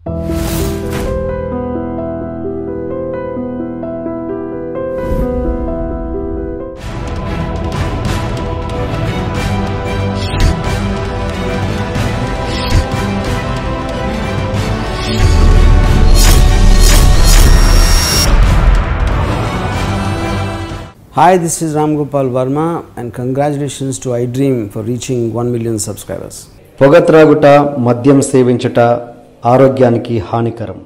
Hi, this is Ram Gopal Verma and congratulations to iDream for reaching 1 million subscribers. పొగ త్రాగుట, మద్యం సేవించుట ఆరోగ్యానికి హానికరం.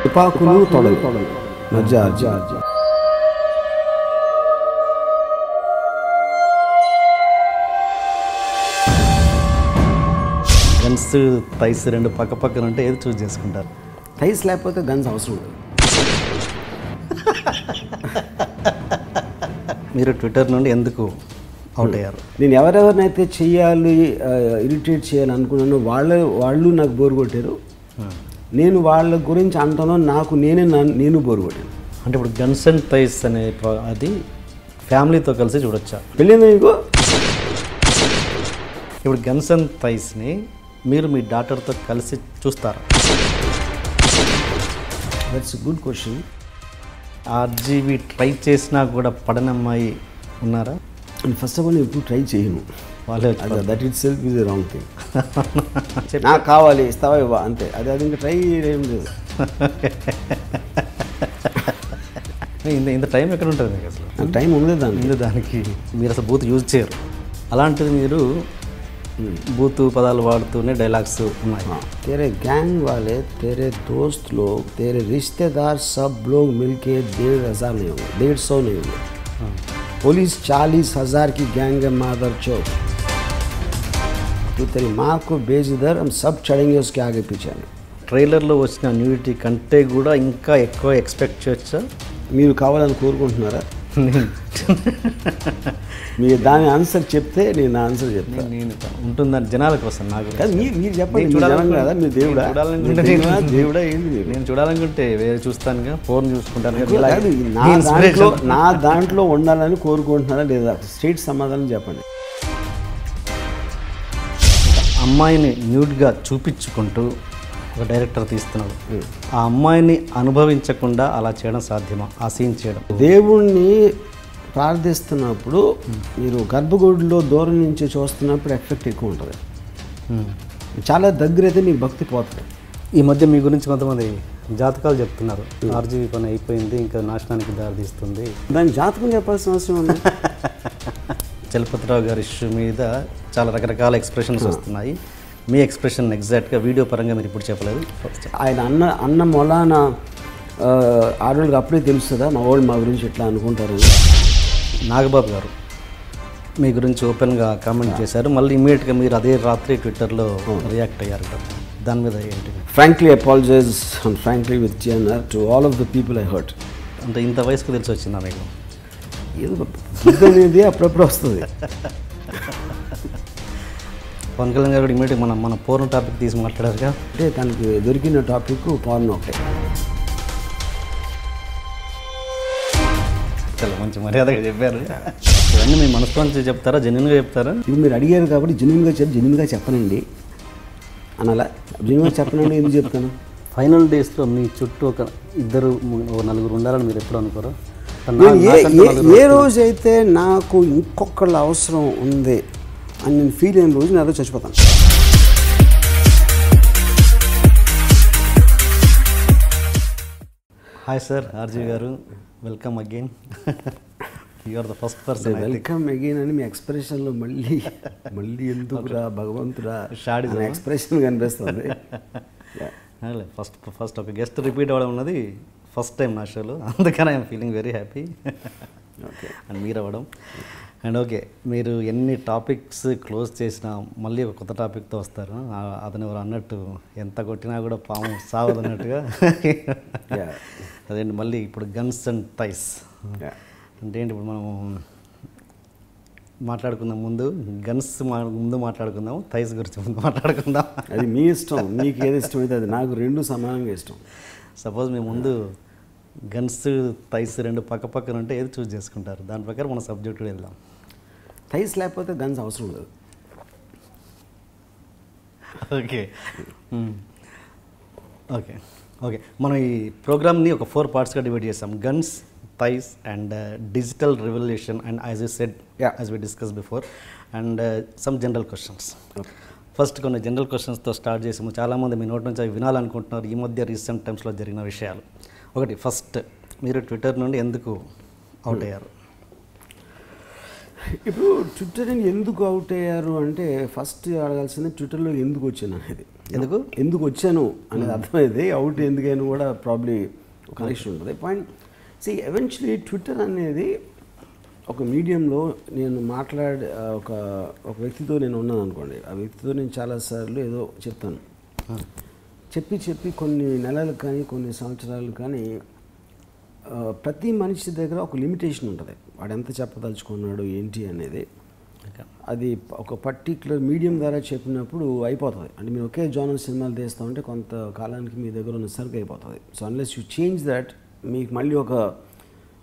తుపాకులు తొడలు మధ్య గన్స్ థైస్ రెండు పక్క పక్కన ఉంటే ఏది చూస్ చేసుకుంటారు? థైస్ లేకపోతే గన్స్ అవసరం ఉంటుంది. మీరు ట్విట్టర్ నుండి ఎందుకు అవుట్ అయ్యారు? నేను ఎవరెవరినైతే చెయ్యాలి, ఇరిటేట్ చేయాలి అనుకున్నానో వాళ్ళు నాకు బోరు కొట్టారు. నేను వాళ్ళ గురించి అంటానో నేను బోరు కొట్టాను. అంటే ఇప్పుడు గన్స్ అండ్ థైస్ అనే అది ఫ్యామిలీతో కలిసి చూడొచ్చా? పెళ్ళింది మీకు? ఇప్పుడు గన్స్ అండ్ థైస్ని మీరు మీ డాటర్తో కలిసి చూస్తారా? That's good question. RGV try చేసినా కూడా పడని అమ్మాయి ఉన్నారా? ఫస్ట్ ఆఫ్ ఆల్ ఎప్పుడు ట్రై చేయను. వాళ్ళే that it self is wrong thing. నాకు కావాలి, ఇస్తావా ఇవ్వ అంతే. అది ఇంకా ట్రై ఏం లేదు. ఇంత టైం ఎక్కడ ఉంటుంది మీకు అసలు? టైం ఉండదు దానికి మీరు అసలు బూత్ యూజ్ చేయరు. అలాంటిది మీరు బూత్ పదాలు వాడుతూనే డైలాగ్స్ ఉన్నాయి. तेरे गैंग वाले, तेरे दोस्त लोग, तेरे रिश्तेदार सब लोग मिलके 1,500 नहीं होंगे, 150 नहीं होंगे. पुलिस 40,000 की गैंग है मादर चौक. तो तेरी माँ को भेज इधर, हम सब चढ़ेंगे उसके आगे पीछे. ట్రైలర్లో వచ్చిన న్యూడిటీ కంటే కూడా ఇంకా ఎక్కువ ఎక్స్పెక్ట్ చేయొచ్చా? మీరు కావాలని కోరుకుంటున్నారా? మీరు దాని ఆన్సర్ చెప్తే నేను ఆన్సర్ చెప్తాను. నేను ఉంటుందని జనాల కోసం నాకు కాదు, మీరు చెప్పండి. చూడాలని కదా, మీరు దేవుడా? దేవుడా ఏంది? నేను చూడాలనుకుంటే వేరే చూస్తానుగా, ఫోన్ చూసుకుంటాను. నా దాంట్లో ఉండాలని కోరుకుంటున్నారా లేదా? స్ట్రైట్ సమాధానం చెప్పండి. అమ్మాయిని న్యూడ్గా చూపించుకుంటూ ఒక డైరెక్టర్ తీస్తున్నాడు. ఆ అమ్మాయిని అనుభవించకుండా అలా చేయడం సాధ్యమా? ఆ సీన్ చేయడం? దేవుణ్ణి ప్రార్థిస్తున్నప్పుడు మీరు గర్భగుడిలో దూరం నుంచి చూస్తున్నప్పుడు ఎఫెక్ట్ ఎక్కువ ఉంటుంది. చాలా దగ్గర అయితే మీకు భక్తి పోతుంది. ఈ మధ్య మీ గురించి కొంతమంది జాతకాలు చెప్తున్నారు. ఆర్జీవి పని అయిపోయింది, ఇంకా నాశనానికి దారితీస్తుంది. దాని జాతకం చెప్పాల్సిన అవసరం ఉంది. చలపతిరావు గారి ఇష్యూ మీద చాలా రకరకాల ఎక్స్ప్రెషన్స్ వస్తున్నాయి. మీ ఎక్స్ప్రెషన్ ఎగ్జాక్ట్గా వీడియో పరంగా మీరు ఇప్పుడు చెప్పలేదు. ఆయన అన్న మొలాన ఆడవాళ్ళకి అప్పుడే తెలుస్తుందా మా వాళ్ళు మా గురించి ఎట్లా అనుకుంటారు? నాగబాబు గారు మీ గురించి ఓపెన్గా కామెంట్ చేశారు. మళ్ళీ ఇమీడియట్గా మీరు అదే రాత్రి ట్విట్టర్లో రియాక్ట్ అయ్యారు. దాని మీద ఏంటి? Frankly apologize and frankly with GNR to all of the people I hurt. అంటే ఇంత వయసుకు తెలిసి వచ్చిందా మీకు? ఇది అనేది అప్పుడప్పుడు వస్తుంది. పవన్ కళ్యాణ్ గారు కూడా ఇమీడియట్గా మన పోర్న్ టాపిక్ తీసి మాట్లాడారుగా. అంటే తనకి దొరికిన టాపిక్ పోర్న్ ఒకటే. చాలా మంచి మర్యాదగా చెప్పారు. ఇవన్నీ మీ మనసులో నుంచి చెప్తారా, జెన్యున్గా చెప్తారా? ఇది మీరు అడిగారు కాబట్టి జెన్యున్గా చెప్పనండి అనాలా? జెన్యున్గా చెప్పనండి ఎందుకు చెప్తాను? ఫైనల్ డేస్లో మీ చుట్టూ ఒక నలుగురు ఉండాలని మీరు ఎప్పుడు అనుకోరు? ఏ రోజైతే నాకు ఇంకొకళ్ళ అవసరం ఉంది అని నేను ఫీల్ అయిన రోజు నేను చచ్చిపోతాను. హాయ్ సార్, ఆర్జీ గారు, welcome again. You are the first person. Welcome again అని మీ ఎక్స్ప్రెషన్లో మళ్ళీ ఎందుకురా భగవంతుడా షాడి ఎక్స్ప్రెషన్ కనిపిస్తుంది. ఫస్ట్ ఒక గెస్ట్ రిపీట్ అవ్వడం ఉన్నది ఫస్ట్ టైం నా షోలో, అందుకని I'm feeling very happy. Okay, and మీరు అవ్వడం. అండ్ ఓకే, మీరు ఎన్ని టాపిక్స్ క్లోజ్ చేసినా మళ్ళీ ఒక కొత్త టాపిక్తో వస్తారు. అతను ఎవరు అన్నట్టు ఎంత కొట్టినా కూడా పాము సావదు అన్నట్టుగా. అదేంటి మళ్ళీ ఇప్పుడు గన్స్ అండ్ థైస్ అంటే ఏంటి? ఇప్పుడు మనం మాట్లాడుకుందాం, ముందు గన్స్ ముందు మాట్లాడుకుందాం, థైస్ గురించి ముందు మాట్లాడుకుందాం. అది మీ ఇష్టం, మీకు ఏది ఇష్టం అయితే అది. నాకు రెండు సమానంగా ఇష్టం. సపోజ్ మీ ముందు గన్స్ థైస్ రెండు పక్క పక్కన ఉంటే ఏది చూస్ చేసుకుంటారు? దాని ప్రకారం మన సబ్జెక్ట్ వెళ్దాం. థైస్ లేకపోతే గన్స్ అవసరం లేదు. ఓకే ఓకే ఓకే మనం ఈ ప్రోగ్రామ్ని ఒక 4 పార్ట్స్గా డివైడ్ చేసాం. Guns, thighs and digital revolution and as you said as we discuss before and some general questions. First కొన్ని జనరల్ క్వశ్చన్స్తో స్టార్ట్ చేసాము. చాలామంది మీ నోటి నుంచి అవి వినాలనుకుంటున్నారు ఈ మధ్య రీసెంట్ టైమ్స్లో జరిగిన విషయాలు. ఒకటి, ఫస్ట్ మీరు ట్విట్టర్ నుండి ఎందుకు అవుట్ అయ్యారు? ఇప్పుడు ట్విట్టర్ ఎందుకు అవుట్ అయ్యారు అంటే ఫస్ట్ అడగాల్సింది ట్విట్టర్లో ఎందుకు వచ్చాను అనేది. ఎందుకు వచ్చాను అనేది అర్థమైంది. అవుట్ ఎందుకైనా కూడా ప్రాబ్లీ ఒక కనెక్షన్ ఉంటుంది. పాయింట్ సి ఎవెన్చువలీ ట్విట్టర్ అనేది ఒక మీడియంలో నేను ఒక వ్యక్తితో నేను ఉన్నాను అనుకోండి. ఆ వ్యక్తితో నేను చాలాసార్లు ఏదో చెప్తాను. చెప్పి కొన్ని నెలలు కానీ కొన్ని సంవత్సరాలు కానీ ప్రతి మనిషి దగ్గర ఒక లిమిటేషన్ ఉంటుంది. వాడు ఎంత చెప్పదలుచుకున్నాడు ఏంటి అనేది. అది ఒక పర్టిక్యులర్ మీడియం ద్వారా చెప్పినప్పుడు అయిపోతుంది. అంటే మీరు ఒకే జోనర్ సినిమాలు తీస్తూ ఉంటే కొంత కాలానికి మీ దగ్గర ఉన్న సరుకు అయిపోతుంది. So unless you change that మీకు మళ్ళీ ఒక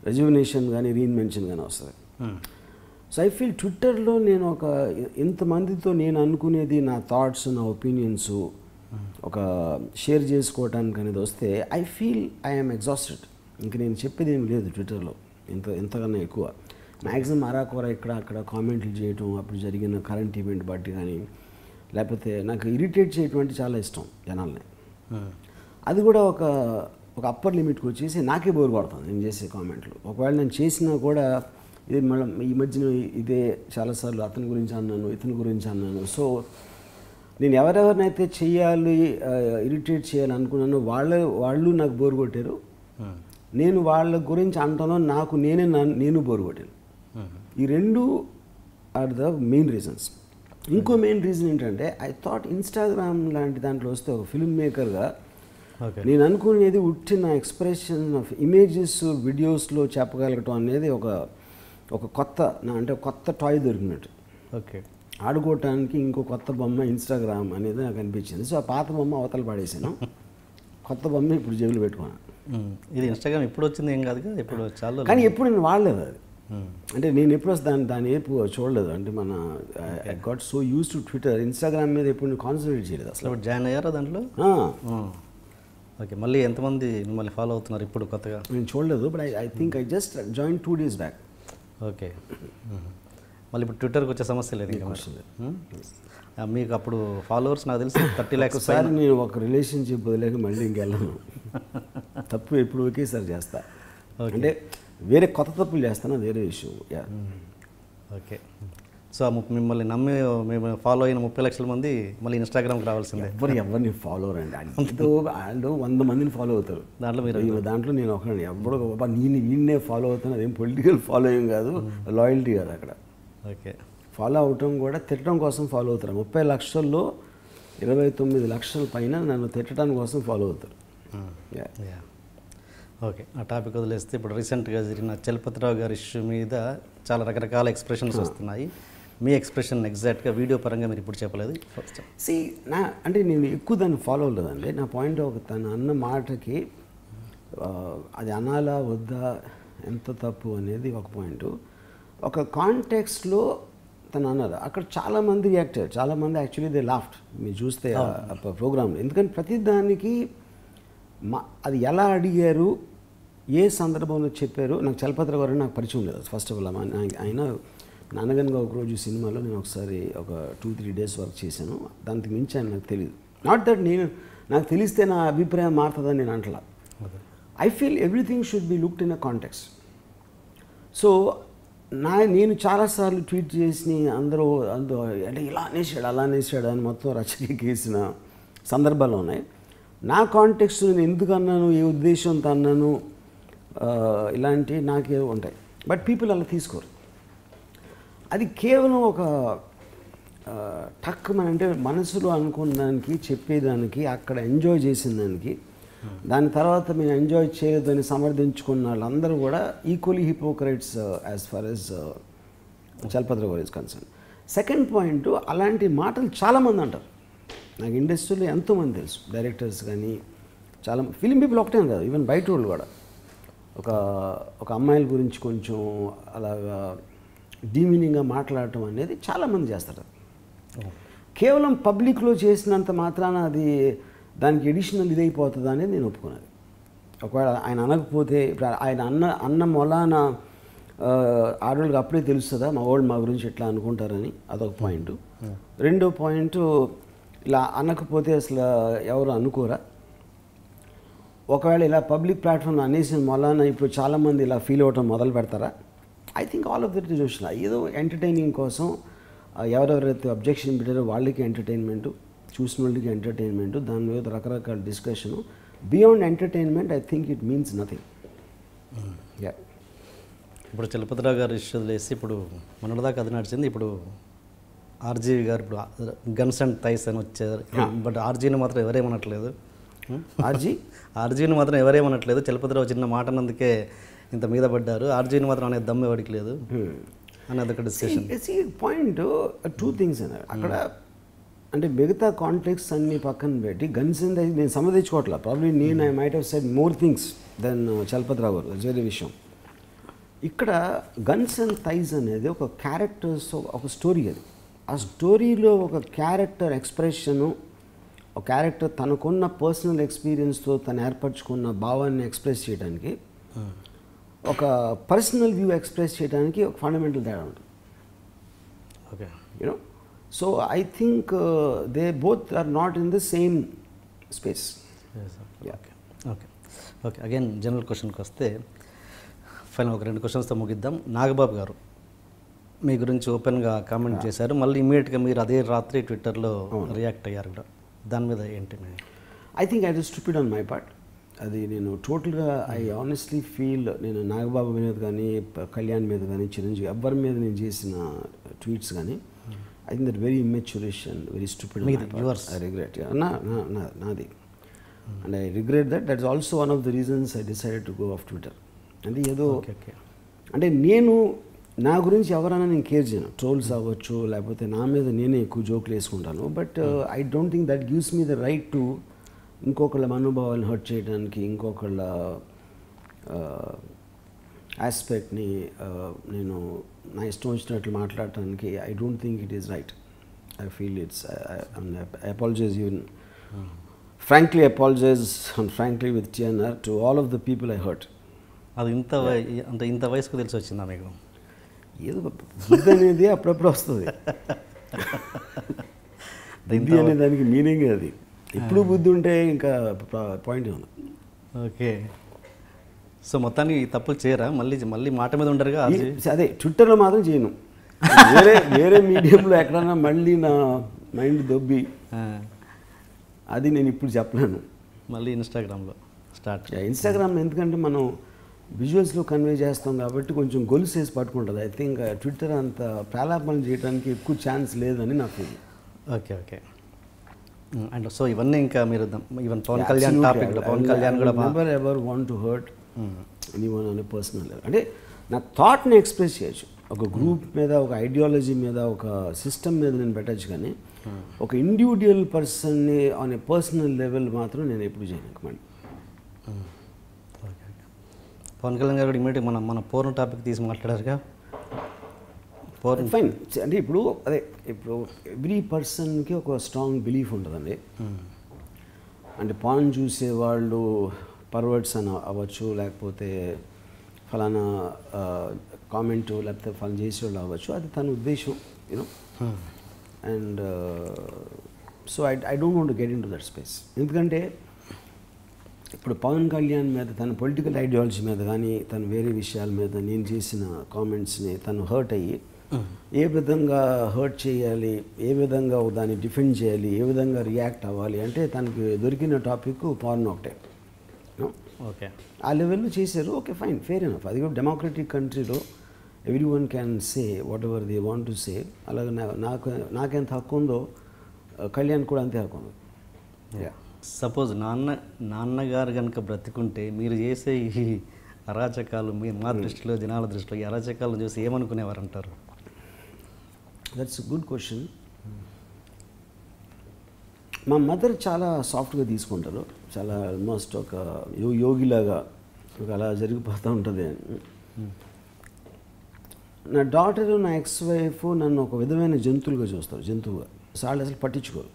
రెజ్యుమినేషన్ కానీ రీఇన్వెన్షన్ కానీ వస్తుంది. సో ఐ ఫీల్ ట్విట్టర్లో నేను ఇంతమందితో నేను అనుకునేది నా థాట్స్ నా ఒపీనియన్స్ ఒక షేర్ చేసుకోవటానికి అనేది వస్తే ఐ ఫీల్ ఐఎమ్ ఎగ్జాస్టెడ్. ఇంక నేను చెప్పేది ఏమి లేదు ట్విట్టర్లో ఎంతకన్నా ఎక్కువ. మ్యాక్సిమం అరాకొర ఇక్కడ అక్కడ కామెంట్లు చేయటం, అప్పుడు జరిగిన కరెంట్ ఈవెంట్ బట్టి కానీ లేకపోతే నాకు ఇరిటేట్ చేయటం చాలా ఇష్టం జనాల్ని. అది కూడా ఒక అప్పర్ లిమిట్కి వచ్చేసి నాకే బోర్ కొడుతుంది నేను చేసే కామెంట్లు. ఒకవేళ నేను చేసినా కూడా ఇది మళ్ళీ ఈ మధ్యన ఇదే చాలాసార్లు అతని గురించి అన్నాను ఇతని గురించి అన్నాను. సో నేను ఎవరెవరినైతే చేయాలి ఇరిటేట్ చేయాలి అనుకున్నానో వాళ్ళు నాకు బోర్ కొట్టారు. నేను వాళ్ళ గురించి అంటానో నేను బోర్ కొట్టాను. ఈ రెండు ఆర్ ద మెయిన్ రీజన్స్. ఇంకో మెయిన్ రీజన్ ఏంటంటే ఐ థాట్ ఇన్స్టాగ్రామ్ లాంటి దాంట్లో వస్తే ఒక ఫిల్మ్ మేకర్గా నేను అనుకునేది ఉట్టిన ఎక్స్ప్రెషన్ ఆఫ్ ఇమేజెస్ వీడియోస్లో చెప్పగలగటం అనేది ఒక కొత్త టాయ్ దొరికినట్టు. ఓకే, ఆడుకోవటానికి ఇంకో కొత్త బొమ్మ ఇన్స్టాగ్రామ్ అనేది నాకు అనిపించింది. సో ఆ పాత బొమ్మ అవతల పాడేసాను, కొత్త బొమ్మ ఇప్పుడు జేబులో పెట్టుకున్నాను. ఇది ఇన్స్టాగ్రామ్ ఎప్పుడు వచ్చింది ఏం కాదు కదా, ఎప్పుడు చాలా, కానీ ఎప్పుడు నేను వాడలేదు అది. అంటే నేను ఎప్పుడు దాని ఏపు చూడలేదు. అంటే I got so use to Twitter. Instagram మీద ఎప్పుడు నేను కాన్సన్ట్రేట్ చేయలేదు అసలు. జాయిన్ అయ్యారా దాంట్లో? ఓకే, మళ్ళీ ఎంతమంది మిమ్మల్ని ఫాలో అవుతున్నారు ఇప్పుడు కొత్తగా? నేను చూడలేదు, but I think I just join 2 days back. Okay, మళ్ళీ ఇప్పుడు ట్విట్టర్కి వచ్చే సమస్య లేదు ఇంకా మీకు? అప్పుడు ఫాలోవర్స్ నాకు తెలిసి 30 lakhs. ఒకసారి నేను ఒక రిలేషన్షిప్ వదిలేక మళ్ళీ ఇంకెళ్ళను. తప్పు ఎప్పుడు ఒకేసారి చేస్తా. అంటే వేరే కొత్త తప్పులు చేస్తాను, వేరే విషయం. ఓకే, సో మిమ్మల్ని నమ్మి మేము ఫాలో అయిన 30 లక్షల మంది మళ్ళీ ఇన్స్టాగ్రామ్కి రావాల్సిందే. ఎవరిని ఫాలోవర్ అండి, వాళ్ళు 100 మందిని ఫాలో అవుతారు. దాంట్లో నేను ఒకటి ఎప్పుడు వీడినే ఫాలో అవుతాను. అదేం పొలిటికల్ ఫాలోయింగ్ కాదు, లాయల్టీ కాదు అక్కడ. ఓకే, ఫాలో అవటం కూడా తిట్టడం కోసం ఫాలో అవుతారు. 30 లక్షల్లో 29 లక్షల పైన నన్ను తిట్టడం కోసం ఫాలో అవుతారు. ఓకే, ఆ టాపిక్ వదిలేస్తే ఇప్పుడు రీసెంట్గా జరిగిన చలపతిరావు గారి ఇష్యూ మీద చాలా రకరకాల ఎక్స్ప్రెషన్స్ వస్తున్నాయి. మీ ఎక్స్ప్రెషన్ ఎగ్జాక్ట్గా వీడియో పరంగా మీరు ఇప్పుడు చెప్పలేదు. ఫస్ట్ అంటే నేను ఎక్కువ దాన్ని ఫాలో అవ్వలేదండి. నా పాయింట్ తను అన్న మాటకి అది అనాలా వద్దా, ఎంత తప్పు అనేది ఒక పాయింట్. ఒక కాంటెక్స్ట్లో తను అన్నారు, అక్కడ చాలామంది రియాక్ట్ అయ్యారు. చాలామంది యాక్చువల్లీ దే లాఫ్ట్. మీరు చూస్తే ప్రోగ్రాంలో, ఎందుకంటే ప్రతిదానికి అది ఎలా అడిగారు, ఏ సందర్భంలో చెప్పారు. నాకు చలపతిరావు గారు నాకు పరిచయం లేదు ఫస్ట్ ఆఫ్ ఆల్. ఆయన నాన్నగనగా ఒకరోజు సినిమాలో నేను ఒకసారి ఒక 2-3 days వర్క్ చేశాను. దానికి మించి ఆయన నాకు తెలియదు. నాట్ దట్ నాకు తెలిస్తే నా అభిప్రాయం మారుతుందని నేను అంటలా. I feel everything should be looked in a context. So నేను చాలాసార్లు ట్వీట్ చేసి అందరూ అంటే ఇలా అనేసాడు అలా అనేసాడు అని మొత్తం రచకెక్కేసిన సందర్భాలు ఉన్నాయి. నా కాంటెక్స్ట్ నేను ఎందుకు అన్నాను, ఏ ఉద్దేశంతో అన్నాను, ఇలాంటివి నాకే ఉంటాయి. బట్ పీపుల్ అలా తీసుకోరు. అది కేవలం ఒక టక్ అంటే మనసులో అనుకున్న దానికి చెప్పేదానికి, అక్కడ ఎంజాయ్ చేసిన దానికి, దాని తర్వాత మేము ఎంజాయ్ చేయలేదని సమర్థించుకున్న వాళ్ళందరూ కూడా equally hypocrites as far as Chalapathi Rao గారు ఇస్ కన్సర్న్. సెకండ్ పాయింట్, అలాంటి మాటలు చాలామంది అంటారు. నాకు ఇండస్ట్రీలో ఎంతోమంది తెలుసు, డైరెక్టర్స్ కానీ చాలా ఫిలిం పీపుల్ ఒకటే కాదు, ఈవెన్ బయట వాళ్ళు కూడా. ఒక ఒక అమ్మాయిల గురించి కొంచెం అలాగా డీమీనింగ్గా మాట్లాడటం అనేది చాలామంది చేస్తారు. కేవలం పబ్లిక్లో చేసినంత మాత్రాన అది దానికి ఎడిషనల్ ఇదైపోతుంది అనేది నేను ఒప్పుకున్నది. ఒకవేళ ఆయన అనకపోతే ఇప్పుడు ఆయన అన్న మొలాన ఆడవాళ్ళకి అప్పుడే తెలుస్తుందా మా వాళ్ళు మా గురించి ఎట్లా అనుకుంటారని, అదొక పాయింట్. రెండో పాయింట్, ఇలా అనకపోతే అసలు ఎవరు అనుకోరా? ఒకవేళ ఇలా పబ్లిక్ ప్లాట్ఫామ్ అనేసిన మొలాన ఇప్పుడు చాలామంది ఇలా ఫీల్ అవ్వటం మొదలు పెడతారా? I think all of that is చూసిన ఏదో ఎంటర్టైనింగ్ కోసం ఎవరెవరైతే అబ్జెక్షన్ పెట్టారో వాళ్ళకి ఎంటర్టైన్మెంటు, చూసిన వాళ్ళకి ఎంటర్టైన్మెంటు, దాని మీద రకరకాల discussion. Beyond entertainment I think it means nothing. Yeah, ఇప్పుడు చలపతిరావు గారు ఇష్యూ వేసి ఇప్పుడు మొన్నటిదాకా అది నడిచింది. ఇప్పుడు ఆర్జీవి గారు ఇప్పుడు గన్స్ అండ్ థైస్ అని వచ్చారు. బట్ ఆర్జీని మాత్రం ఎవరేమనట్లేదు. ఆర్జీని మాత్రం ఎవరేమనట్లేదు. చలపతిరావు చిన్న మాట అన్నందుకే ఇంత మీద పడ్డారు. ఆర్జీని మాత్రం అనేది దమ్ము ఎవరికి లేదు అని అదొక డిస్కషన్. పాయింట్ టూ థింగ్స్ అన్నారు అక్కడ. అంటే మిగతా కాంటెక్స్ట్ అన్ని పక్కన పెట్టి గన్స్ అండ్ థైస్ నేను సమర్థించుకోవట్లేదు. ప్రాబ్లీ నేను I might have said more things then Chalapathi Rao గారు. దట్స్ వేరే విషయం. ఇక్కడ గన్స్ అండ్ థైస్ అనేది ఒక క్యారెక్టర్స్, ఒక స్టోరీ. అది ఆ స్టోరీలో ఒక క్యారెక్టర్ ఎక్స్ప్రెషను, ఒక క్యారెక్టర్ తనకున్న పర్సనల్ ఎక్స్పీరియన్స్తో తను ఏర్పరచుకున్న భావాన్ని ఎక్స్ప్రెస్ చేయడానికి, ఒక పర్సనల్ వ్యూ ఎక్స్ప్రెస్ చేయడానికి ఒక ఫండమెంటల్ తేడా ఉంటుంది. Okay, you know, so I think they both are not in the same space. Okay okay okay again general క్వశ్చన్కి వస్తే ఫైనల్ ఒక 2 క్వశ్చన్స్తో ముగిద్దాం. నాగబాబు గారు మీ గురించి ఓపెన్గా కామెంట్ చేశారు. మళ్ళీ ఇమీడియట్గా మీరు అదే రాత్రి ట్విట్టర్లో రియాక్ట్ అయ్యారు కూడా. దాని మీద ఏంటి? I think I was stupid on my part. అది నేను టోటల్గా ఐ ఆనెస్ట్లీ ఫీల్ నేను నాగబాబు మీద కానీ, కళ్యాణ్ మీద కానీ, చిరంజీవి ఎవ్వరి మీద నేను చేసిన ట్వీట్స్ కానీ I think that very immaturish and very stupid. I regret నాది. And I regret that's also one of the reasons I decided to go off Twitter. అంటే ఏదో అంటే నేను నా గురించి ఎవరైనా నేను కేర్ చేయను. ట్రోల్స్ అవ్వచ్చు, లేకపోతే నా మీద నేనే ఎక్కువ జోకులు వేసుకుంటాను. But I don't think that gives me the right to ఇంకొకళ్ళ మనోభావాలను హర్ట్ చేయడానికి, ఇంకొకళ్ళ ఆస్పెక్ట్ని నేను నా ఇష్టం వచ్చినట్లు మాట్లాడటానికి I don't think it is right. I feel it's I apologize even frankly apologize and frankly with TNR to all of the people I hurt. అది ఇంత వయసుకు తెలిసి వచ్చిందా మీకు? ఏదో బుద్ధి అనేది అప్పుడప్పుడు వస్తుంది. బుద్ధి అనే దానికి మీనింగ్ అది. ఇప్పుడు బుద్ధి ఉంటే ఇంకా పాయింట్ ఉంది. ఓకే, సో మొత్తాన్ని తప్పులు చేయరా? మళ్ళీ మాట మీద ఉండరుగా? అదే ట్విట్టర్లో మాత్రం చేయను. వేరే మీడియంలో ఎక్కడన్నా మళ్ళీ నా మైండ్ దొబ్బి అది నేను ఇప్పుడు చెప్పలేను. మళ్ళీ ఇన్స్టాగ్రామ్లో స్టార్ట్. ఇన్స్టాగ్రామ్ ఎందుకంటే మనం విజువల్స్లో కన్వే చేస్తాం కాబట్టి కొంచెం గొలుసు వేసి పట్టుకుంటుంది. ఐ థింక్ ట్విట్టర్ అంత ప్రాలాపన చేయడానికి ఎక్కువ ఛాన్స్ లేదని నా feeling. Okay okay and so ఇవన్నీ ఇంకా మీరు ఈవెన్ పవన్ కళ్యాణ్ టాపిక్, పవన్ కళ్యాణ్ కూడా never ever want to hurt anyone అనే పర్సనల్ లెవెల్. అంటే నా థాట్ని ఎక్స్ప్రెస్ చేయొచ్చు. ఒక గ్రూప్ మీద, ఒక ఐడియాలజీ మీద, ఒక సిస్టమ్ మీద నేను పెట్టచ్చు. కానీ ఒక ఇండివిజువల్ పర్సన్ని ఆన్ ఏ పర్సనల్ లెవెల్ మాత్రం నేను ఎప్పుడు చేయను. మళ్ళీ పవన్ కళ్యాణ్ గారు ఇమీడియట్ మన పూర్ణ టాపిక్ తీసి మాట్లాడారుగా. ఫైన్. అంటే ఇప్పుడు ఎవ్రీ పర్సన్కి ఒక స్ట్రాంగ్ బిలీఫ్ ఉంటుందండి. అంటే పాన్ చూసేవాళ్ళు పర్వర్డ్స్ అని అవ్వచ్చు, లేకపోతే ఫలానా కామెంట్, లేకపోతే ఫలానా చేసేవాళ్ళు అవ్వచ్చు. అది తన ఉద్దేశం, you know. And so I don't want to get in to that space. ఎందుకంటే ఇప్పుడు పవన్ కళ్యాణ్ మీద, తన పొలిటికల్ ఐడియాలజీ మీద కానీ, తను వేరే విషయాల మీద నేను చేసిన కామెంట్స్ని తను హర్ట్ అయ్యి ఏ విధంగా హర్ట్ చేయాలి, ఏ విధంగా దాన్ని డిఫెండ్ చేయాలి, ఏ విధంగా రియాక్ట్ అవ్వాలి అంటే తనకి దొరికిన టాపిక్ పార్న్ ఒకటే. ఓకే, ఆ లెవెల్లో చేశారు. Okay, fine, fair enough. అది కూడా డెమోక్రటిక్ కంట్రీలో every one can say what ever they want to say. అలాగే నాకెంత హక్కు ఉందో కళ్యాణ్ కూడా అంతే హక్కు ఉంది. సపోజ్ నాన్నగారు కనుక బ్రతికుంటే మీరు చేసే ఈ అరాచకాలు మా దృష్టిలో, జనాల దృష్టిలో ఈ అరాచకాలను చూసి ఏమనుకునేవారు అంటారు? That's good question. మా మదర్ చాలా సాఫ్ట్గా తీసుకుంటారు. చాలా ఆల్మోస్ట్ ఒక యోగిలాగా అలా జరిగిపోతూ ఉంటుంది. నా డాటరు, నా ఎక్స్ వైఫ్ నన్ను ఒక విధమైన జంతువులుగా చూస్తారు, జంతువుగా. వాళ్ళు అసలు పట్టించుకోరు.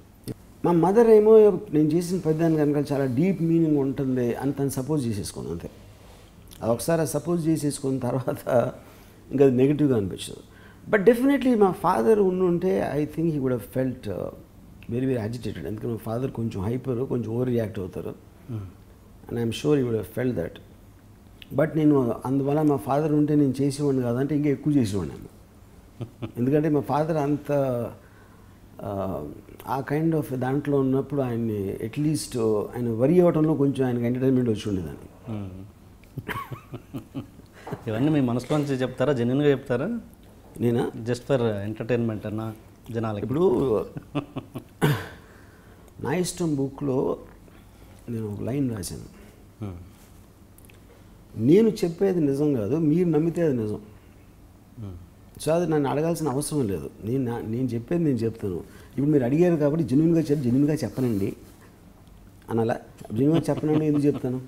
మా మదర్ ఏమో నేను చేసిన పెద్దాన్ని కనుక చాలా డీప్ మీనింగ్ ఉంటుంది అని తను సపోజ్ చేసేసుకోను అంతే. అది ఒకసారి సపోజ్ చేసేసుకున్న తర్వాత ఇంకా అది నెగిటివ్గా అనిపించదు. బట్ డెఫినెట్లీ మా ఫాదర్ ఉండుంటే I think he would have felt very very agitated. ఎందుకంటే మా ఫాదర్ కొంచెం హైపర్, కొంచెం ఓవర్ రియాక్ట్ అవుతారు. And I'm sure he would have felt that. But నేను అందువల్ల మా ఫాదర్ ఉంటే నేను చేసేవాడిని కాదంటే ఇంకా ఎక్కువ చేసేవాడిని. ఎందుకంటే మా ఫాదర్ అంత ఆ కైండ్ ఆఫ్ దాంట్లో ఉన్నప్పుడు ఆయన్ని అట్లీస్ట్ ఆయన వరి అవ్వటంలో కొంచెం ఆయనకి ఎంటర్టైన్మెంట్ వచ్చి ఉండేదాన్ని. ఇవన్నీ మీ మనసులోంచి చెప్తారా, జెన్యున్గా చెప్తారా? నేనా జస్ట్ ఫర్ ఎంటర్టైన్మెంట్ అన్న జనాలకి? ఇప్పుడు నా ఇష్టం బుక్లో నేను ఒక లైన్ రాశాను, నేను చెప్పేది నిజం కాదు, మీరు నమ్మితే అది నిజం. సో అది నన్ను అడగాల్సిన అవసరం లేదు. నేను చెప్పేది నేను చెప్తాను. ఇప్పుడు మీరు అడిగారు కాబట్టి జెన్యున్గా చెప్పనండి అనాలా? జెన్యున్గా చెప్పనండి ఎందుకు చెప్తాను?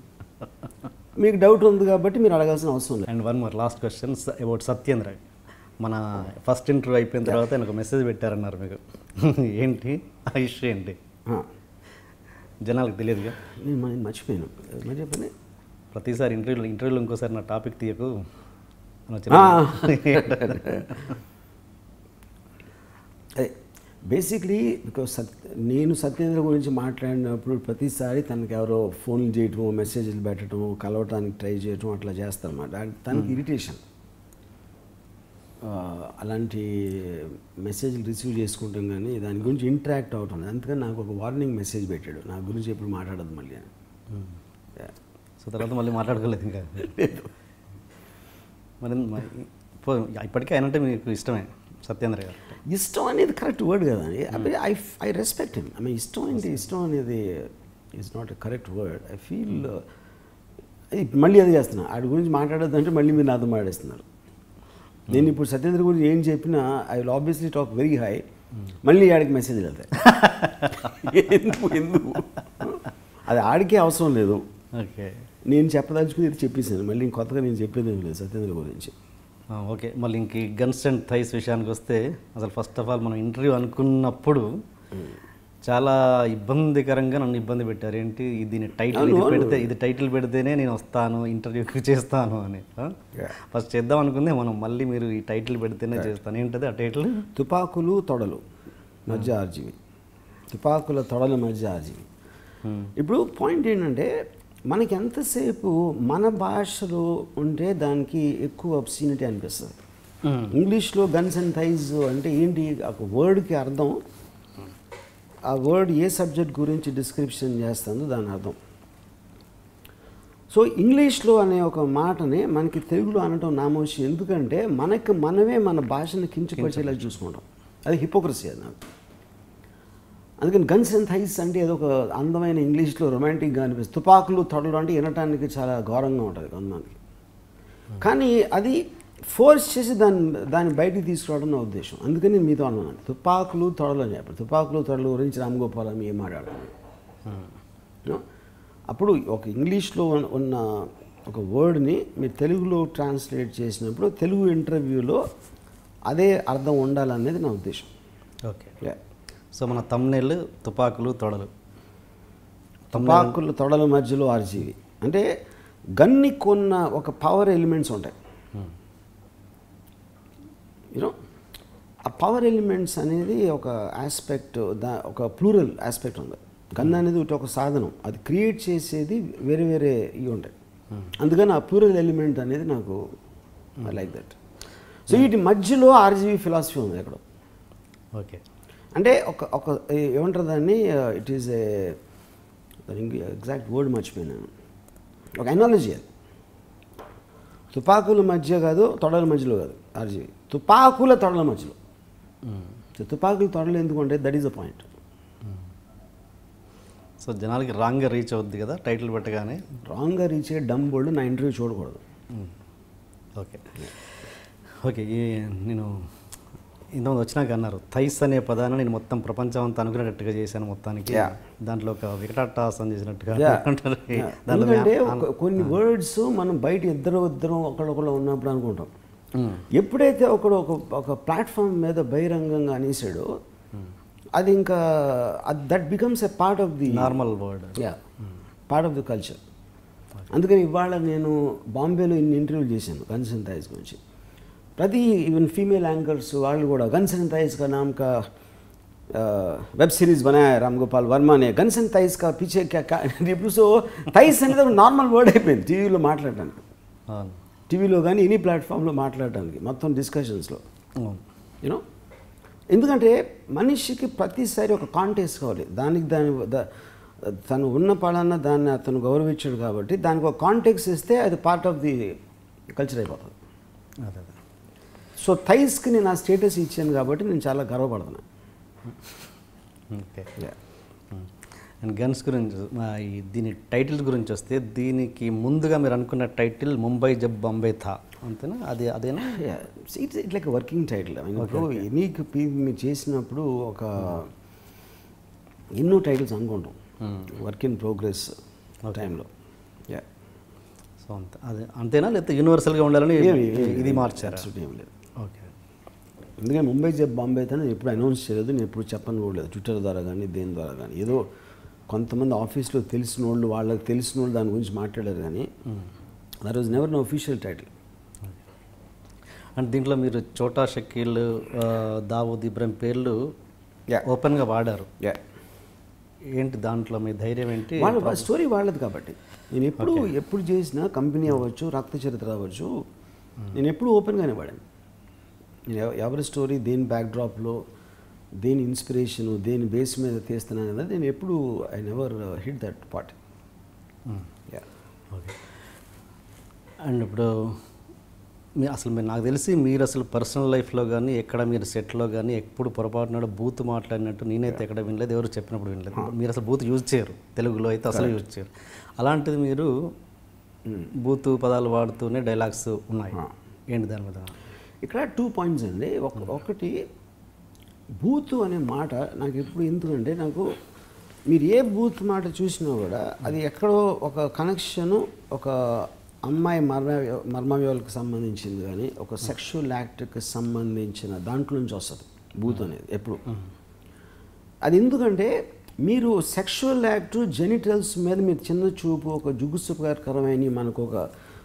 మీకు డౌట్ ఉంది కాబట్టి మీరు అడగాల్సిన అవసరం లేదు. And one more last question about Satyendra. మన ఫస్ట్ ఇంటర్వ్యూ అయిపోయిన తర్వాత ఆయన ఒక మెసేజ్ పెట్టారన్నారు మీకు, ఏంటి ఆ ఇష్యూ ఏంటి? జనాలకు తెలియదుగా. నేను మర్చిపోయాను. మరి చెప్పండి. ప్రతిసారి ఇంటర్వ్యూలో ఇంకోసారి నా టాపిక్ తీయకు బేసిక్లీ బికాస్ నేను సత్యేంద్ర గురించి మాట్లాడినప్పుడు ప్రతిసారి తనకి ఎవరో ఫోన్లు చేయటం, మెసేజ్లు పెట్టడం, కలవటానికి ట్రై చేయటం అట్లా చేస్తారన్నమాట. తనకి ఇరిటేషన్. అలాంటి మెసేజ్లు రిసీవ్ చేసుకుంటాం కానీ దాని గురించి ఇంటరాక్ట్ అవటం. అందుకని నాకు ఒక వార్నింగ్ మెసేజ్ పెట్టాడు, నా గురించి ఎప్పుడు మాట్లాడదు మళ్ళీ అని. సో తర్వాత మళ్ళీ మాట్లాడుకోలేదు ఇంకా. మరి ఇప్పటికీ ఆయన అంటే మీకు ఇష్టమే సత్యేంద్ర గారు? ఇష్టం అనేది కరెక్ట్ వర్డ్ కదా. I respect him. ఇష్టం అంటే ఇష్టం అనేది is not a correct word. I feel మళ్ళీ అది చేస్తున్నా. వాడి గురించి మాట్లాడద్దు అంటే మళ్ళీ మీరు నాతో మాట్లాడేస్తున్నారు. నేను ఇప్పుడు సత్యేంద్ర గురించి ఏం చెప్పినా I will obviously talk very high. మళ్ళీ ఆడికి మెసేజ్లు వెళ్తాయి. ఎందుకు అది ఆడికే అవసరం లేదు. ఓకే, నేను చెప్పదలుచుకుని ఇది చెప్పేసాను. మళ్ళీ కొత్తగా నేను చెప్పేది ఏం లేదు సత్యేంద్ర గురించి. ఓకే, మళ్ళీ ఇంక గన్స్ అండ్ థైస్ విషయానికి వస్తే అసలు ఫస్ట్ ఆఫ్ ఆల్ మనం ఇంటర్వ్యూ అనుకున్నప్పుడు చాలా ఇబ్బందికరంగా నన్ను ఇబ్బంది పెట్టారు. ఏంటి దీని టైటిల్ ఇది టైటిల్ పెడితేనే నేను వస్తాను ఇంటర్వ్యూకి చేస్తాను అని. ఫస్ట్ చేద్దాం అనుకుందే మనం, మళ్ళీ మీరు ఈ టైటిల్ పెడితేనే చేస్తాను. ఏంటది ఆ టైటిల్? తుపాకులు తొడలు మధ్య ఆర్జీవి. తుపాకుల తొడల మధ్య ఆర్జీవి. ఇప్పుడు పాయింట్ ఏంటంటే మనకి ఎంతసేపు మన భాషలో ఉంటే దానికి ఎక్కువ అబ్సీనిటీ అనిపిస్తుంది. ఇంగ్లీష్లో గన్స్ అండ్ థైజ్ అంటే ఏంటి, ఒక వర్డ్కి అర్థం, ఆ వర్డ్ ఏ సబ్జెక్ట్ గురించి డిస్క్రిప్షన్ చేస్తుందో దాని అర్థం. సో ఇంగ్లీష్లో అనే ఒక మాటని మనకి తెలుగులో అనటం నామోషి. ఎందుకంటే మనమే మన భాషను కించపరిచేలా చూసుకుంటాం. అది హిపోక్రసీ అది నాకు. అందుకని గన్స్ అండ్ థైస్ అంటే ఏదో ఒక అందమైన ఇంగ్లీష్లో రొమాంటిక్గా అనిపిస్తుంది. తుపాకులు తొడలు అంటే వినటానికి చాలా ఘోరంగా ఉంటుంది కొంతమందికి. కానీ అది ఫోర్స్ చేసి దాన్ని బయటికి తీసుకురావడం నా ఉద్దేశం. అందుకని మీతో అన్నాను తుపాకులు తొడలు అని చెప్పారు. తుపాకులు తొడలు గురించి రామ్గోపాలం ఏం మాట్లాడాలి. అప్పుడు ఒక ఇంగ్లీష్లో ఉన్న ఒక వర్డ్ని మీరు తెలుగులో ట్రాన్స్లేట్ చేసినప్పుడు తెలుగు ఇంటర్వ్యూలో అదే అర్థం ఉండాలనేది నా ఉద్దేశం. ఓకే, సో మన థంబ్నెయిల్ తుపాకులు తొడలు. తుపాకులు తొడల మధ్యలో ఆర్జీవి అంటే గన్ని కొన్న ఒక పవర్ ఎలిమెంట్స్ ఉంటాయి. యూనో ఆ పవర్ ఎలిమెంట్స్ అనేది ఒక ఆస్పెక్ట్, ఒక ప్లూరల్ ఆస్పెక్ట్ ఉంది. గన్ అనేది ఒక సాధనం, అది క్రియేట్ చేసేది వేరే వేరే ఇవి ఉంటాయి. అందుకని ఆ ప్లూరల్ ఎలిమెంట్ అనేది నాకు ఐ లైక్ దట్. సో వీటి మధ్యలో ఆర్జీవి ఫిలాసఫీ ఉంది ఎక్కడ. ఓకే, అంటే ఒక ఏమంటారు దాన్ని, it is a exact word మర్చిపోయినాను. ఒక ఎనాలజీ అది. తుపాకుల మధ్య కాదు, తొడల మధ్యలో కాదు ఆర్జీవి, తుపాకుల తొడల మధ్యలో. తుపాకుల తొడలు ఎందుకంటే that is the point. So జనాలకి రాంగ్గా రీచ్ అవుద్ది కదా టైటిల్ పెట్టగానే. రాంగ్గా రీచ్ అయ్యే డమ్ బోల్డ్ నా ఇంటర్వ్యూ చూడకూడదు. ఓకే ఓకే, నేను ఇంతకుముందు వచ్చినాక అన్నారు థైస్ అనే పదాన్ని నేను మొత్తం ప్రపంచం అంతా అనుకునేటట్టుగా చేశాను మొత్తానికి. దాంట్లో ఒక వికటాటాసం చేసినట్టుగా అంటారు. ఎందుకంటే కొన్ని వర్డ్స్ మనం బయట ఇద్దరు ఒకళ్ళొకళ్ళు ఉన్నప్పుడు అనుకుంటాం. ఎప్పుడైతే ఒక ప్లాట్ఫామ్ మీద బహిరంగంగా అనేసాడో అది ఇంకా that becomes a part of the normal word, part of the culture. అందుకని ఇవాళ నేను బాంబేలో ఇన్ని ఇంటర్వ్యూలు చేశాను గన్స్ అండ్ థైస్ గురించి. ప్రతి ఈవెన్ ఫీమేల్ యాంకర్స్ వాళ్ళు కూడా గన్స్ అండ్ థైస్ का नाम का వెబ్ సిరీస్ बनाया है राम गोपाल वर्मा ने, गन्स అండ్ థైస్ का पीछे क्या ఇప్పుడు సో థైస్ అనేది నార్మల్ వర్డ్ అయిపోయింది టీవీలో మాట్లాడడానికి, టీవీలో కానీ ఎనీ ప్లాట్ఫామ్లో మాట్లాడడానికి, మొత్తం డిస్కషన్స్లో. యూనో ఎందుకంటే మనిషికి ప్రతిసారి ఒక కాంటెక్స్ట్ కావాలి, దానికి తను ఉన్న పడాన దాన్ని అతను గౌరవించాడు కాబట్టి దానికి ఒక కాంటెక్స్ట్ ఇస్తే అది పార్ట్ ఆఫ్ ది కల్చర్ అయిపోతుంది. అదే సో థైస్కి నేను ఆ స్టేటస్ ఇచ్చాను కాబట్టి నేను చాలా గర్వపడుతున్నాను. ఓకే. అండ్ గన్స్ గురించి దీని టైటిల్స్ గురించి వస్తే దీనికి ముందుగా మీరు అనుకున్న టైటిల్ ముంబై జబ్ బాంబే థా అంతేనా? అదేనా? It's like working title. ఇప్పుడు ఎనీక్ మీరు చేసినప్పుడు ఒక ఎన్నో టైటిల్స్ అనుకుంటాం వర్క్ ఇన్ ప్రోగ్రెస్ టైంలో. సో అంతేనా లేకపోతే యూనివర్సల్గా ఉండాలని ఇది మార్చారు? ఏం లేదు. ఓకే. ఎందుకంటే ముంబై జబ్ బాంబే థా నేను ఎప్పుడు అనౌన్స్ చేయలేదు, నేను ఎప్పుడు చెప్పను కూడా లేదు, ట్విట్టర్ ద్వారా కానీ దేని ద్వారా కానీ. ఏదో కొంతమంది ఆఫీస్లో తెలిసిన వాళ్ళు వాళ్ళకి తెలిసిన వాళ్ళు దాని గురించి మాట్లాడారు కానీ that was never know official title. And దీంట్లో మీరు చోటా షకీల్, దావూద్ ఇబ్రహీం పేర్లు ఓపెన్గా వాడారు. ఏంటి దాంట్లో మీ ధైర్యం ఏంటి? వాళ్ళ స్టోరీ వాళ్ళది కాబట్టి నేను ఎప్పుడు చేసినా కంపెనీ అవ్వచ్చు, రక్త చరిత్ర అవ్వచ్చు, నేను ఎప్పుడు ఓపెన్గానే వాడాను. నేను ఎవరి స్టోరీ దేని బ్యాక్డ్రాప్లో దేని ఇన్స్పిరేషను దేని బేస్ మీద తీస్తున్నాను అనేది నేను ఎప్పుడు I never hit that part. Okay. And ఇప్పుడు మీరు నాకు తెలిసి మీరు అసలు పర్సనల్ లైఫ్లో కానీ ఎక్కడ మీరు సెట్లో కానీ ఎప్పుడు పొరపాటున బూత్ మాట్లాడినట్టు నేనైతే ఎక్కడ వినలేదు, ఎవరు చెప్పినప్పుడు వినలేదు. మీరు అసలు బూత్ యూజ్ చేయరు, తెలుగులో అయితే అసలు యూజ్ చేయరు. అలాంటిది మీరు బూత్ పదాలు వాడుతూనే డైలాగ్స్ ఉన్నాయి. ఏంటి దాని మీద? ఇక్కడ 2 పాయింట్స్ అండి. ఒకటి బూత్ అనే మాట నాకు ఎప్పుడు ఎందుకంటే నాకు మీరు ఏ బూత్ మాట చూసినా కూడా అది ఎక్కడో ఒక కనెక్షను ఒక అమ్మాయి మర్మవ్యాలకు సంబంధించింది కానీ ఒక సెక్షువల్ యాక్ట్కి సంబంధించిన దాంట్లో నుంచి వస్తుంది బూత్ అనేది ఎప్పుడు. అది ఎందుకంటే మీరు సెక్షువల్ యాక్ట్ జెనిటల్స్ మీద మీరు చిన్న చూపు ఒక జుగుప్సాకరమైన మనకు ఒక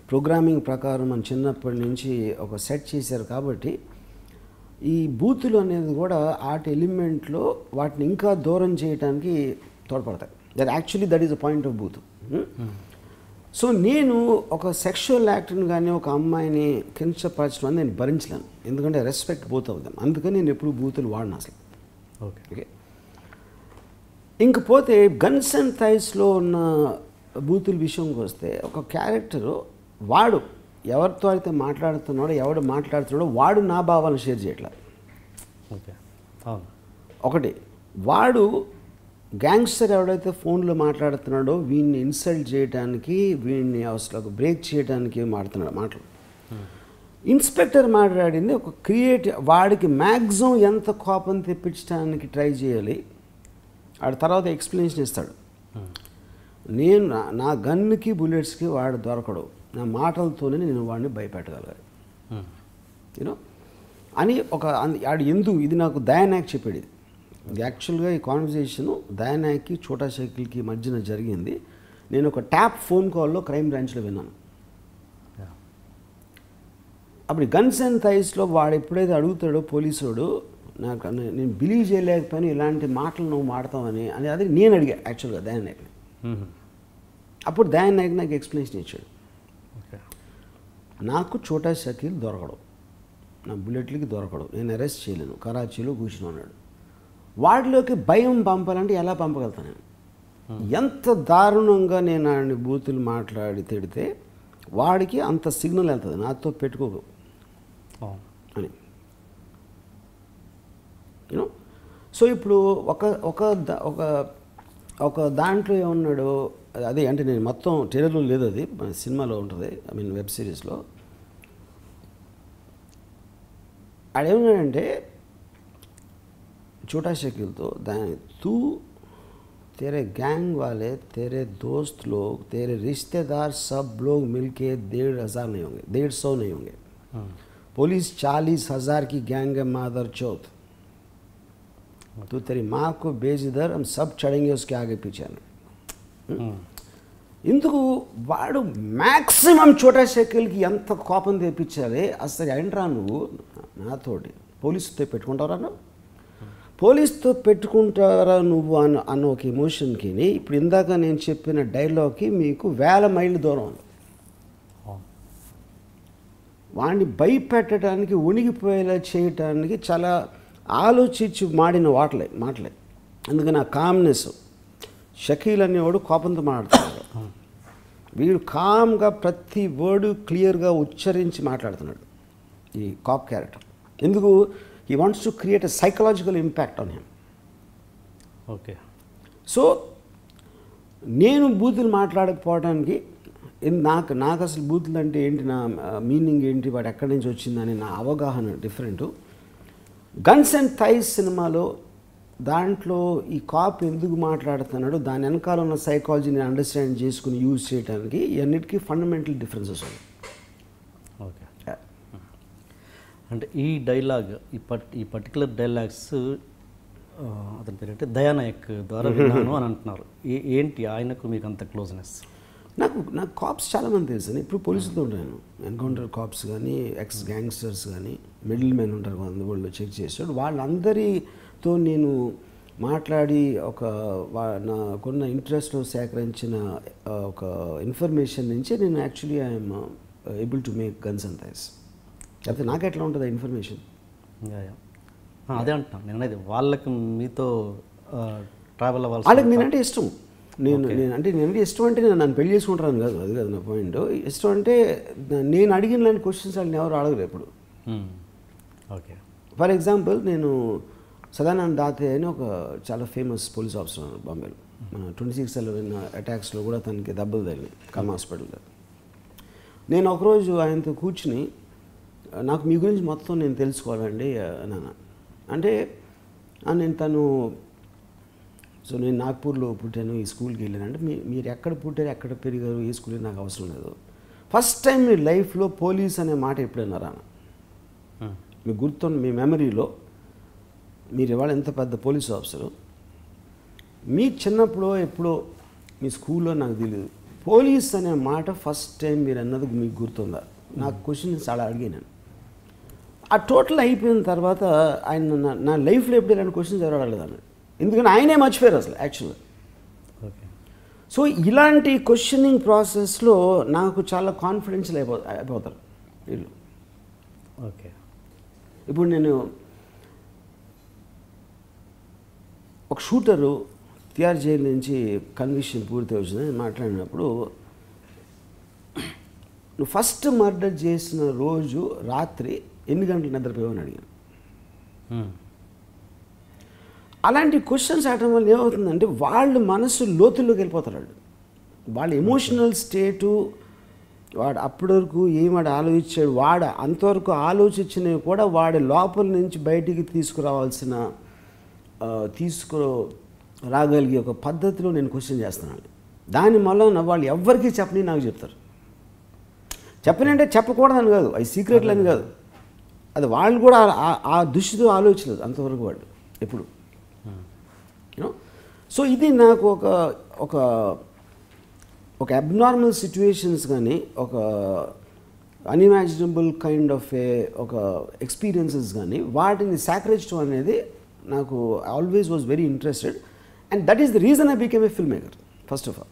ప్రోగ్రామింగ్ ప్రకారం మన చిన్నప్పటి నుంచి ఒక సెట్ చేశారు కాబట్టి ఈ బూతులు అనేది కూడా ఆర్ట్ ఎలిమెంట్లో వాటిని ఇంకా దూరం చేయడానికి తోడ్పడతాయి. That is the point of booth. So నేను ఒక సెక్షువల్ యాక్ట్ని కానీ ఒక అమ్మాయిని కించపరచడం నేను భరించలేను, ఎందుకంటే రెస్పెక్ట్ బూత్ అవుతాం. అందుకని నేను ఎప్పుడు బూతులు వాడిన అసలు. ఓకే. ఇంకపోతే గన్స్ అండ్ థైస్లో ఉన్న బూతుల విషయంకి వస్తే ఒక క్యారెక్టరు వాడు ఎవరితో అయితే మాట్లాడుతున్నాడో ఎవడు మాట్లాడుతున్నాడో వాడు నా భావాలను షేర్ చేయట్లేదు. ఓకే. ఒకటి వాడు గ్యాంగ్స్టర్ ఎవడైతే ఫోన్లో మాట్లాడుతున్నాడో వీడిని ఇన్సల్ట్ చేయడానికి వీడిని అసలు బ్రేక్ చేయడానికి మాట్లాడుతున్నాడు మాటలు. ఇన్స్పెక్టర్ మాట్లాడింది ఒక వాడికి మ్యాక్సిమం ఎంత కోపం తెప్పించడానికి ట్రై చేయాలి, ఆడ తర్వాత ఎక్స్ప్లెనేషన్ ఇస్తాడు. నేను నా గన్నుకి బుల్లెట్స్కి వాడు దొరకడు, నా మాటలతోనే నేను వాడిని భయపెట్టగలగాలి యూనో అని ఒక ఆడు ఇది నాకు దయానాయక్ చెప్పాడు. ఇది యాక్చువల్గా ఈ కాన్వర్జేషను దయానాయక్కి చోటా షకీల్కి మధ్యన జరిగింది. నేను ఒక ట్యాప్ ఫోన్ కాల్లో క్రైమ్ బ్రాంచ్లో విన్నాను. అప్పుడు గన్స్ అండ్ థైస్లో వాడు ఎప్పుడైతే అడుగుతాడో పోలీసుడు నేను బిలీవ్ చేయలేకపోయినా ఇలాంటి మాటలు నువ్వు మాడతావని అది నేను అడిగా యాక్చువల్గా దయానాయక్ని. అప్పుడు దయానాయక్ నాకు ఎక్స్ప్లెనేషన్ ఇచ్చాడు. నాకు చోటా షకీల్ దొరకడు, నా బుల్లెట్లకి దొరకడు, నేను అరెస్ట్ చేయలేను, కరాచీలో కూర్చుని ఉన్నాడు. వాడిలోకి భయం పంపాలంటే ఎలా పంపగలుగుతాను నేను? ఎంత దారుణంగా నేను ఆయన బూతులు మాట్లాడి తిడితే వాడికి అంత సిగ్నల్ వెళ్తుంది నాతో పెట్టుకోకు అని యూనో. సో ఇప్పుడు ఒక దాంట్లో ఏమన్నాడు అదే అంటే నేను మొత్తం ట్రైలర్లో లేదు, అది సినిమాలో ఉంటుంది, ఐ మీన్ వెబ్ సిరీస్లో. ఆడేమన్నాడంటే छोटा शकील तो तू तेरे गैंग वाले, तेरे दोस्त लोग, तेरे रिश्तेदार सब लोग मिलके 1,500 नहीं होंगे, 150 नहीं होंगे। पुलिस 40,000 की गैंग है मादर चौथ। तो तेरी माँ को भेज इधर, हम सब चढ़ेंगे उसके आगे पीछे। ఇందుకు వాడు మ్యాక్సిమం చోటా షకీల్కి ఎంత కోపం తెప్పించాలి. అసలు ఏంట్రా నువ్వు నాతోటి పోలీసుతో పెట్టుకుంటారా, నువ్వు పోలీసుతో పెట్టుకుంటారా నువ్వు అన్న ఒక ఎమోషన్కి, ఇప్పుడు ఇందాక నేను చెప్పిన డైలాగ్కి మీకు 1000 మైళ్ళు దూరం ఉంది. వాడిని భయపెట్టడానికి, ఉనిగిపోయేలా చేయటానికి చాలా ఆలోచించి మాడిన మాటలే. అందుకని ఆ కామ్నెస్, షకీల్ అనేవాడు కోపంతో మాట్లాడుతున్నాడు, వీడు కామ్గా ప్రతి వర్డ్ క్లియర్గా ఉచ్చరించి మాట్లాడుతున్నాడు ఈ కాప్ క్యారెక్టర్. ఎందుకు? He wants to create a psychological impact on him. Okay. So నేను బూతులు మాట్లాడకపోవడానికి, నాకు అసలు బూతులు అంటే ఏంటి, నా మీనింగ్ ఏంటి, వాడు ఎక్కడి నుంచి వచ్చిందని నా అవగాహన డిఫరెంట్. గన్స్ అండ్ థైస్ సినిమాలో దాంట్లో ఈ కాప్ ఎందుకు మాట్లాడుతున్నాడు, దాని వెనకాల ఉన్న సైకాలజీని అండర్స్టాండ్ చేసుకుని యూజ్ చేయడానికి అన్నిటికీ ఫండమెంటల్ డిఫరెన్సెస్ ఉన్నాయి. ఓకే. అంటే ఈ డైలాగ్, ఈ పర్టికులర్ డైలాగ్స్ అతని పేరు అంటే దయానాయక్ ద్వారా విన్నాను అని అంటున్నారు. ఏంటి ఆయనకు మీకు అంత క్లోజ్నెస్? నాకు కాప్స్ చాలామంది తెలుసు. ఇప్పుడు పోలీసులతో ఉంటాను, ఎన్కౌంటర్ కాప్స్ కానీ, ఎక్స్ గ్యాంగ్స్టర్స్ కానీ, మిడిల్ మెన్ ఉంటారు, వాళ్ళు చెక్ చేసాడు. వాళ్ళందరితో నేను మాట్లాడి నాకున్న ఇంట్రెస్ట్లో సేకరించిన ఒక ఇన్ఫర్మేషన్ నుంచి నేను actually I'm able to make guns and thighs. అయితే నాకు ఎట్లా ఉంటుంది ఆ ఇన్ఫర్మేషన్? అదే అంటున్నాను నేను అనేది, వాళ్ళకి మీతో ట్రావెల్ అవ్వాలి, వాళ్ళకి నేనంటే ఇష్టం. నేనంటే ఇష్టం అంటే నేను నన్ను పెళ్లి చేసుకుంటాను కాదు, అది కాదు నా పాయింట్. ఇష్టం అంటే నేను అడిగిన లాంటి క్వశ్చన్స్ వాళ్ళని ఎవరు అడగరు ఎప్పుడు. ఓకే. ఫర్ ఎగ్జాంపుల్, నేను సదానంద్ దాతే అని ఒక చాలా ఫేమస్ పోలీస్ ఆఫీసర్ ఉన్నారు బాంబేలో. మన 26/11 అటాక్స్లో కూడా తనకి దెబ్బలు తగిలినాయి కమ్ హాస్పిటల్లో. నేను ఒకరోజు ఆయనతో కూర్చుని, నాకు మీ గురించి మొత్తం నేను తెలుసుకోవాలండి నాన్న అంటే, నేను నాగ్పూర్లో పుట్టాను, ఈ స్కూల్కి వెళ్ళాను అంటే, మీరు ఎక్కడ పుట్టారు, ఎక్కడ పెరిగారు, ఏ స్కూల్ నాకు అవసరం లేదు. ఫస్ట్ టైం మీ లైఫ్లో పోలీస్ అనే మాట ఎప్పుడన్నారా? మీకు గుర్తున్న మీ మెమరీలో మీరు ఇవాళ ఎంత పెద్ద పోలీస్ ఆఫీసరు, మీ చిన్నప్పుడో ఎప్పుడో మీ స్కూల్లో నాకు తెలియదు, పోలీస్ అనే మాట ఫస్ట్ టైం మీరు అన్నది మీకు గుర్తుందా? నాకు క్వశ్చన్ చాలా అడిగాను. ఆ టోటల్ అయిపోయిన తర్వాత ఆయన నా లైఫ్లో ఎప్పుడు ఇలాంటి క్వశ్చన్స్ ఎవరు అడగలేదు అన్నాడు. ఎందుకంటే ఆయనే మర్చిపోయారు అసలు యాక్చువల్గా. ఓకే. సో ఇలాంటి క్వశ్చనింగ్ ప్రాసెస్లో నాకు చాలా కాన్ఫిడెన్షియల్ అయిపోతారు వీళ్ళు. ఓకే. ఇప్పుడు నేను ఒక షూటరు తిహార్ జైలు నుంచి కన్విక్షన్ పూర్తి వచ్చిందని మాట్లాడినప్పుడు, నువ్వు ఫస్ట్ మర్డర్ చేసిన రోజు రాత్రి ఎన్ని గంటలు నిద్రపోయావని అడిగాను. అలాంటి క్వశ్చన్స్ అడగడం వల్ల ఏమవుతుందంటే, వాళ్ళు మనసు లోతుల్లోకి వెళ్ళిపోతారు. వాళ్ళ ఎమోషనల్ స్టేటు, వాడు అప్పటి వరకు ఏమాడు ఆలోచించాడు, వాడు అంతవరకు ఆలోచించినవి కూడా వాడి లోపల నుంచి బయటికి తీసుకురాగలిగే ఒక పద్ధతిలో నేను క్వశ్చన్ చేస్తున్నాను. దాని వలన వాళ్ళు ఎవ్వరికీ చెప్పని నాకు చెప్తారు. చెప్పనంటే చెప్పకూడదని కాదు, అవి సీక్రెట్లు అని కాదు, అది వాళ్ళు కూడా ఆ దృష్టితో ఆలోచించలేదు అంతవరకు వాళ్ళు ఎప్పుడు. సో ఇది నాకు ఒక అబ్నార్మల్ సిచ్యువేషన్స్ కానీ, ఒక అన్ఇమాజినబుల్ కైండ్ ఆఫ్ ఒక ఎక్స్పీరియన్సెస్ కానీ వాటిని సేకరించడం అనేది నాకు always was very interested. And that is the reason I became a film maker first of all.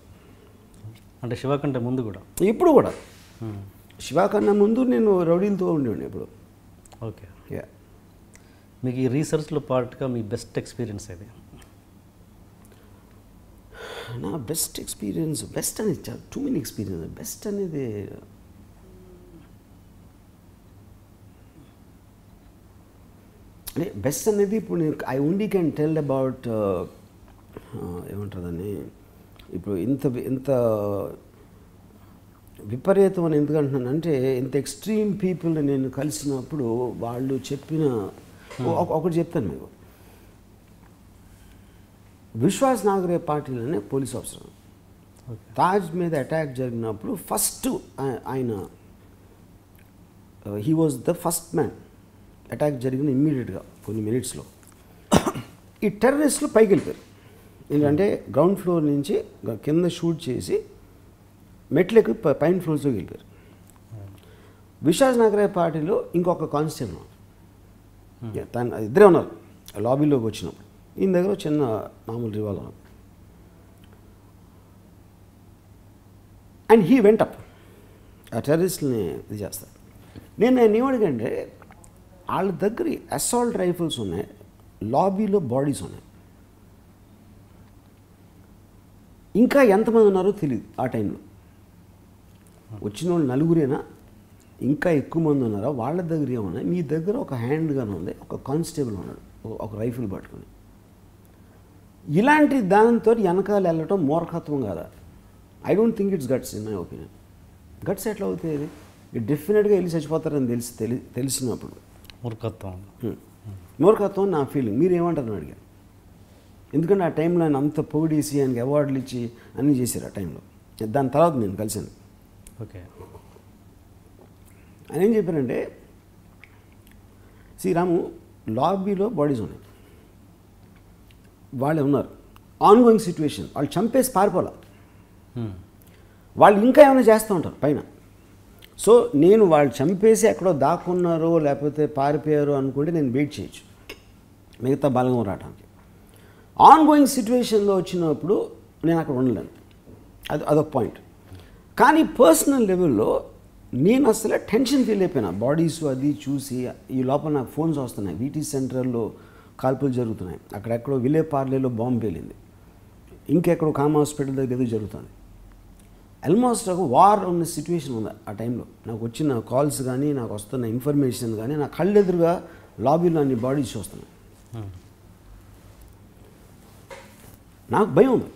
అంటే శివ కంటే ముందు కూడా? ఇప్పుడు కూడా. శివ కన్నా ముందు నేను రౌడీలతో ఉండేవాడిని ఇప్పుడు. ఓకే. మీకు ఈ రీసెర్చ్లో పార్ట్గా మీ బెస్ట్ ఎక్స్పీరియన్స్ ఏది? నా బెస్ట్ ఎక్స్పీరియన్స్, బెస్ట్ అనేది టూ మెనీ ఎక్స్పీరియన్స్. బెస్ట్ అనేది అంటే బెస్ట్ అనేది ఇప్పుడు నేను I only can tell about ఏమంటుందని, ఇప్పుడు ఇంత విపరీతం అని ఎందుకు అంటున్నానంటే, ఇంత ఎక్స్ట్రీమ్ పీపుల్ని నేను కలిసినప్పుడు వాళ్ళు చెప్పిన ఒకటి చెప్తాను మీకు. విశ్వాస్ నాగరే పాటిల్ అనే పోలీస్ ఆఫీసర్. తాజ్ మీద అటాక్ జరిగినప్పుడు ఫస్ట్ ఆయన he was the first man. Attack జరిగిన ఇమ్మీడియట్గా కొన్ని మినిట్స్లో ఈ టెర్రరిస్టులు పైకి వెళ్ళిపోయారు. ఎందుకంటే గ్రౌండ్ ఫ్లోర్ నుంచి కింద షూట్ చేసి మెట్లకి పైన ఫ్లోర్స్లోకి వెళ్ళిపోయారు. విశ్వాస్ నాగరే పార్టీలో ఇంకొక కానిస్టేబుల్ తను ఇద్దరే ఉన్నారు లాబీలోకి వచ్చినప్పుడు. ఈయన దగ్గర చిన్న మామూలు revolver and he went up ఆ టెర్రరిస్ట్ని ఇది చేస్తారు. నేను ఏమడిగంటే వాళ్ళ దగ్గర అసాల్ట్ రైఫిల్స్ ఉన్నాయి, లాబీలో బాడీస్ ఉన్నాయి. ఇంకా ఎంతమంది ఉన్నారో తెలియదు ఆ టైంలో. వచ్చిన వాళ్ళు నలుగురేనా, ఇంకా ఎక్కువ మంది ఉన్నారా, వాళ్ళ దగ్గర ఏమున్నాయి. మీ దగ్గర ఒక హ్యాండ్ గన్ ఉంది, ఒక కానిస్టేబుల్ ఉన్నాడు ఒక రైఫిల్ పట్టుకొని. ఇలాంటి దానితో వెనకాల వెళ్ళటం మూర్ఖత్వం కాదా? I don't think it's guts in my opinion. Guts ఎట్లా అవుతాయి? ఇది డెఫినెట్గా వెళ్ళి చచ్చిపోతారని తెలిసినప్పుడు మూర్ఖత్వం నా ఫీలింగ్. మీరు ఏమంటారని అడిగాను. ఎందుకంటే ఆ టైంలో ఆయన అంత పొగిడేసి ఆయనకి అవార్డులు ఇచ్చి అన్నీ చేశారు ఆ టైంలో. దాని తర్వాత నేను కలిశాను. ఓకే, ఆయన ఏం చెప్పారంటే, శ్రీరాము లాబీలో బాడీస్ ఉన్నాయి, వాళ్ళే ఉన్నారు, ఆన్గోయింగ్ సిచ్యువేషన్, వాళ్ళు చంపేసి పారిపోలే, వాళ్ళు ఇంకా ఏమైనా చేస్తూ ఉంటారు పైన. సో నేను వాళ్ళు చంపేసి ఎక్కడో దాక్కున్నారో లేకపోతే పారిపోయారో అనుకుంటే నేను వెయిట్ చేయొచ్చు మిగతా బలగం రావడానికి. ఆన్గోయింగ్ సిచ్యువేషన్లో వచ్చినప్పుడు నేను అక్కడ ఉండలేను, అదొక పాయింట్. కానీ పర్సనల్ లెవెల్లో నేను అసలు టెన్షన్ ఫీల్ అయిపోయినా. బాడీస్ అది చూసి ఈ లోపల నాకు ఫోన్స్ వస్తున్నాయి, వీటీ సెంటర్లో కాల్పులు జరుగుతున్నాయి, అక్కడెక్కడో విలే పార్లేలో బాంబు పేలింది, ఇంకెక్కడో కామ హాస్పిటల్ దగ్గర ఏదో జరుగుతుంది. ఆల్మోస్ట్ ఒక వార్ ఉన్న సిచ్యువేషన్ ఉంది ఆ టైంలో. నాకు వచ్చిన కాల్స్ కానీ నాకు వస్తున్న ఇన్ఫర్మేషన్ కానీ నా కళ్ళు ఎదురుగా లాబీలో అన్ని బాడీస్ చూస్తున్నాయి. నాకు భయం ఉంది.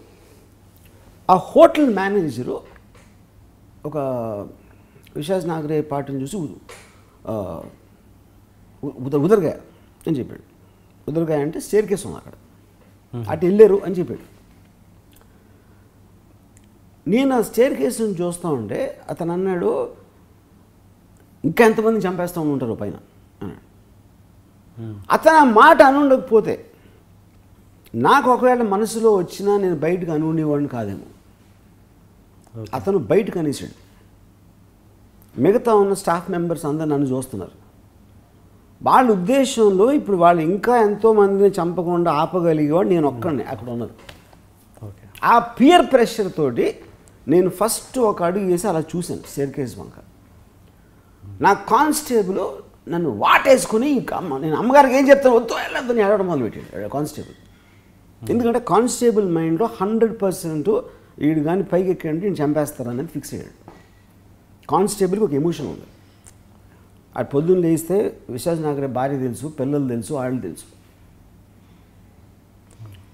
ఆ హోటల్ మేనేజరు ఒక విశ్వాస్ నాగరే పార్టీని చూసి ఉదరగాయ అని చెప్పాడు. ఉదరగాయ అంటే స్టేర్ కేసు ఉంది అక్కడ, అటు వెళ్ళారు అని చెప్పాడు. నేను ఆ స్టేర్ కేసుని చూస్తూ ఉంటే అతను అన్నాడు, ఇంకా ఎంతమంది చంపేస్తూ ఉంటారు పైన అన్నాడు. అతను ఆ మాట అనుండకపోతే నాకు ఒకవేళ మనసులో వచ్చినా నేను బయటకు అనుండేవాడిని కాదేమో. అతను బయటకు అనేసాడు. మిగతా ఉన్న స్టాఫ్ మెంబర్స్ అందరూ నన్ను చూస్తున్నారు. వాళ్ళ ఉద్దేశంలో ఇప్పుడు వాళ్ళు ఇంకా ఎంతోమందిని చంపకుండా ఆపగలిగేవాడు నేను ఒక్కడిని అక్కడ ఉన్నది. ఆ పియర్ ప్రెషర్ తోటి నేను ఫస్ట్ ఒక అడుగు వేసి అలా చూశాను స్టేర్ కేస్ వంక. నా కానిస్టేబుల్ నన్ను వాటేసుకుని ఇంకా నేను అమ్మగారికి ఏం చెప్తాను, వద్దు వెళ్ళొద్దని ఏడవడం మొదలుపెట్టాడు కానిస్టేబుల్. ఎందుకంటే కానిస్టేబుల్ మైండ్లో 100% వీడు కానీ పైకి ఎక్కంటే నేను చంపేస్తారనేది ఫిక్స్ అయ్యాడు. కానిస్టేబుల్కి ఒక ఎమోషన్ ఉంది. అటు పొద్దున్న లేస్తే విశ్వాస్ నాగరే భార్య తెలుసు, పిల్లలు తెలుసు, వాళ్ళు తెలుసు.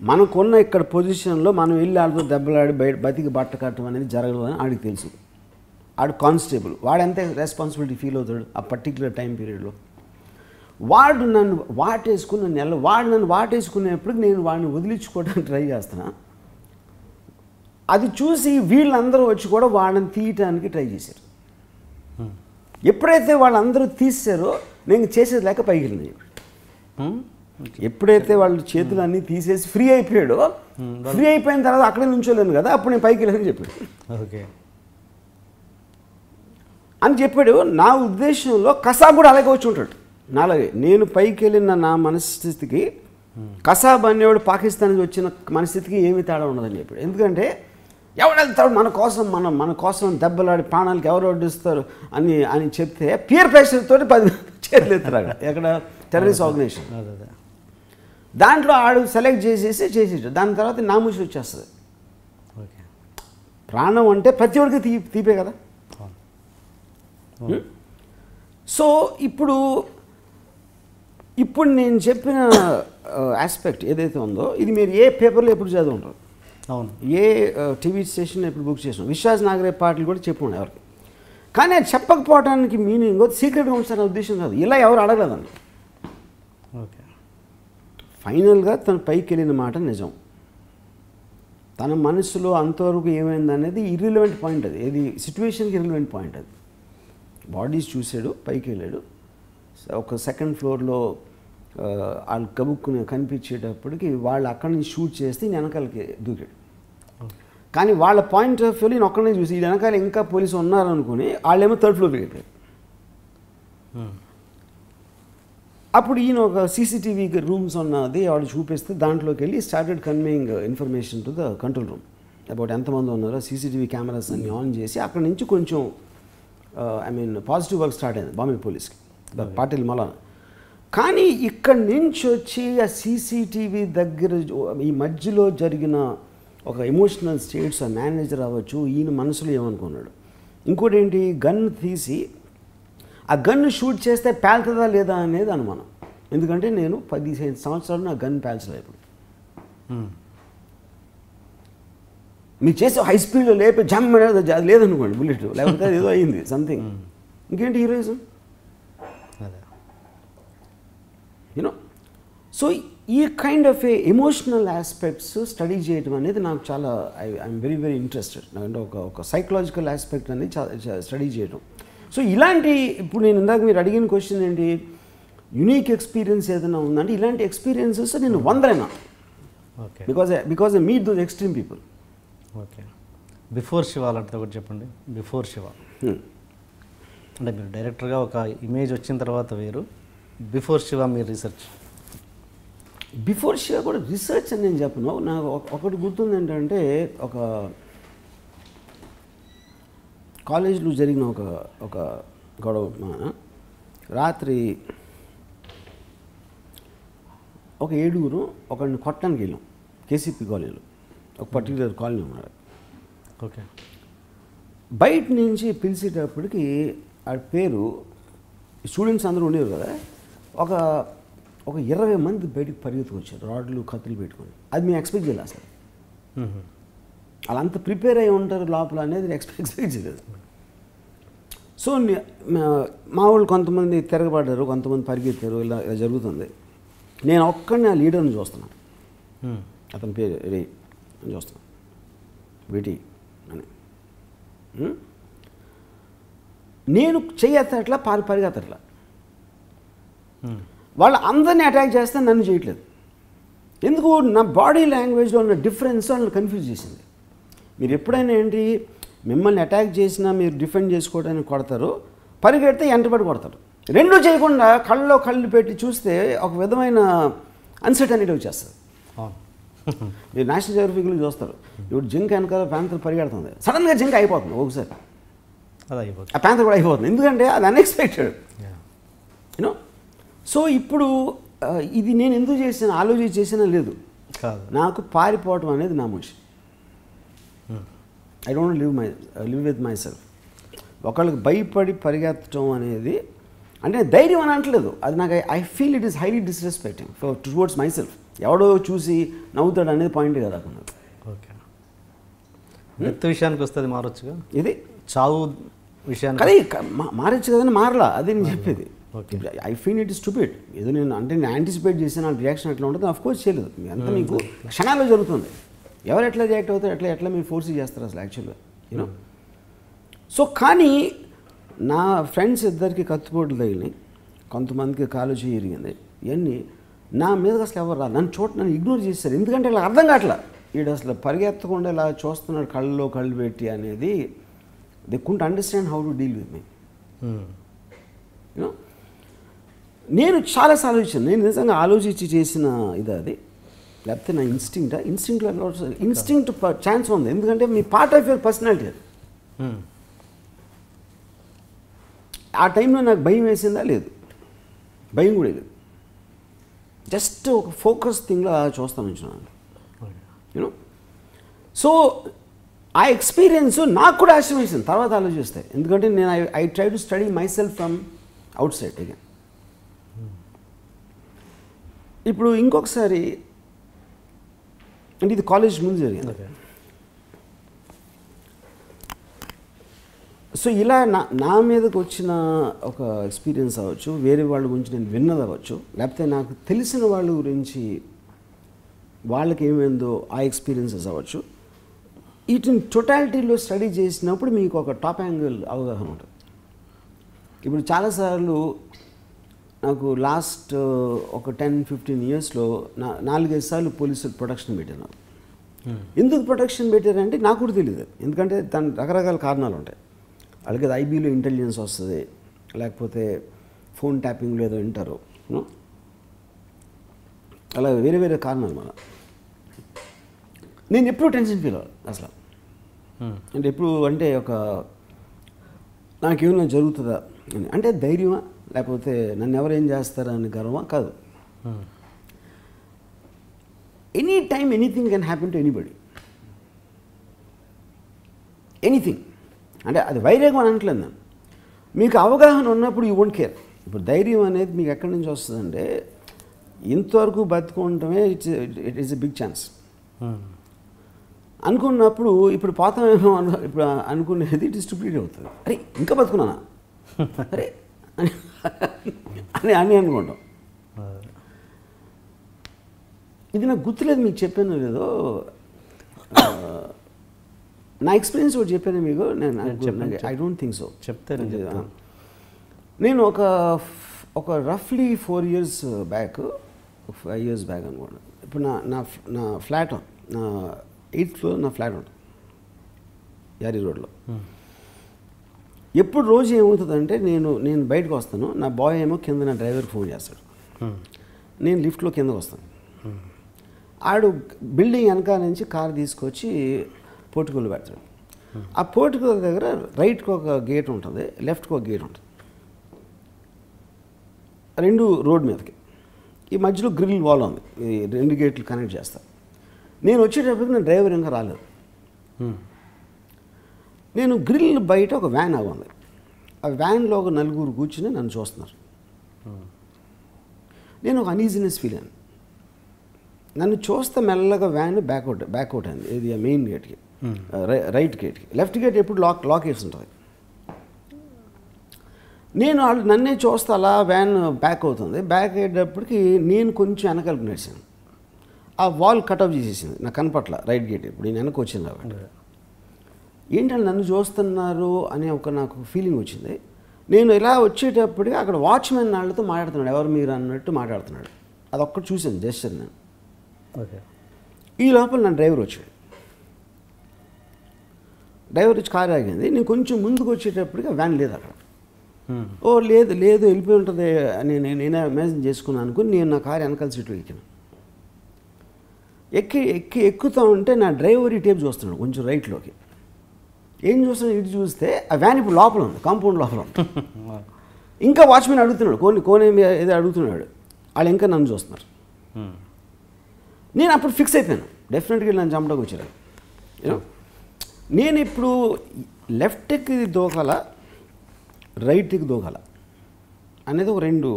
మనకున్న ఇక్కడ పొజిషన్లో మనం వెళ్ళి ఆడితో దెబ్బలాడి బతికి బట్ట కట్టడం అనేది జరగదు అని ఆడికి తెలుసు. ఆడు కానిస్టేబుల్, వాడు ఎంత రెస్పాన్సిబిలిటీ ఫీల్ అవుతాడు ఆ పర్టిక్యులర్ టైం పీరియడ్లో. వాడు నన్ను వాటేసుకుని వాడు నన్ను వాటేసుకునేప్పటికి నేను వాడిని వదిలించుకోవడానికి ట్రై చేస్తున్నా. అది చూసి వీళ్ళందరూ వచ్చి కూడా వాళ్ళని తీయటానికి ట్రై చేశారు. ఎప్పుడైతే వాళ్ళందరూ తీసారో నేను చేసేది లేక పైకి వెళ్ళినాయి. ఎప్పుడైతే వాళ్ళు చేతులు అన్నీ తీసేసి ఫ్రీ అయిపోయాడో, ఫ్రీ అయిపోయిన తర్వాత అక్కడే నుంచోలేను కదా, అప్పుడు నేను పైకి వెళ్ళని చెప్పాడు. ఓకే అని చెప్పాడు. నా ఉద్దేశంలో కసాబ్ కూడా అలాగే వచ్చి ఉంటాడు నాలాగే. నేను పైకి వెళ్ళిన నా మనస్థితికి కసాబ్ అనేవాడు పాకిస్తాన్ నుంచి వచ్చిన మనస్థితికి ఏమీ తేడా ఉండదని చెప్పాడు. ఎందుకంటే ఎవడెళ్తాడు మన కోసం దెబ్బలాడి ప్రాణాలకు ఎవరు వడ్డిస్తారు అని చెప్తే పియర్ ప్రెషర్ తోటి 10 చేతులు ఎత్తురాడు ఎక్కడ టెర్రరిస్ట్ ఆర్గనైజేషన్. దాంట్లో ఆడు సెలెక్ట్ చేసేసాడు. దాని తర్వాత నామూసి వచ్చేస్తుంది. ప్రాణం అంటే ప్రతి ఒక్కరికి తీపే కదా. సో ఇప్పుడు నేను చెప్పిన ఆస్పెక్ట్ ఏదైతే ఉందో ఇది మీరు ఏ పేపర్లో ఎప్పుడు చదివి ఉంటారు, అవును, ఏ టీవీ స్టేషన్ ఎప్పుడు బుక్ చేసినాం, విశ్వాస్ నాగరే పాటలు కూడా చెప్పుకోండి ఎవరికి. కానీ అది చెప్పకపోవడానికి మీనింగ్ సీక్రెట్గా ఉంచాలనే ఉద్దేశం కాదు, ఇలా ఎవరు అడగలేదండి. ఓకే, ఫైనల్గా తను పైకి వెళ్ళిన మాట నిజం. తన మనసులో అంతవరకు ఏమైంది అనేది ఇర్రిలవెంట్ పాయింట్, అది ఏది సిచ్యువేషన్కి ఇర్రిలవెంట్ పాయింట్. అది బాడీస్ చూసాడు, పైకి వెళ్ళాడు, ఒక సెకండ్ ఫ్లోర్లో వాళ్ళు కబుక్కుని కనిపించేటప్పటికి వాళ్ళు అక్కడి నుంచి షూట్ చేస్తే వెనకాలకి దూకాడు. కానీ వాళ్ళ పాయింట్ ఆఫ్ వ్యూలో నేను ఒక్కడినే చూసి ఈ వెనకాల ఇంకా పోలీసు ఉన్నారనుకుని వాళ్ళేమో థర్డ్ ఫ్లోర్కి వెళ్ళిపోయారు. అప్పుడు ఈయన ఒక సీసీటీవీ రూమ్స్ ఉన్నది వాడు చూపిస్తే దాంట్లోకి వెళ్ళి started conveying information to the control room about ఎంతమంది ఉన్నారో. సీసీటీవీ కెమెరాస్ అన్ని ఆన్ చేసి అక్కడి నుంచి కొంచెం పాజిటివ్ వర్క్ స్టార్ట్ అయింది బాంబే పోలీస్కి, పాటిల్ మలానా. కానీ ఇక్కడి నుంచి వచ్చి ఆ సీసీటీవీ దగ్గర ఈ మధ్యలో జరిగిన ఒక ఎమోషనల్ స్టేట్స్, ఆ మేనేజర్ అవ్వచ్చు, ఈయన మనసులో ఏమనుకున్నాడు. ఇంకోటి ఏంటి, గన్ తీసి ఆ గన్ను షూట్ చేస్తే పేలుతుందా లేదా అనేది అనుమానం. ఎందుకంటే నేను 15 సంవత్సరాలు నా గన్ పేల్చలేదు. ఇప్పుడు మీరు చేసే హై స్పీడ్లో లేపి జమ్ అది లేదనుకోండి బుల్లెట్, లేకపోతే అది ఏదో అయింది సంథింగ్. ఇంకేంటి హీరోయిజం, యూనో. సో ఈ kind of A emotional aspects study చేయడం అనేది నాకు చాలా ఐఎమ్ వెరీ వెరీ ఇంట్రెస్టెడ్. అంటే ఒక సైకలాజికల్ ఆస్పెక్ట్ అనేది స్టడీ చేయడం. సో ఇలాంటి ఇప్పుడు నేను ఇందాక మీరు అడిగిన క్వశ్చన్ ఏంటి, యునీక్ ఎక్స్పీరియన్స్ ఏదైనా ఉందంటే ఇలాంటి ఎక్స్పీరియన్సెస్ నేను వందలైనా. Okay, because I meet those extreme people. Okay, before Shiva అలాంటిది ఒకటి చెప్పండి. బిఫోర్ శివ అంటే మీరు డైరెక్టర్గా ఒక ఇమేజ్ వచ్చిన తర్వాత వేరు, బిఫోర్ శివ మీరు రీసెర్చ్. బిఫోర్ శివ కూడా రీసెర్చ్ అని నేను చెప్పను. నాకు ఒకటి గుర్తుంది ఏంటంటే, ఒక కాలేజీలో జరిగిన ఒక గొడవ. రాత్రి ఒక 7 ఒకరిని కొట్టడానికి వెళ్ళాం కేసీపీ కాలనీలో, ఒక పర్టికులర్ కాలనీ ఉన్నారు. ఓకే, బయట నుంచి పిలిచేటప్పటికి ఆ పేరు స్టూడెంట్స్ అందరూ ఉండేవారు కదా, ఒక 20 మంది బయటికి పరిగెత్తుకొచ్చారు రాడ్లు కత్తులు పెట్టుకొని. అది మేము ఎక్స్పెక్ట్ చేయలేదు అసలు. అలా అంత ప్రిపేర్ అయి ఉంటారు లోపల అనేది ఎక్స్పెక్ట్ చేయలేదు. సో మా వాళ్ళు కొంతమంది తిరగబడ్డారు, కొంతమంది పరిగెత్తారు, ఇలా జరుగుతుంది. నేను ఒక్కడిని ఆ లీడర్ని చూస్తున్నాను, అతని పేరు రే అని చూస్తున్నాను, వీటి అని. నేను చెయ్యట్లా పరిగెత్తట్లా, వాళ్ళు అందరినీ అటాక్ చేస్తే నన్ను చేయట్లేదు. ఎందుకు, నా బాడీ లాంగ్వేజ్లో ఉన్న డిఫరెన్స్ వాళ్ళని కన్ఫ్యూజ్ చేసింది. మీరు ఎప్పుడైనా ఏంటి, మిమ్మల్ని అటాక్ చేసినా మీరు డిఫెండ్ చేసుకోవడానికి కొడతారు, పరిగెడితే ఎంటబడి కొడతారు. రెండూ చేయకుండా కళ్ళలో కళ్ళు పెట్టి చూస్తే ఒక విధమైన అన్సర్టనిటీ వచ్చేస్తుంది. మీరు నేషనల్ జియోగ్రఫిక్లో చూస్తారు, ఇప్పుడు జింక్ వెనకాల ప్యాంతర్ పరిగెడుతుంది, సడన్గా జింక్ అయిపోతుంది ఒకసారి, ఆ ప్యాంతర్ కూడా అయిపోతుంది. ఎందుకంటే అది అన్ఎక్స్పెక్టెడ్, యూనో. సో ఇప్పుడు ఇది నేను ఎందుకు చేసిన ఆలోచించి చేసినా లేదు, నాకు పారిపోవటం అనేది నా మనిషి. I don't live with my self. ఒకళ్ళకి భయపడి పరిగెత్తడం అనేది అంటే ధైర్యం అని అంటలేదు, అది నాకు I feel it is highly disrespecting towards my self. ఎవడో చూసి నవ్వుతాడు అనేది పాయింట్ కదా. ఓకే, డెత్ విషయానికి వస్తుంది మారొచ్చుగా, ఇది చావు విషయానికి అది మారచ్చు కదని మారలా, అదే నేను చెప్పేది. I feel it is stupid. ఏదో నేను అంటే నేను యాంటిసిపేట్ చేసిన నా రియాక్షన్ ఎట్లా ఉంటుంది, ఆఫ్ కోర్స్ చేయలేదు. అంతా మీకు క్షణాల్లో జరుగుతుంది. ఎవరు ఎట్లా రియాక్ట్ అవుతారు, ఎట్లా మీరు ఫోర్స్ చేస్తారు అసలు యాక్చువల్గా, యూనో. సో కానీ నా ఫ్రెండ్స్ ఇద్దరికి కత్తిపోట్లు తగిలినాయి, కొంతమందికి కాలు చేయి ఇరిగింది. ఇవన్నీ నా మీదకి అసలు ఎవరు రా, నన్ను ఇగ్నోర్ చేస్తారు. ఎందుకంటే ఇలా అర్థం కావట్లా, వీడు అసలు పరిగెత్తకుండా ఇలా చూస్తున్నాడు కళ్ళలో కళ్ళు పెట్టి అనేది. They couldn't understand how to deal with me, you know. నేను చాలాసార్లు ఆలోచించాను, నేను నిజంగా ఆలోచించి చేసిన ఇది అది, లేకపోతే నా ఇన్స్టింక్ట్ ఛాన్స్ ఉంది. ఎందుకంటే మీ పార్ట్ ఆఫ్ యువర్ పర్సనాలిటీ అది. ఆ టైంలో నాకు భయం వేసిందా, లేదు, భయం కూడా లేదు. జస్ట్ ఒక ఫోకస్ థింగ్లో చూస్తాను యూనో. సో ఆ ఎక్స్పీరియన్స్ నాకు కూడా ఆశ్రమించింది తర్వాత ఆలోచిస్తే. ఎందుకంటే నేను I try to study my self from out side again. ఇప్పుడు ఇంకొకసారి అంటే ఇది కాలేజ్ ముందు జరిగింది. సో ఇలా నా మీదకి వచ్చిన ఒక ఎక్స్పీరియన్స్ అవ్వచ్చు, వేరే వాళ్ళ గురించి నేను విన్నది అవ్వచ్చు, లేకపోతే నాకు తెలిసిన వాళ్ళ గురించి వాళ్ళకి ఏమైందో ఆ ఎక్స్పీరియన్సెస్ అవ్వచ్చు. వీటిని టోటాలిటీలో స్టడీ చేసినప్పుడు మీకు ఒక టాప్ యాంగిల్ అవగాహన ఉంటుంది. ఇప్పుడు చాలాసార్లు నాకు లాస్ట్ ఒక 10-15 ఇయర్స్లో 4-5 సార్లు పోలీసులు ప్రొటెక్షన్ పెట్టారు. ఎందుకు ప్రొటెక్షన్ పెట్టారంటే నాకు కూడా తెలియదు. ఎందుకంటే దాని రకరకాల కారణాలు ఉంటాయి. వాళ్ళకి ఐబీలో ఇంటెలిజెన్స్ వస్తుంది, లేకపోతే ఫోన్ ట్యాపింగ్లో ఏదో వింటారు, అలా వేరే వేరే కారణాలు. నేను ఎప్పుడూ టెన్షన్ ఫీల్ అవ్వాలి అసలు. అంటే ఎప్పుడు అంటే ఒక నాకేమైనా జరుగుతుందా అని, అంటే ధైర్యమా లేకపోతే నన్ను ఎవరేం చేస్తారా అని గర్వమా కాదు. Any time anything can happen to anybody, anything. అంటే అది వైరాగ్యం అని అనట్లేదు నేను. మీకు అవగాహన ఉన్నప్పుడు యూ వోంట్ కేర్. ఇప్పుడు ధైర్యం అనేది మీకు ఎక్కడి నుంచి వస్తుందంటే ఇంతవరకు బతుకుంటమే it is a big chance అనుకున్నప్పుడు. ఇప్పుడు పోతామేమో ఇప్పుడు అనుకునేది డిస్ట్రిబ్యూట్ అవుతుంది. అరే ఇంకా బతుకున్నానా అరే అని అని అనుకుంటాం. ఇది నాకు గుర్తులేదు, మీకు చెప్పాను లేదో. నా ఎక్స్పీరియన్స్ ఒకటి చెప్పాను మీకు. నేను ఐ డోంట్ థింక్ సో చెప్తాను. నేను ఒక రఫ్లీ 4 years బ్యాక్, 5 years బ్యాక్ అనుకోండి. ఇప్పుడు నా ఫ్లాట్, నా 8th floor నా ఫ్లాట్ ఉంటుంది యారీ రోడ్లో. ఎప్పుడు రోజు ఏమవుతుందంటే నేను బయటకు వస్తాను, నా బాయ్ ఏమో కింద నా డ్రైవర్కి ఫోన్ చేస్తాడు, నేను లిఫ్ట్లో కిందకు వస్తాను. ఆడు బిల్డింగ్ వెనకాల నుంచి కారు తీసుకొచ్చి పోర్టికోలో పెడతాడు. ఆ పోర్టికో దగ్గర రైట్కి ఒక గేట్ ఉంటుంది, లెఫ్ట్కి ఒక గేట్ ఉంటుంది, 2 రోడ్ మీదకి. ఈ మధ్యలో గ్రిల్ వాల్ ఉంది, ఈ 2 గేట్లు కనెక్ట్ చేస్తారు. నేను వచ్చేటప్పటికి నా డ్రైవర్ ఇంకా రాలేదు. నేను గ్రిల్ బయట ఒక వ్యాన్ ఆగుంది. ఆ వ్యాన్లో ఒక 4 కూర్చుని నన్ను చూస్తున్నారు. నేను ఒక అనీజినెస్ ఫీల్ అయ్యాను. నన్ను చూస్తే మెల్లగా వ్యాన్ బ్యాక్అవుట్ అయింది. ఇది మెయిన్ గేట్కి, రైట్ గేట్కి. లెఫ్ట్ గేట్ ఎప్పుడు లాక్ వేసి ఉంటుంది. నేను వాళ్ళు నన్నే చూస్తే అలా వ్యాన్ బ్యాక్ అవుతుంది. బ్యాక్ అయ్యేటప్పటికి నేను కొంచెం వెనకాలకు నడిచాను. ఆ వాల్ కట్ ఆఫ్ చేసేసింది, నాకు కనపట్ల రైట్ గేట్. ఇప్పుడు నేను వెనక్కి వచ్చింది కాబట్టి ఏంటంటే నన్ను చూస్తున్నారు అనే ఒక నాకు ఫీలింగ్ వచ్చింది. నేను ఇలా వచ్చేటప్పటికి అక్కడ వాచ్మెన్ వాళ్ళతో మాట్లాడుతున్నాడు, ఎవరు మీరు అన్నట్టు మాట్లాడుతున్నాడు. అదొక్కటి చూశాను జస్ట్ నేను. ఈ లోపల నా డ్రైవర్ వచ్చాడు. డ్రైవర్ వచ్చి కారు ఆగింది. నేను కొంచెం ముందుకు వచ్చేటప్పటికి వ్యాన్ లేదు అక్కడ. ఓ లేదు వెళ్ళిపోయి ఉంటుంది అని నేనే ఇమాజిన్ చేసుకున్నాను అనుకుని నేను నా కారు వెనకాల సీట్లో ఎక్కాను. ఎక్కుతూ ఉంటే నా డ్రైవర్ ఈ టేప్ చూస్తున్నాడు కొంచెం రైట్లోకి. ఏం చూస్తున్నాడు, ఇటు చూస్తే ఆ వ్యాన్ ఇప్పుడు లోపల ఉంది, కాంపౌండ్ లోపల ఉంది. ఇంకా వాచ్మెన్ అడుగుతున్నాడు, కోనే ఏదో అడుగుతున్నాడు. వాళ్ళు ఇంకా నన్ను చూస్తున్నారు. నేను అప్పుడు ఫిక్స్ అయిపోయాను, డెఫినెట్గా నన్ను చంపడానికి వచ్చారు. నేను ఇప్పుడు లెఫ్ట్కి దూకాల, రైట్కి దూకాల అనేది ఒక 2.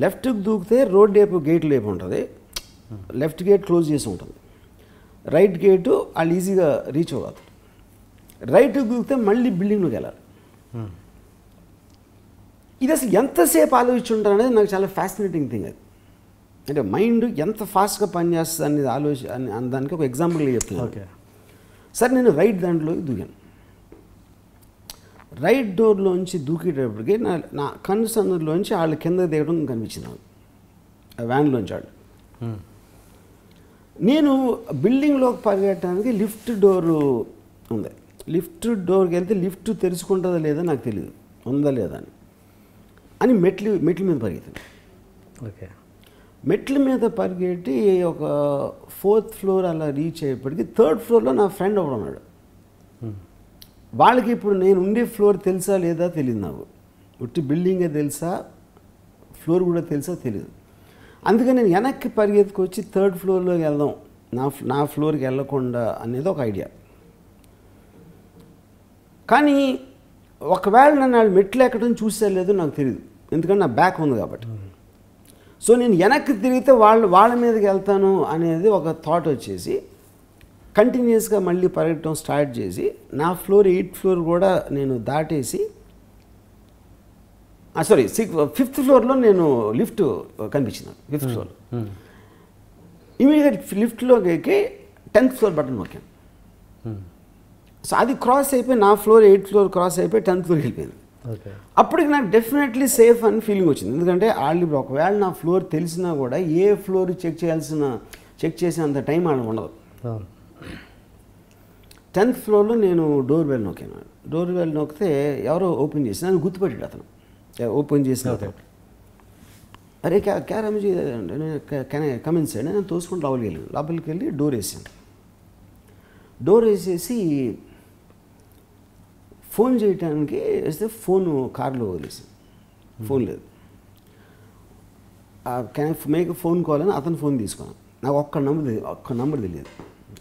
లెఫ్ట్కి దూకితే రోడ్ వైపు గేట్ వైపు ఉంటుంది, లెఫ్ట్ గేట్ క్లోజ్ చేసి ఉంటుంది. రైట్ గేటు వాళ్ళు ఈజీగా రీచ్ అవ్వదు. రైట్కి దూకితే మళ్ళీ బిల్డింగ్లోకి వెళ్ళాలి. ఇది అసలు ఎంతసేపు ఆలోచించుంటారు అనేది నాకు చాలా ఫ్యాసినేటింగ్ థింగ్. అది అంటే మైండ్ ఎంత ఫాస్ట్గా పనిచేస్తుంది అనేది దానికి ఒక ఎగ్జాంపుల్గా చెప్తున్నాను. సరే నేను రైట్ దాంట్లోకి దూకాను. రైట్ డోర్లోంచి దూకేటప్పటికి నా కన్ను సన్నులోంచి వాళ్ళు కింద దిగడం కనిపించింది నాకు, ఆ వ్యాన్లోంచి వాళ్ళు. నేను బిల్డింగ్లోకి పరిగెట్టడానికి లిఫ్ట్ డోరు ఉంది. లిఫ్ట్ డోర్కి వెళ్తే లిఫ్ట్ తెరుచుకుంటుందా లేదా నాకు తెలియదు, ఉందా లేదా అని మెట్ల మీద పరిగెత్తాను. మెట్ల మీద పరిగెట్టి ఒక 4th floor అలా రీచ్ అయ్యేప్పటికి 3rd floorలో నా ఫ్రెండ్ ఒకడు ఉన్నాడు. వాళ్ళకి ఇప్పుడు నేను ఉండే ఫ్లోర్ తెలుసా లేదా తెలియదు నాకు. ఉట్టి బిల్డింగే తెలుసా, ఫ్లోర్ కూడా తెలుసా తెలియదు. అందుకని నేను వెనక్కి పరిగెత్తుకొచ్చి 3rd floorలోకి వెళ్దాం, నా ఫ్లోర్కి వెళ్ళకుండా అనేది ఒక ఐడియా. కానీ ఒకవేళ నన్ను వాళ్ళు మెట్లు ఎక్కడం చూసా లేదో నాకు తెలియదు, ఎందుకంటే నా బ్యాక్ ఉంది కాబట్టి. సో నేను వెనక్కి తిరిగితే వాళ్ళ మీదకి వెళ్తాను అనేది ఒక థాట్ వచ్చేసి కంటిన్యూస్గా మళ్ళీ పరిగెట్టడం స్టార్ట్ చేసి నా ఫ్లోర్ 8th floor కూడా నేను దాటేసి, సారీ 5th floorలో నేను లిఫ్ట్ కనిపించింది. 5th floor ఇమీడియట్ లిఫ్ట్లోకి ఎక్కి 10th floor బటన్ నొక్కాను. సో అది క్రాస్ అయిపోయి నా ఫ్లోర్ 8th ఫ్లోర్ క్రాస్ అయిపోయి 10th ఫ్లోర్కి వెళ్ళిపోయింది. ఓకే. అప్పటికి నాకు డెఫినెట్లీ సేఫ్ అని ఫీలింగ్ వచ్చింది. ఎందుకంటే వాళ్ళు ఇప్పుడు ఒకవేళ నా ఫ్లోర్ తెలిసినా కూడా ఏ ఫ్లోర్ చెక్ చేసేంత టైం వాళ్ళకి ఉండదు. 10th ఫ్లోర్లో నేను డోర్ బెల్ నొక్కాను. డోర్ బెల్ నొక్కితే ఎవరో ఓపెన్ చేసి నన్ను గుర్తుపెట్టాడు అతను. ఓపెన్ చేసిన అరే క్యా రమజీ కమిన్ సైడ్ నేను తోసుకుంటూ లోపలికి వెళ్ళి డోర్ వేసాను. డోర్ వేసేసి ఫోన్ చేయడానికి వేస్తే ఫోన్ కార్లో వదిలేసాను. ఫోన్ లేదు. క్యాన్ మేక్ ఫోన్ కాల్ అని అతను ఫోన్ తీసుకున్నాను. నాకు ఒక్క నంబర్ తెలియదు,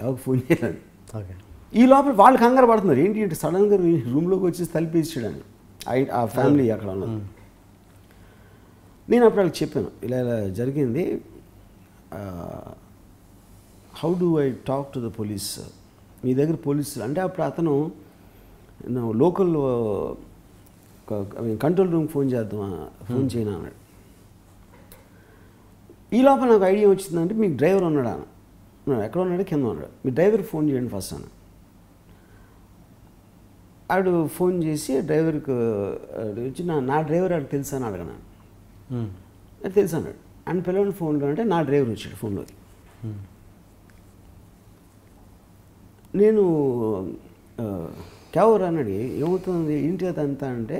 ఎవరికి ఫోన్ చేయాలని. ఓకే. ఈ లోపల వాళ్ళు కంగారు పడుతున్నారు, ఏంటి సడన్గా రూమ్లోకి వచ్చి తలిపేసాడని ఆ ఫ్యామిలీ అక్కడ ఉన్నది. నేను అప్పుడు వాళ్ళకి చెప్పాను, ఇలా ఇలా జరిగింది, how do I talk to the police, మీ దగ్గర పోలీసులు అంటే అప్పుడు అతను లోకల్ కంట్రోల్ రూమ్ ఫోన్ చేయను అన్నాడు. ఈ లోపల నాకు ఐడియా వచ్చిందంటే మీకు డ్రైవర్ ఉన్నాడా అన్నాడు. ఎక్కడ ఉన్నాడు? కింద ఉన్నాడు. మీ డ్రైవర్కి ఫోన్ చేయండి ఫస్ట్ అన్న. ఆడు ఫోన్ చేసి డ్రైవర్కి వచ్చి నా డ్రైవర్ ఆడు తెలుసా అని అడగను. అది తెలుసు అన్నాడు. ఆయన పిల్లవాడిని ఫోన్లో అంటే నా డ్రైవర్ వచ్చాడు ఫోన్లోకి. నేను క్యావర్ అన్నాడు, ఏమవుతుంది ఏంటి అదంతా అంటే,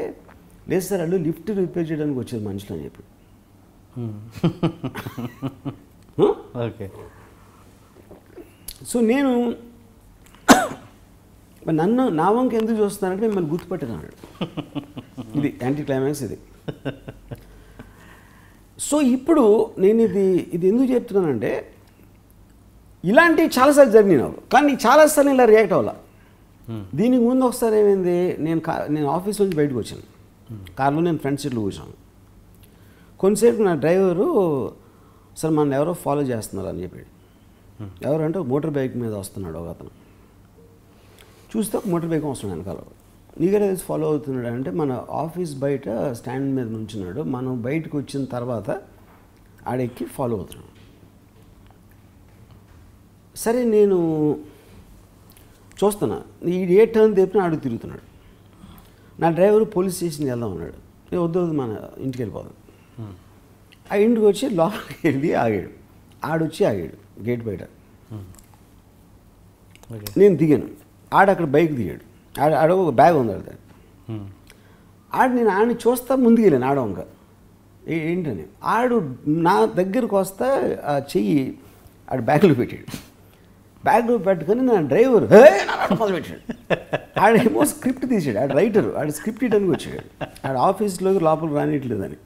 లేదు సార్ వాళ్ళు లిఫ్ట్ రిపేర్ చేయడానికి వచ్చేది మనుషులు అని చెప్పి. ఓకే. సో నేను నా వంక ఎందుకు చూస్తానంటే మిమ్మల్ని గుర్తుపెట్టాను అన్నాడు. ఇది యాంటీ క్లైమాక్స్ ఇది. సో ఇప్పుడు నేను ఇది ఎందుకు చెప్తున్నానంటే, ఇలాంటివి చాలాసార్లు జరిగినాయి నాకు, కానీ చాలాసార్లు ఇలా రియాక్ట్ అవ్వాల. దీనికి ముందు ఒకసారి ఏమైంది, నేను ఆఫీస్ నుంచి బయటకు వచ్చాను, కార్లో నేను ఫ్రంట్ సీట్లో కూర్చోను. కొంతసేపు నా డ్రైవరు సార్ మన ఎవరో ఫాలో చేస్తున్నారు అని చెప్పాడు. ఎవరంటే మోటార్ బైక్ మీద వస్తున్నాడు ఒక అతను. చూస్తే ఒక మోటార్ బైక్ వస్తున్నాడు వెనకాల. నీకే తెలిసి ఫాలో అవుతున్నాడు అంటే మన ఆఫీస్ బయట స్టాండ్ మీద నుంచున్నాడు. మనం బయటకు వచ్చిన తర్వాత ఆడెక్కి ఫాలో అవుతున్నాడు. సరే నేను చూస్తున్నా, ఈ ఏ టర్న్ తెప్పినా ఆడు తిరుగుతున్నాడు. నా డ్రైవర్ పోలీస్ స్టేషన్కి వెళ్దాం అన్నాడు. వద్దు మన ఇంటికి వెళ్ళిపోదాం. ఆ ఇంటికి వచ్చి లోపలికి వెళ్ళి ఆగాడు. ఆడొచ్చి ఆగాడు గేట్ బయట. నేను దిగాను. ఆడ అక్కడ బైక్ దిగాడు. ఆడ ఒక బ్యాగ్ ఉంది ఆడ. నేను ఆడిని చూస్తా ముందుకు వెళ్ళాను ఆడవంక. ఏంటని ఆడు నా దగ్గరకు వస్తా ఆ చెయ్యి ఆడు బ్యాగ్లో పెట్టాడు. బ్యాగ్లో పెట్టుకొని నా డ్రైవర్ మొదలు పెట్టాడు. ఆడేమో స్క్రిప్ట్ తీసాడు. ఆడు రైటర్, ఆడు స్క్రిప్ట్ ఇవ్వడానికి వచ్చాడు. ఆడు ఆఫీస్లోకి లోపల రానిట్లేదని.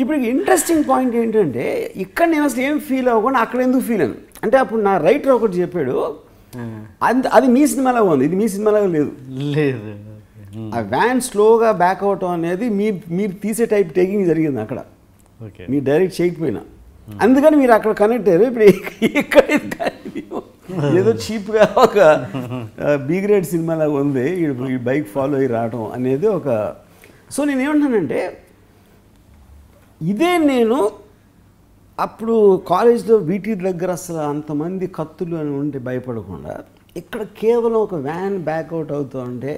ఇప్పుడు ఇంట్రెస్టింగ్ పాయింట్ ఏంటంటే, ఇక్కడ నేను అసలు ఏం ఫీల్ అవ్వకుండా అక్కడ ఎందుకు ఫీల్ అయ్యాను అంటే, అప్పుడు నా రైటర్ ఒకటి చెప్పాడు, అది మీ సినిమాలాగా ఉంది, ఇది మీ సినిమాలాగా లేదు. ఆ వ్యాన్ స్లోగా బ్యాక్ అవటం అనేది మీరు తీసే టైప్ టేకింగ్ జరిగింది అక్కడ, మీరు డైరెక్ట్ చేయకపోయినా. అందుకని మీరు అక్కడ కనెక్ట్ అయ్యారు. ఇప్పుడు ఇక్కడ ఏదో చీప్గా ఒక బి గ్రేడ్ సినిమాలాగా ఉంది ఈ బైక్ ఫాలో అయ్యి రావటం అనేది ఒక. సో నేనేమంటున్నానంటే, ఇదే నేను అప్పుడు కాలేజ్లో వీటి దగ్గర అసలు అంతమంది కత్తులు అని ఉంటే భయపడకుండా, ఇక్కడ కేవలం ఒక వ్యాన్ బ్యాక్అవుట్ అవుతూ ఉంటే.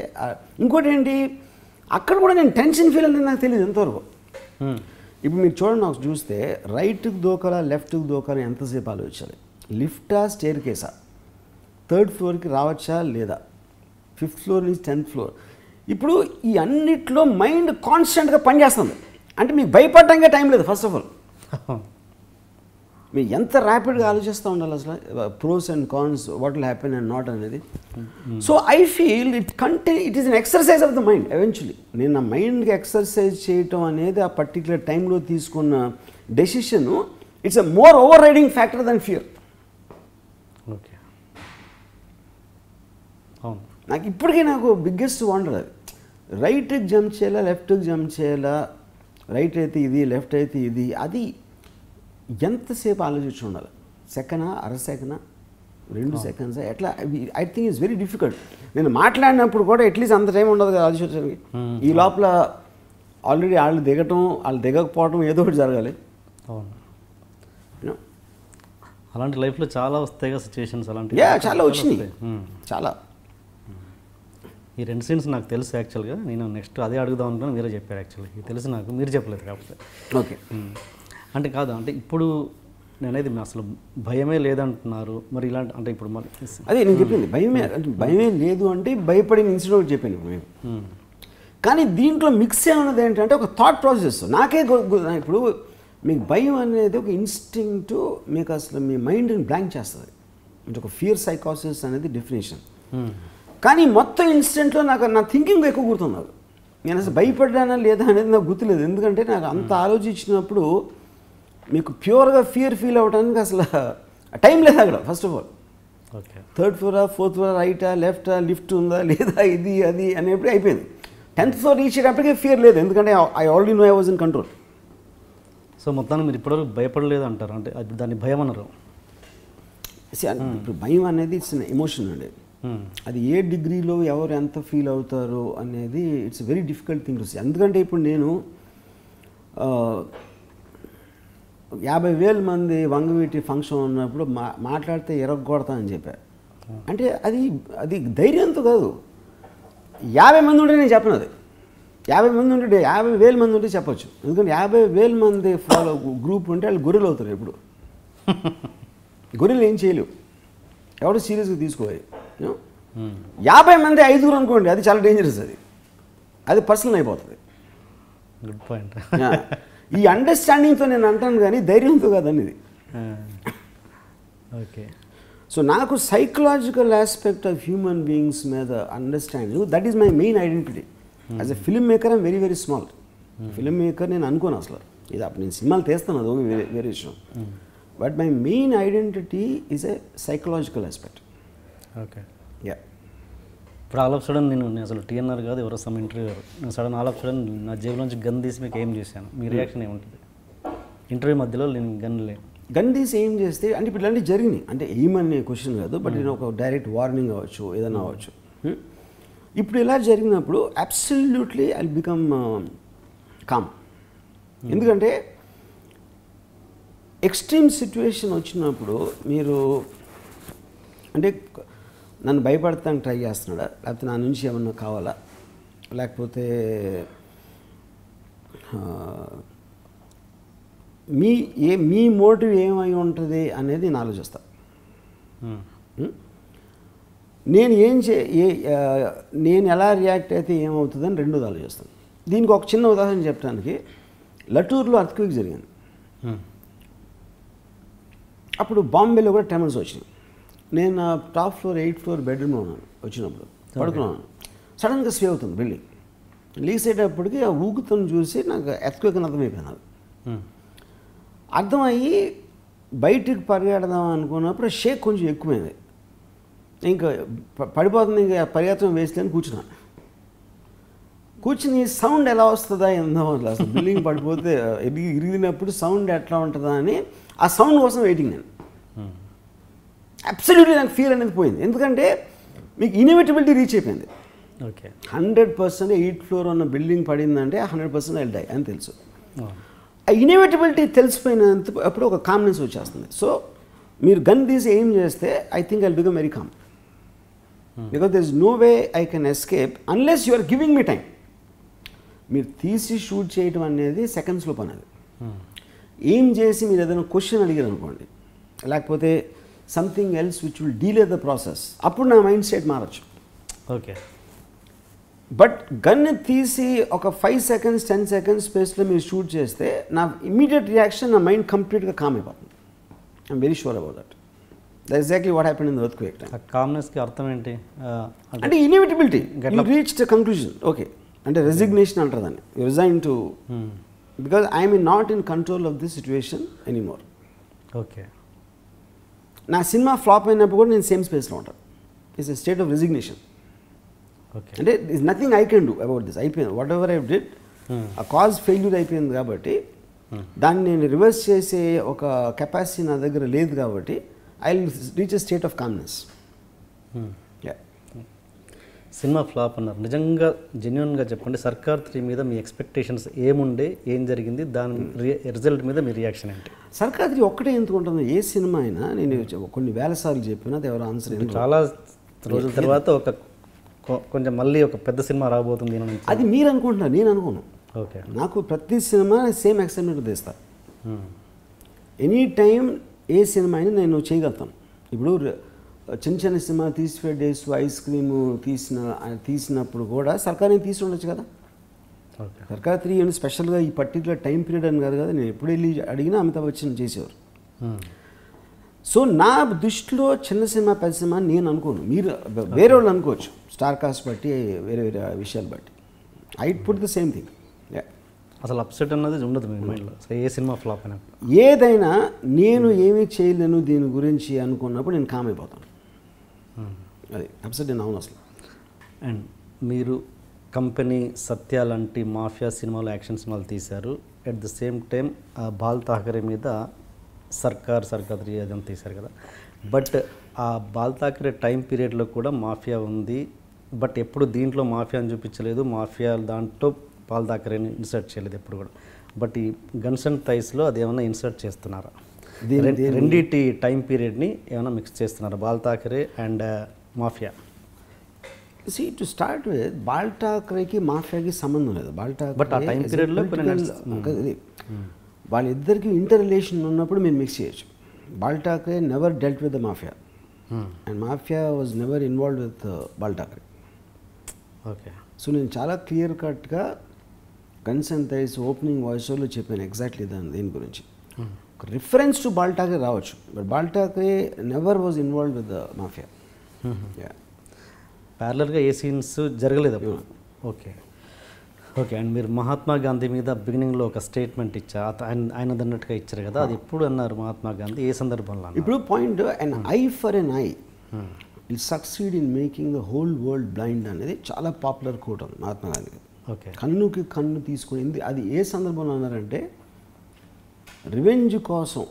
ఇంకోటి ఏంటి, అక్కడ కూడా నేను టెన్షన్ ఫీల్ అనేది నాకు తెలియదు ఎంతవరకు. ఇప్పుడు మీరు చూడండి, నాకు చూస్తే రైట్కి దూకాలా లెఫ్ట్కి దూకాలా ఎంతసేపు ఆలోచించాలి, లిఫ్టా స్టేర్ కేసా, 3rd ఫ్లోర్కి రావచ్చా లేదా, 5th ఫ్లోర్ నుంచి 10th ఫ్లోర్. ఇప్పుడు ఈ అన్నిట్లో మైండ్ కాన్స్టెంట్గా పనిచేస్తుంది. అంటే మీకు భయపడటానికే టైం లేదు. ఫస్ట్ ఆఫ్ ఆల్ మీరు ఎంత ర్యాపిడ్గా ఆలోచిస్తూ ఉండాలి అసలు, pros and cons, what will happen and not అనేది. So I feel it is an exercise of the mind eventually. నేను నా మైండ్కి ఎక్సర్సైజ్ చేయటం అనేది ఆ పర్టికులర్ టైంలో తీసుకున్న decision, it's a more over riding factor than fear. Okay, అవును. నాకు ఇప్పటికీ బిగ్గెస్ట్ వండర్ అది. రైట్కి జంప్ చేయాలా లెఫ్ట్కి జంప్ చేయాలా, రైట్ అయితే ఇది లెఫ్ట్ అయితే ఇది, అది ఎంతసేపు ఆలోచించి ఉండాలి. సెకండా, అర సెకండా, 2 సెకండ్స్, ఎట్లా? I think it's very difficult. నేను మాట్లాడినప్పుడు కూడా అట్లీస్ట్ అంత టైం ఉండదు కదా ఆలోచించడానికి. ఈ లోపల ఆల్రెడీ వాళ్ళు దిగటం, వాళ్ళు దిగకపోవటం ఏదో ఒకటి జరగాలి. అవును. అలాంటి లైఫ్లో చాలా వస్తాయి కదా సిచ్యువేషన్స్ అలాంటి చాలా వచ్చినాయి, చాలా. ఈ 2 సీన్స్ నాకు తెలుసు యాక్చువల్గా. నేను నెక్స్ట్ అదే అడుగుదాం అనుకున్నాను, మీరే చెప్పారు యాక్చువల్గా. ఇది తెలుసు నాకు, మీరు చెప్పలేదు కాబట్టి. ఓకే. అంటే కాదు, అంటే ఇప్పుడు నేనైతే అసలు భయమే లేదంటున్నారు. మరి ఇలాంటి అంటే ఇప్పుడు అదే నేను చెప్పింది, భయమే లేదు అంటే భయపడిన ఇన్సిడెంట్ చెప్పాను మేము. కానీ దీంట్లో మిక్స్ ఏమన్నది ఏంటంటే ఒక థాట్ ప్రాసెస్. నాకే ఇప్పుడు మీకు భయం అనేది ఒక ఇన్స్టింక్ట్, మీకు అసలు మీ మైండ్ని బ్లాంక్ చేస్తుంది. అంటే ఒక ఫియర్ సైకాసిస్ అనేది డెఫినేషన్. కానీ మొత్తం ఇన్సిడెంట్లో నా థింకింగ్ ఎక్కువ గుర్తున్నారు. నేను అసలు భయపడ్డానా లేదా అనేది నాకు గుర్తులేదు. ఎందుకంటే నాకు అంత ఆలోచించినప్పుడు మీకు ప్యూర్గా ఫియర్ ఫీల్ అవ్వడానికి అసలు టైం లేదు అక్కడ. First of all okay, 3rd flora 4th flora, రైటా లెఫ్టా, లిఫ్ట్ ఉందా లేదా, ఇది అది అనేప్పుడు అయిపోయింది. 10th ఫ్లోర్ రీచ్ అయ్యేటప్పటికే ఫియర్ లేదు, ఎందుకంటే I already know I was in control. So మొత్తాన్ని మీరు ఇప్పటివరకు భయపడలేదు అంటారు, అంటే అది దాన్ని భయం అన్నారు. ఇప్పుడు భయం అనేది ఇట్స్ ఎమోషన్ అండి. అది ఏ డిగ్రీలో ఎవరు ఎంత ఫీల్ అవుతారో అనేది it's very difficult thing to see. ఎందుకంటే ఇప్పుడు నేను 50,000 మంది వంగవీటి ఫంక్షన్ ఉన్నప్పుడు మాట్లాడితే ఎరగొడతా అని చెప్పారు. అంటే అది ధైర్యంతో కాదు. 50 మంది ఉంటే నేను చెప్పను. అది 50 మంది ఉంటే 50,000 మంది ఉంటే చెప్పొచ్చు. ఎందుకంటే 50,000 మంది ఫాలో గ్రూప్ ఉంటే వాళ్ళు గొర్రెలు అవుతారు. ఎప్పుడు గొర్రెలు ఏం చేయలేవు, ఎవరు సీరియస్గా తీసుకోవాలి. 50 మంది 5 అనుకోండి, అది చాలా డేంజరస్. అది పర్సనల్ అయిపోతుంది. Good point. ఈ అండర్స్టాండింగ్తో నేను అంటాను కానీ ధైర్యంతో కాదండి ఇది. ఓకే. సో నాకు psychological aspect of human beings మీద understanding, that is my main identity. As a film maker I'm very very small. Film maker నేను అనుకోను అసలు. ఇది అప్పుడు నేను సినిమాలు తీస్తాను, అది ఒక వేరే విషయం. But my main identity is a psychological aspect. Okay. Yeah. ఇప్పుడు ఆల్ ఆఫ్ సడన్ నేను అసలు టీఎన్ఆర్ కాదు, ఎవరో సమ్ ఇంటర్వ్యూ గారు, నేను సడన్ ఆల్ ఆఫ్ సడన్ నా జేబులోంచి గన్ తీసి మీకు ఏం చేశాను, మీ రియాక్షన్ ఏముంటుంది? ఇంటర్వ్యూ మధ్యలో నేను గన్ తీసి ఏం చేస్తే అంటే ఇప్పుడు ఇలాంటివి జరిగినాయి. అంటే ఏమనే క్వశ్చన్ కాదు, బట్ నేను ఒక డైరెక్ట్ వార్నింగ్ అవ్వచ్చు, ఏదైనా అవ్వచ్చు. ఇప్పుడు ఇలా జరిగినప్పుడు అబ్సల్యూట్లీ ఐ బికమ్ కామ్. ఎందుకంటే ఎక్స్ట్రీమ్ సిచ్యువేషన్ వచ్చినప్పుడు మీరు అంటే నన్ను భయపడతానికి ట్రై చేస్తున్నాడా, లేకపోతే నా నుంచి ఏమన్నా కావాలా, లేకపోతే మీ మోటివ్ ఏమై ఉంటుంది అనేది నేను ఆలోచిస్తాను. నేను ఎలా రియాక్ట్ అయితే ఏమవుతుందని రెండోది ఆలోచిస్తాను. దీనికి ఒక చిన్న ఉదాహరణ చెప్పడానికి, లటూర్లో అర్త్క్వేక్ జరిగింది. అప్పుడు బాంబేలో కూడా ట్రెమర్స్ వచ్చినాయి. నేను టాప్ ఫ్లోర్ 8th ఫ్లోర్ బెడ్రూమ్లో ఉన్నాను. వచ్చినప్పుడు పడుకున్నాను, సడన్గా స్వే అవుతుంది బిల్డింగ్. లేసేటప్పటికి ఆ ఊగుతుని చూసి నాకు ఎర్త్క్వేక్ అని అర్థమైపోయింది. అర్థమయ్యి బయటికి పరిగెడదాం అనుకున్నప్పుడు షేక్ కొంచెం ఎక్కువైంది. ఇంకా పడిపోతుంది, ఇంకా పరిగెత్తడం వేస్తేని కూర్చున్నాను. కూర్చుని సౌండ్ ఎలా వస్తుందా ఎందో అసలు బిల్డింగ్ పడిపోతే ఇరిగినప్పుడు సౌండ్ ఎట్లా ఉంటుందా అని ఆ సౌండ్ కోసం వెయిటింగ్. నేను అబ్సల్యూట్లీ నాకు ఫీల్ అనేది పోయింది. ఎందుకంటే మీకు ఇన్ఎవిటబిలిటీ రీచ్ అయిపోయింది. ఓకే, 100% 8th ఫ్లోర్ ఉన్న బిల్డింగ్ పడిందంటే 100% ఐల్ డై అని తెలుసు. ఆ ఇన్ఎవిటబిలిటీ తెలిసిపోయినంత అప్పుడు ఒక కామ్నెస్ వచ్చేస్తుంది. సో మీరు గన్ తీసి ఏం చేస్తే I think I'll become very calm, because there is no way I can escape unless you are giving me time. మీరు తీసి షూట్ చేయడం అనేది సెకండ్స్లో పని. అది ఏం చేసి మీరు ఏదైనా క్వశ్చన్ అడిగారు అనుకోండి, లేకపోతే something else which will delay the process, అప్పుడు నా మైండ్ సెట్ మారచ్చు. ఓకే, బట్ గన్ తీసి ఒక 5 seconds 10 seconds స్పేస్లో మీరు షూట్ చేస్తే నా ఇమీడియట్ రియాక్షన్, నా మైండ్ కంప్లీట్గా కామ్ అయిపోతుంది. I'm very sure about that. That exactly what happened in the earthquake time. కామ్నెస్కి అర్థం ఏంటి అంటే inevitability, you reach the conclusion. Okay, అంటే రెసిగ్నేషన్ అంటారు దాన్ని. You resign to, because I'm not in control of this situation anymore. Okay, నా cinema flop అయినప్పుడు కూడా నేను సేమ్ స్పేస్లో ఉంటాను. It's a state of resignation. Okay, అంటే is nothing I can do about this. అయిపోయింది, వాట్ ఎవర్ ఐ డిడ్, ఆ cause failure అయిపోయింది కాబట్టి దాన్ని నేను రివర్స్ చేసే ఒక కెపాసిటీ నా దగ్గర లేదు కాబట్టి I will reach a state of calmness. Cinema flop అన్నారు, నిజంగా జెన్యున్గా చెప్పండి, సర్కార్ 3 మీద మీ ఎక్స్పెక్టేషన్స్ ఏముండే, ఏం జరిగింది, దాని రిజల్ట్ మీద మీ రియాక్షన్ ఏంటి? సర్కార్ 3 ఒక్కటే ఎందుకు ఉంటుంది, ఏ సినిమా అయినా నేను కొన్ని వేల సార్లు చెప్పినా అది ఎవరు ఆన్సర్ చాలా రోజుల తర్వాత కొంచెం మళ్ళీ ఒక పెద్ద సినిమా రాబోతుంది అది మీరు అనుకుంటున్నారు, నేను అనుకోను. ఓకే, నాకు ప్రతి సినిమా సేమ్ ఎక్సైట్మెంట్ తీస్తా. ఎనీ టైం ఏ సినిమా అయినా నేను చేయగలుగుతాను. ఇప్పుడు చిన్న చిన్న సినిమా తీసి డేస్ ఐస్ క్రీము తీసినప్పుడు కూడా సర్కార్ తీసి ఉండొచ్చు కదా. సర్కార్ 3 ఏమైనా స్పెషల్గా ఈ పర్టికులర్ టైం పీరియడ్ అని కాదు కదా, నేను ఎప్పుడు వెళ్ళి అడిగినా అమితాబ్ బచ్చన్ చేసేవారు. సో నా దృష్టిలో చిన్న సినిమా పెద్ద సినిమా నేను అనుకోను, మీరు వేరే వాళ్ళు అనుకోవచ్చు, స్టార్ కాస్ట్ బట్టి వేరే వేరే విషయాలు బట్టి. I put the same thing. అసలు అప్సెట్ అన్నది ఉండదు మీ మైండ్లో ఏ సినిమా ఫ్లాప్ అయినా? ఏదైనా నేను ఏమీ చేయలేను దీని గురించి అనుకున్నప్పుడు నేను కామ్ అయిపోతాను. అది అప్సెట్ నేను అవును అసలు. అండ్ మీరు కంపెనీ, సత్య లాంటి మాఫియా సినిమాలు, యాక్షన్ సినిమాలు తీశారు. At the same time ball Thackeray మీద సర్కార్ 3 అదంతా తీశారు కదా. బట్ ఆ బాల్ ఠాకరే టైం పీరియడ్లో కూడా మాఫియా ఉంది, బట్ ఎప్పుడు దీంట్లో మాఫియా అని చూపించలేదు, మాఫియా దాంట్లో బాల్ ఠాకరేని ఇన్సర్ట్ చేయలేదు ఎప్పుడు కూడా. బట్ ఈ గన్స్ అండ్ థైస్లో అది ఏమైనా ఇన్సర్ట్ చేస్తున్నారా? రెండింటి టైం పీరియడ్ని ఏమైనా మిక్స్ చేస్తున్నారా, Bal Thackeray and mafia? See to start with Bal ఠాకరేకి మాఫియాకి సంబంధం లేదు. బాల్ ఠాకరే బట్ ఆ టైం పీరియడ్లో వాళ్ళిద్దరికి ఇంటర్ రిలేషన్ ఉన్నప్పుడు మేము మిక్స్ చేయొచ్చు. Bal Thackeray never dealt with the mafia and mafia was never involved with Bal Thackeray. Okay, so నేను చాలా క్లియర్ కట్గా guns and thighs opening voice ఓవర్లో చెప్పాను ఎగ్జాక్ట్లీ దీని గురించి. రిఫరెన్స్ టు బాల్ ఠాకరే రావచ్చు, but Bal Thackeray never was involved with the mafia. ప్యారలర్గా ఏ సీన్స్ జరగలేదు అప్పుడు. Okay okay. అండ్ మీరు మహాత్మా గాంధీ మీద బిగినింగ్లో ఒక స్టేట్మెంట్ ఇచ్చా, ఆయన అన్నట్టుగా ఇచ్చారు కదా, అది ఎప్పుడు అన్నారు మహాత్మా గాంధీ, ఏ సందర్భంలో? ఇప్పుడు point an eye for an eye will succeed in making the whole world blind అనేది చాలా పాపులర్ కోట్ ఉంది మహాత్మా గాంధీ. ఓకే, కన్నుకి కన్ను తీసుకుని అది ఏ సందర్భంలో అన్నారంటే రివెంజ్ కోసం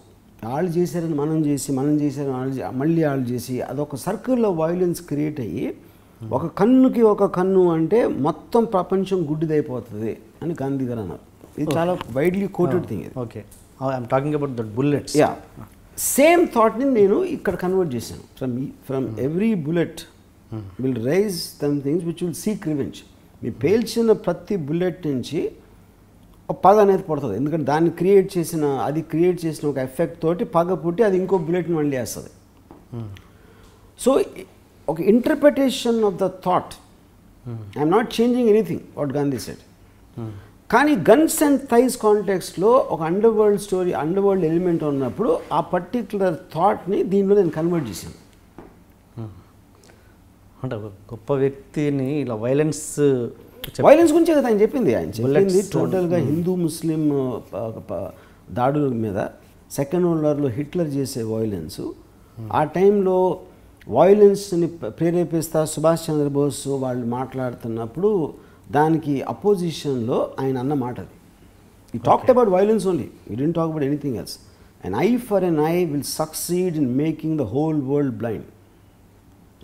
వాళ్ళు చేశారని మనం చేశారని మళ్ళీ వాళ్ళు చేసి అదొక సర్కిల్లో వైలెన్స్ క్రియేట్ అయ్యి ఒక కన్నుకి ఒక కన్ను అంటే మొత్తం ప్రపంచం గుడ్డిదైపోతుంది అని గాంధీ గారు అన్నారు. ఇది చాలా widely quoted thing. Okay, I'm talking about that bullets. Yeah, same థాట్ని నేను ఇక్కడ కన్వర్ట్ చేశాను. From every bullet will rise some things which will seek revenge. మీ పేల్చిన ప్రతి బుల్లెట్ నుంచి ఒక పగ అనేది పుడుతుంది, ఎందుకంటే దాన్ని క్రియేట్ చేసిన ఒక ఎఫెక్ట్ తోటి పగ పుట్టి అది ఇంకో బుల్లెట్ని మళ్ళీ వేస్తుంది. సో ఒక interpretation of the thought, I'm not changing anything what Gandhi said. కానీ గన్స్ అండ్ థైస్ కాంటెక్స్ట్లో ఒక under world story, under world element ఉన్నప్పుడు ఆ పర్టిక్యులర్ థాట్ని దీనిలో నేను కన్వర్ట్ చేశాను. అంటే ఒక గొప్ప వ్యక్తిని ఇలా వైలెన్స్ గురించే కదా ఆయన చెప్పింది టోటల్గా హిందూ ముస్లిం దాడుల మీద. సెకండ్ వరల్డ్ వార్లో హిట్లర్ చేసే వైలెన్స్, ఆ టైంలో వైలెన్స్ని ప్రేరేపిస్తా సుభాష్ చంద్రబోస్ వాళ్ళు మాట్లాడుతున్నప్పుడు దానికి అపోజిషన్లో ఆయన అన్న మాట అది. ఈ talked about violence only, you didn't talk about anything else. And eye for an eye will succeed in making the whole world blind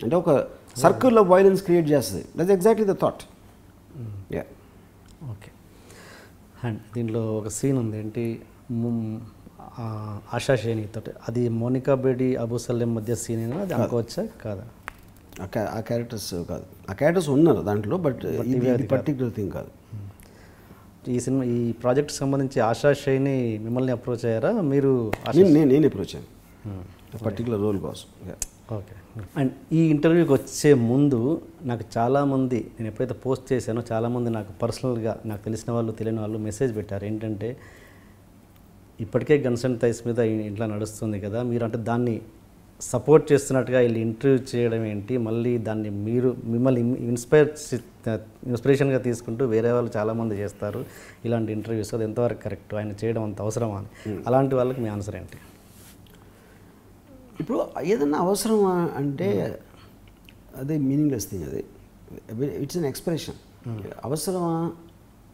అంటే ఒక సర్కిల్ ఆఫ్ వైలెన్స్ క్రియేట్ చేస్తుంది. That's exactly the thought. Ya, okay. And దీంట్లో ఒక scene ఉంది ఏంటి, ఆశా షేనితో, అది మోనికా బేడి, అబూ సలేం మధ్య scene అయినా అది అనుకోవచ్చా కాదా? ఆ క్యారెక్టర్స్ కాదు, ఆ క్యారెక్టర్స్ ఉన్నారు దాంట్లో, బట్ ఇది పర్టికులర్ థింగ్ కాదు. ఈ సినిమా, ఈ ప్రాజెక్ట్ సంబంధించి ఆశా షేని మిమ్మల్ని అప్రోచ్ అయ్యారా మీరు? నేను అప్రోచ్ అయ్యాను పర్టికులర్ రోల్ కోసం. ఓకే. అండ్ ఈ ఇంటర్వ్యూకి వచ్చే ముందు నాకు చాలామంది, నేను ఎప్పుడైతే పోస్ట్ చేశానో చాలామంది నాకు పర్సనల్గా, నాకు తెలిసిన వాళ్ళు తెలియని వాళ్ళు మెసేజ్ పెట్టారు ఏంటంటే, ఇప్పటికే గన్స్ అండ్ థైస్ మీద ఇట్లా నడుస్తుంది కదా, మీరు అంటే దాన్ని సపోర్ట్ చేస్తున్నట్టుగా వీళ్ళు ఇంటర్వ్యూ చేయడం ఏంటి, మళ్ళీ దాన్ని మిమ్మల్ని ఇన్స్పిరేషన్గా తీసుకుంటూ వేరే వాళ్ళు చాలామంది చేస్తారు ఇలాంటి ఇంటర్వ్యూస్, అది ఎంతవరకు కరెక్ట్, ఆయన చేయడం అంత అవసరమా అని, అలాంటి వాళ్ళకి మీ ఆన్సర్ ఏంటి? ఇప్పుడు ఏదన్నా అవసరమా అంటే అదే మీనింగ్లెస్ థింగ్, అది ఇట్స్ అన్ ఎక్స్ప్రెషన్. అవసరమా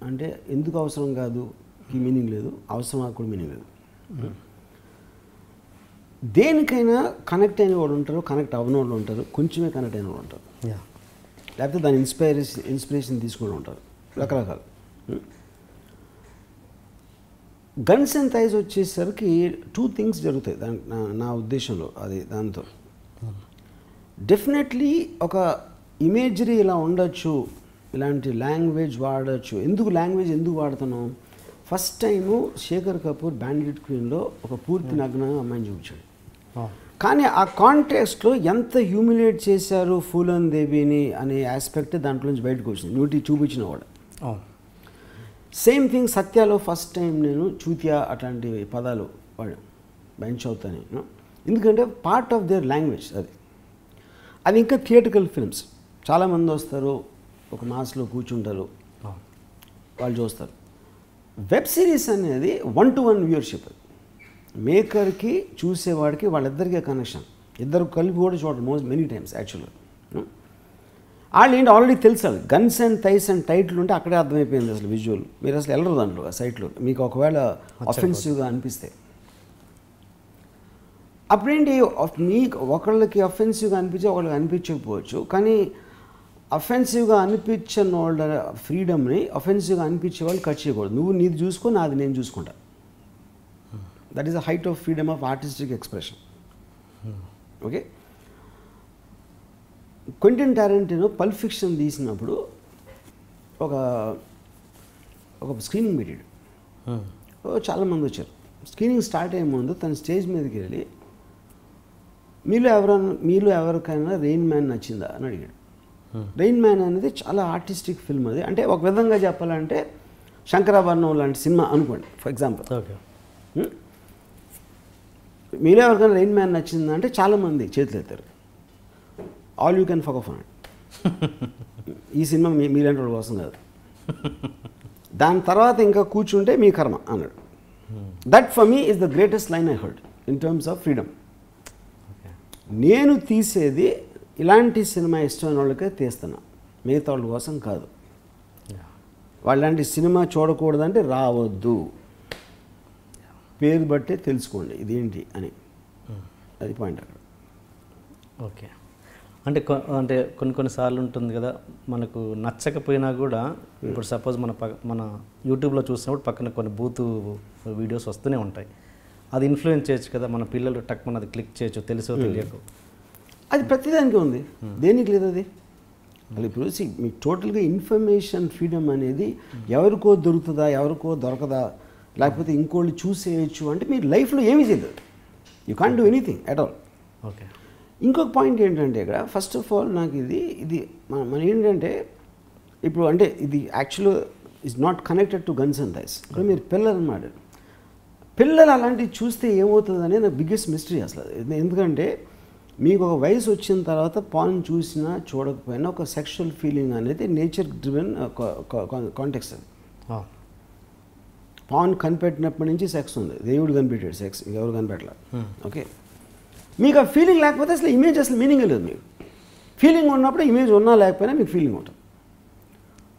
అంటే ఎందుకు అవసరం కాదు ఈ మీనింగ్ లేదు, అవసరమా కూడా మీనింగ్ లేదు. దేనికైనా కనెక్ట్ అయిన వాళ్ళు ఉంటారు, కనెక్ట్ అవ్వని వాళ్ళు ఉంటారు, కొంచెమే కనెక్ట్ అయిన వాళ్ళు ఉంటారు. లేకపోతే దాని ఇన్స్పిరేషన్ తీసుకుని ఉంటారు రకరకాలు. గన్స్ అండ్ థైస్ వచ్చేసరికి 2 థింగ్స్ జరుగుతాయి నా ఉద్దేశంలో. అది దాంతో డెఫినెట్లీ ఒక ఇమేజరీ ఇలా ఉండొచ్చు, ఇలాంటి లాంగ్వేజ్ వాడచ్చు. లాంగ్వేజ్ ఎందుకు వాడుతున్నాం? First time Shekhar Kapur bandit క్వీన్లో ఒక పూర్తి నగ్నంగా అమ్మాయిని చూపించాడు. కానీ ఆ కాంటెక్స్ట్లో ఎంత హ్యూమిలేట్ చేశారు ఫూలన్ దేవిని అనే ఆస్పెక్ట్ దాంట్లో నుంచి బయటకు వచ్చింది, న్యూటీ చూపించిన వాడు. సేమ్ థింగ్ సత్యాలో ఫస్ట్ టైం నేను చూత్యా అట్లాంటి పదాలు వాడు బెంచ్ అవుతాను నేను, ఎందుకంటే పార్ట్ ఆఫ్ దేర్ లాంగ్వేజ్ అది. ఇంకా థియేట్రికల్ ఫిల్మ్స్ చాలామంది వస్తారు, ఒక మాస్లో కూర్చుంటారు, వాళ్ళు చూస్తారు. వెబ్ సిరీస్ అనేది 1-to-1 వ్యూవర్షిప్. మేకర్కి చూసేవాడికి వాళ్ళిద్దరికీ కనెక్షన్, ఇద్దరు కలిపి కూడా చూడరు మెనీ టైమ్స్ యాక్చువల్గా. వాళ్ళు ఏంటి ఆల్రెడీ తెలుసు, guns and thighs and title ఉంటే అక్కడే అర్థమైపోయింది అసలు విజువల్. మీరు అసలు వెళ్ళరు దాంట్లో ఆ సైట్లో, మీకు ఒకవేళ అఫెన్సివ్గా అనిపిస్తే. అప్పుడేంటి మీకు ఒకళ్ళకి అఫెన్సివ్గా అనిపించి ఒకళ్ళకి అనిపించకపోవచ్చు, కానీ అఫెన్సివ్గా అనిపించిన వాళ్ళ ఫ్రీడమ్ని అఫెన్సివ్గా అనిపించే వాళ్ళు కట్ చేయకూడదు. నువ్వు నీది చూసుకో, నాది నేను చూసుకుంటా. That is the height of freedom of artistic expression. Okay, Quinton Tarantino pulp fiction తీసినప్పుడు ఒక స్క్రీనింగ్ పెట్టాడు. చాలామంది వచ్చారు. స్క్రీనింగ్ స్టార్ట్ అయ్యే ముందు తన స్టేజ్ మీదకి వెళ్ళి మీలో ఎవరికైనా రెయిన్ మ్యాన్ నచ్చిందా అని అడిగాడు. రెయిన్ మ్యాన్ అనేది చాలా ఆర్టిస్టిక్ ఫిల్మ్. అది అంటే ఒక విధంగా చెప్పాలంటే శంకరాభరణం లాంటి సినిమా అనుకోండి ఫర్ ఎగ్జాంపుల్. మీలో ఎవరికైనా రెయిన్ మ్యాన్ నచ్చిందా అంటే చాలామంది చేతులు ఎత్తారు. All you can focus on it. ఈ సినిమా మీలాంటి వాళ్ళ కోసం కాదు, దాని తర్వాత ఇంకా కూర్చుంటే మీ కర్మ అన్నాడు. That for me is the greatest line I heard in terms of freedom. నేను తీసేది ఇలాంటి సినిమా ఇష్టమైన వాళ్ళకే తీస్తున్నా, మిగతా వాళ్ళ కోసం కాదు. వాళ్ళంటి సినిమా చూడకూడదంటే రావద్దు, పేరు బట్టే తెలుసుకోండి ఇదేంటి అని. అది పాయింట్ అక్కడ. ఓకే, అంటే కొన్నిసార్లు ఉంటుంది కదా, మనకు నచ్చకపోయినా కూడా ఇప్పుడు సపోజ్ మన యూట్యూబ్లో చూసినప్పుడు పక్కన కొన్ని బూతు వీడియోస్ వస్తూనే ఉంటాయి. అది ఇన్ఫ్లుయెన్స్ చేయొచ్చు కదా, మన పిల్లలు టక్ మన అది క్లిక్ చేయొచ్చు, తెలుసో తెలియకు. అది ప్రతిదానికి ఉంది, దేనికి లేదు అది. అది ఇప్పుడు మీకు టోటల్గా ఇన్ఫర్మేషన్ ఫ్రీడమ్ అనేది ఎవరికో దొరుకుతుందా, ఎవరికో దొరకదా, లేకపోతే ఇంకోళ్ళు చూసేయచ్చు అంటే మీరు లైఫ్లో ఏమీ చేయదు. You can't do anything at all. Okay, ఇంకొక పాయింట్ ఏంటంటే ఇక్కడ ఫస్ట్ ఆఫ్ ఆల్ నాకు ఇది మన ఏంటంటే ఇప్పుడు అంటే ఇది actual is not connected to guns and thighs. ఇప్పుడు మీరు పిల్లలు అన్నమాట, పిల్లలు అలాంటివి చూస్తే ఏమవుతుంది అనేది నాకు బిగ్గెస్ట్ మిస్టరీ అసలు. ఎందుకంటే మీకు ఒక వయసు వచ్చిన తర్వాత పాన్ చూసినా చూడకపోయినా ఒక సెక్షువల్ ఫీలింగ్ అనేది నేచర్ డ్రివెన్ కాంటెక్స్ట్. అది పాన్ కనిపెట్టినప్పటి నుంచి సెక్స్ ఉంది, దేవుడు కనిపెట్టాడు సెక్స్, ఎవరు కనిపెట్టలేదు. ఓకే, మీకు ఆ ఫీలింగ్ లేకపోతే అసలు ఇమేజ్ అసలు మీనింగ్ లేదు. మీకు ఫీలింగ్ ఉన్నప్పుడు ఇమేజ్ ఉన్నా లేకపోయినా మీకు ఫీలింగ్ ఉంటుంది.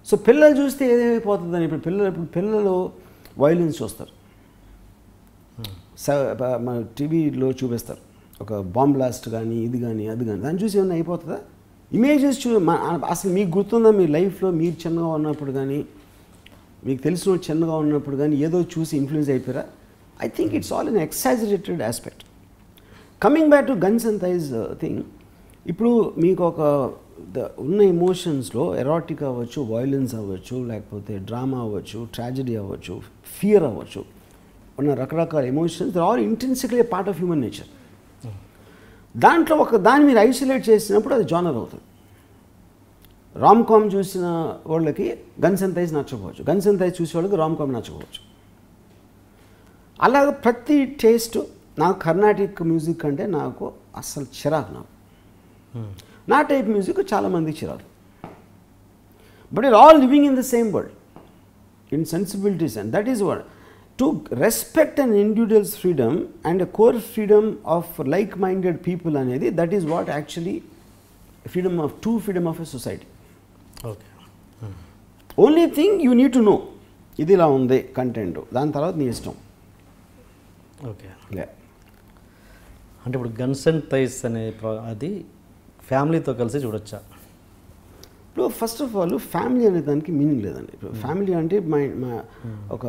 సో పిల్లలు చూస్తే ఏదేమైపోతుందని ఇప్పుడు పిల్లలు వైలెన్స్ చూస్తారు, మన టీవీలో చూపిస్తారు ఒక బాంబ్ బ్లాస్ట్ కానీ ఇది కానీ అది కానీ, దాన్ని చూసి ఏమన్నా అయిపోతుందా? ఇమేజెస్ అసలు మీకు గుర్తుందా మీ లైఫ్లో మీరు చిన్నగా ఉన్నప్పుడు కానీ మీకు తెలిసిన చిన్నగా ఉన్నప్పుడు కానీ ఏదో చూసి ఇన్ఫ్లుయెన్స్ అయిపోయారా? I think it's all an exaggerated aspect. Coming back to guns and thighs thing, ఇప్పుడు మీకు ఒక ఉన్న ఎమోషన్స్లో ఎరాటిక్ అవ్వచ్చు, వైలెన్స్ అవ్వచ్చు, లేకపోతే డ్రామా అవ్వచ్చు, ట్రాజడీ అవ్వచ్చు, ఫియర్ అవ్వచ్చు, ఉన్న రకరకాల emotions they are intrinsically part of human nature. దాంట్లో దాన్ని మీరు ఐసోలేట్ చేసినప్పుడు అది జానర్ అవుతుంది. రామ్ కామ్ చూసిన వాళ్ళకి గన్స్ అండ్ థైస్ నచ్చకపోవచ్చు, గన్స్ అండ్ థైస్ చూసే వాళ్ళకి రామ్ కామ్ నచ్చకపోవచ్చు. అలాగే ప్రతి టేస్ట్, నాకు కర్ణాటిక్ మ్యూజిక్ అంటే నాకు అస్సలు చిరాకు. నాకు నా టైప్ మ్యూజిక్ చాలామందికి చిరాకు. But it all living in the same world in sensibilities, and that is what to respect an individual's freedom and a core freedom of like-minded people anedi, that is what actually true freedom of a society. Okay. Only thing you need to know, idi la undi content, dan tarvata nee ishtam. Okay. Yeah. అంటే ఇప్పుడు guns and thighs అనే అది ఫ్యామిలీతో కలిసి చూడొచ్చా? ఇప్పుడు first of all family అనే దానికి మీనింగ్ లేదండి. ఇప్పుడు ఫ్యామిలీ అంటే ఒక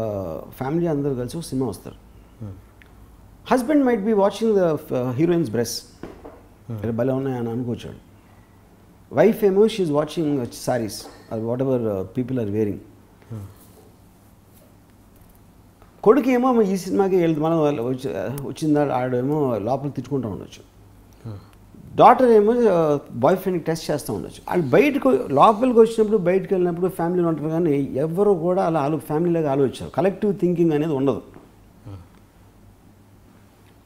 ఫ్యామిలీ అందరూ కలిసి ఒక సినిమా వస్తారు. Husband might be watching the heroine's breasts, భలే ఉన్నాయని అనుకోవచ్చాడు. వైఫ్ ఏమో she's watching saris whatever people are wearing. కొడుకు ఏమో ఈ సినిమాకి వెళ్తే మనం వచ్చిందా ఆడేమో లోపల తిట్టుకుంటూ ఉండొచ్చు. డాటర్ ఏమో బాయ్ ఫ్రెండ్కి టెస్ట్ చేస్తూ ఉండొచ్చు. వాళ్ళు బయటకు లోపలికి వచ్చినప్పుడు బయటకు వెళ్ళినప్పుడు ఫ్యామిలీలో ఉంటారు, కానీ ఎవరు కూడా అలా ఫ్యామిలీలాగా ఆలోచించారు. కలెక్టివ్ థింకింగ్ అనేది ఉండదు.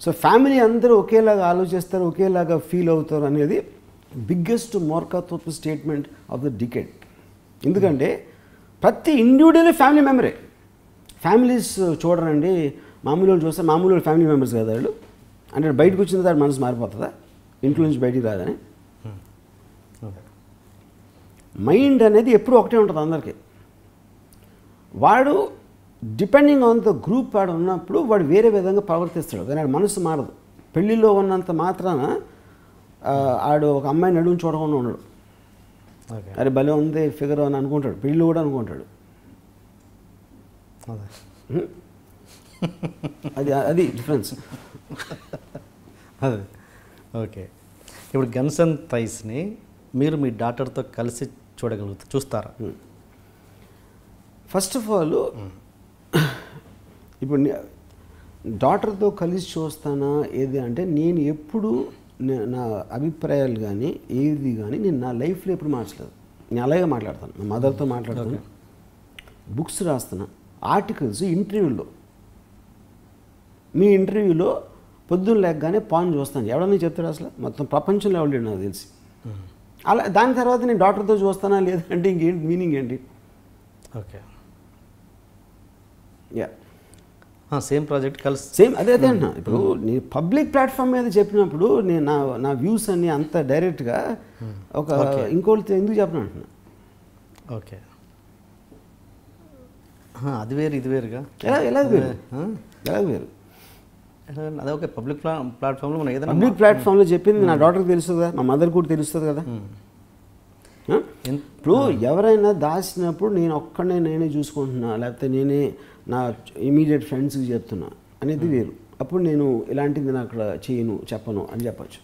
సో ఫ్యామిలీ అందరూ ఒకేలాగా ఆలోచిస్తారు, ఒకేలాగా ఫీల్ అవుతారు అనేది బిగ్గెస్ట్ మూర్ఖత్వపు స్టేట్మెంట్ ఆఫ్ ద డికేడ్. ఎందుకంటే ప్రతి ఇండివిజువల్ ఫ్యామిలీ మెంబరే. ఫ్యామిలీస్ చూడరండి, మామూలు వాళ్ళు చూస్తే మామూలు వాళ్ళు ఫ్యామిలీ మెంబర్స్ కదా వాళ్ళు అంటే బయటకు వచ్చిన తర్వాత మనసు మారిపోతుందా ఇంట్లో నుంచి బయటికి రాదని. మైండ్ అనేది ఎప్పుడూ ఒకటే ఉంటుంది అందరికీ. వాడు డిపెండింగ్ ఆన్ ద గ్రూప్ వాడు ఉన్నప్పుడు వాడు వేరే విధంగా ప్రవర్తిస్తాడు, కానీ వాడు మనసు మారదు. పెళ్ళిలో ఉన్నంత మాత్రాన ఆడు ఒక అమ్మాయి నడుము చూడకుండా ఉన్నాడు, అరే భలే ఉంది ఫిగర్ అని అనుకుంటాడు, పెళ్ళిలో కూడా అనుకుంటాడు. అది డిఫరెన్స్. అదే ఓకే. ఇప్పుడు గన్స్ అండ్ థైస్ని మీరు మీ డాటర్తో కలిసి చూస్తారా? ఫస్ట్ ఆఫ్ ఆల్ ఇప్పుడు డాటర్తో కలిసి చూస్తానా ఏది అంటే, నేను ఎప్పుడు నా అభిప్రాయాలు కానీ ఏది కానీ నేను నా లైఫ్లో ఎప్పుడు మార్చలేదు. నేను అలాగే మాట్లాడతాను, నా మదర్తో మాట్లాడతాను, బుక్స్ రాస్తున్నా, ఆర్టికల్స్, ఇంటర్వ్యూలో. మీ ఇంటర్వ్యూలో పొద్దున్న లేకగానే పాన్ చూస్తాను, ఎవడన్నా చెప్తాడు అసలు మొత్తం ప్రపంచంలో ఎవరు నాకు తెలిసి. అలా దాని తర్వాత నేను డాక్టర్తో చూస్తానా లేదంటే ఇంకేంటి మీనింగ్ ఏంటి? ఓకే, యా సేమ్ ప్రాజెక్ట్ కలిసి సేమ్ అదే అంటున్నా. ఇప్పుడు నేను పబ్లిక్ ప్లాట్ఫామ్ మీద చెప్పినప్పుడు నేను నా వ్యూస్ అన్ని అంత డైరెక్ట్గా ఒక ఇంకోటితో ఎందుకు చెప్పను అంటున్నా. ఓకే, అది వేరు ఇది వేరుగా ఎలా వేరు? అదే ఓకే. పబ్లిక్ ప్లాట్ఫామ్లో మనం ఏదైనా పబ్లిక్ ప్లాట్ఫామ్లో చెప్పింది నా డాక్టర్కి తెలుస్తుంది కదా, మా మదర్ కూడా తెలుస్తుంది కదా. ఇప్పుడు ఎవరైనా దాచినప్పుడు నేను ఒక్కడే నేనే చూసుకుంటున్నా, లేకపోతే నేనే నా ఇమీడియట్ ఫ్రెండ్స్కి చెప్తున్నా అనేది వేరు. అప్పుడు నేను ఇలాంటిది నేను అక్కడ చేయను చెప్పను అని చెప్పచ్చు.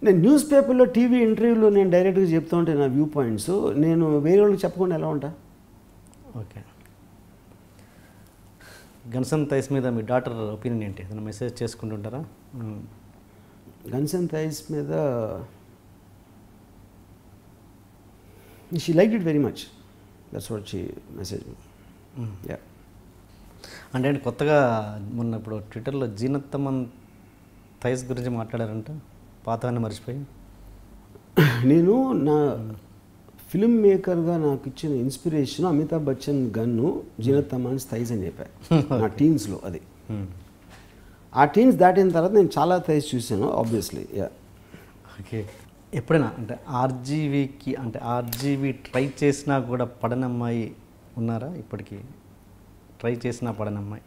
నేను న్యూస్ పేపర్లో టీవీ ఇంటర్వ్యూలో నేను డైరెక్ట్గా చెప్తూ ఉంటే నా వ్యూ పాయింట్స్ నేను వేరే వాళ్ళకి చెప్పకుండా ఎలా ఉంటా? ఓకే. గన్స్ అండ్ థైస్ మీద మీ డాటర్ ఒపీనియన్ ఏంటి? ఏదైనా మెసేజ్ చేసుకుంటుంటారా? గన్స్ అండ్ థైస్ మీద she like it very much, that's what she message. Yeah అంటే కొత్తగా మొన్న ఇప్పుడు ట్విట్టర్లో జీనత్తమన్ థైస్ గురించి మాట్లాడారంట, పాతవన్నీ మర్చిపోయి. నేను నా ఫిల్మ్ మేకర్గా నాకు ఇచ్చిన inspiration Amitabh Bachchan gun జీనత్తమన్ thighs అని చెప్పా నా టీన్స్లో. అది ఆ టీన్స్ దాటిన తర్వాత నేను చాలా థైస్ చూశాను ఆబ్వియస్లీ. Yeah okay. ఎప్పుడైనా అంటే ఆర్జీవీకి అంటే ఆర్జీవీ ట్రై చేసినా కూడా పడని అమ్మాయి ఉన్నారా ఇప్పటికీ? ట్రై చేసినా పడని అమ్మాయి?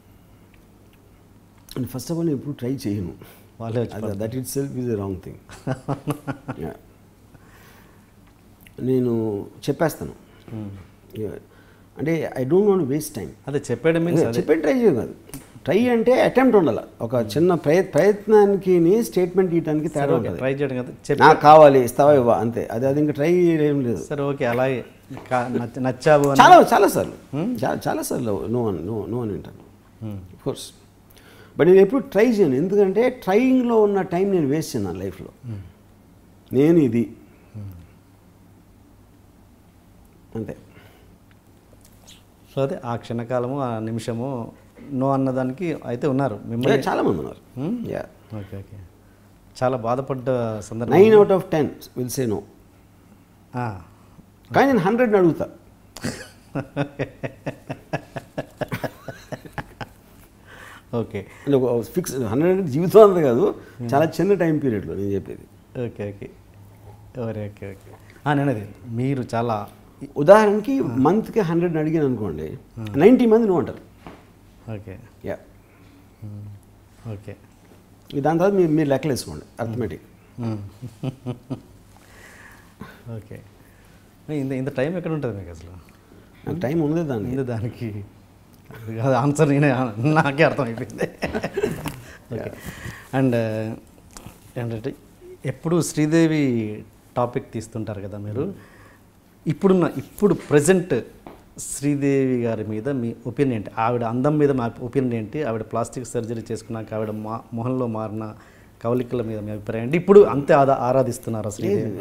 ఫస్ట్ ఆఫ్ ఆల్ ఎప్పుడు ట్రై చేయను, వాళ్ళే that it self is a wrong thing. నేను చెప్పేస్తాను అంటే I don't want waste time. అదే చెప్పేయడం మీన్స్ చెప్పేది ట్రై చేయదు కాదు. ట్రై అంటే అటెంప్ట్ ఉండాలి, ఒక చిన్న ప్రయత్నానికి స్టేట్మెంట్ ఇవ్వడానికి తేడా ఉంటుంది. ట్రై చేయడం కదా, నాకు కావాలి ఇస్తావా ఇవ్వ అంతే, అది ఇంకా ట్రై ఏం లేదు. సరే ఓకే, అలాగే నచ్చావు చాలాసార్లు నో అని అంటాను కోర్స్. బట్ నేను ఎప్పుడు ట్రై చేయను, ఎందుకంటే ట్రైయింగ్లో ఉన్న టైం నేను వేస్ట్ చేయను నా లైఫ్లో. నేను ఇది అంతే. సో అదే ఆ క్షణకాలము ఆ నిమిషము నో అన్నదానికి అయితే ఉన్నారు మిమ్మల్ని చాలామంది ఉన్నారు. Okay okay. చాలా బాధపడ్డ సందర్భం. 9 out of 10 will say no, కానీ నేను 100 అడుగుతా. ఓకే, అంటే ఫిక్స్ 100 జీవితం అంత కాదు, చాలా చిన్న టైం పీరియడ్లో నేను చెప్పేది. Okay okay okay okay okay. నేను అది మీరు చాలా ఉదాహరణకి మంత్కి 100 అడిగాను అనుకోండి, 90 మంది నో అంటారు. Okay ya okay. దాని తర్వాత మీరు లెక్కలు వేసుకోండి, అర్థమెటిక్. ఓకే. ఇంత టైం ఎక్కడ ఉంటుంది మీకు అసలు? నాకు టైం ఉంది దానికి అది ఆన్సర్ నాకే అర్థమైపోయింది. ఓకే. అండ్ ఏంటంటే ఎప్పుడు శ్రీదేవి టాపిక్ తీస్తుంటారు కదా మీరు, ఇప్పుడు ప్రజెంట్ శ్రీదేవి గారి మీద మీ ఒపీనియన్ ఏంటి? ఆవిడ అందం మీద మా ఒపీనియన్ ఏంటి? ఆవిడ ప్లాస్టిక్ సర్జరీ చేసుకున్నాక ఆవిడ మొహంలో మారిన కవలికల మీద మీ అభిప్రాయం ఏంటి? ఇప్పుడు అంతే ఆరాధిస్తున్నారు శ్రీదేవి?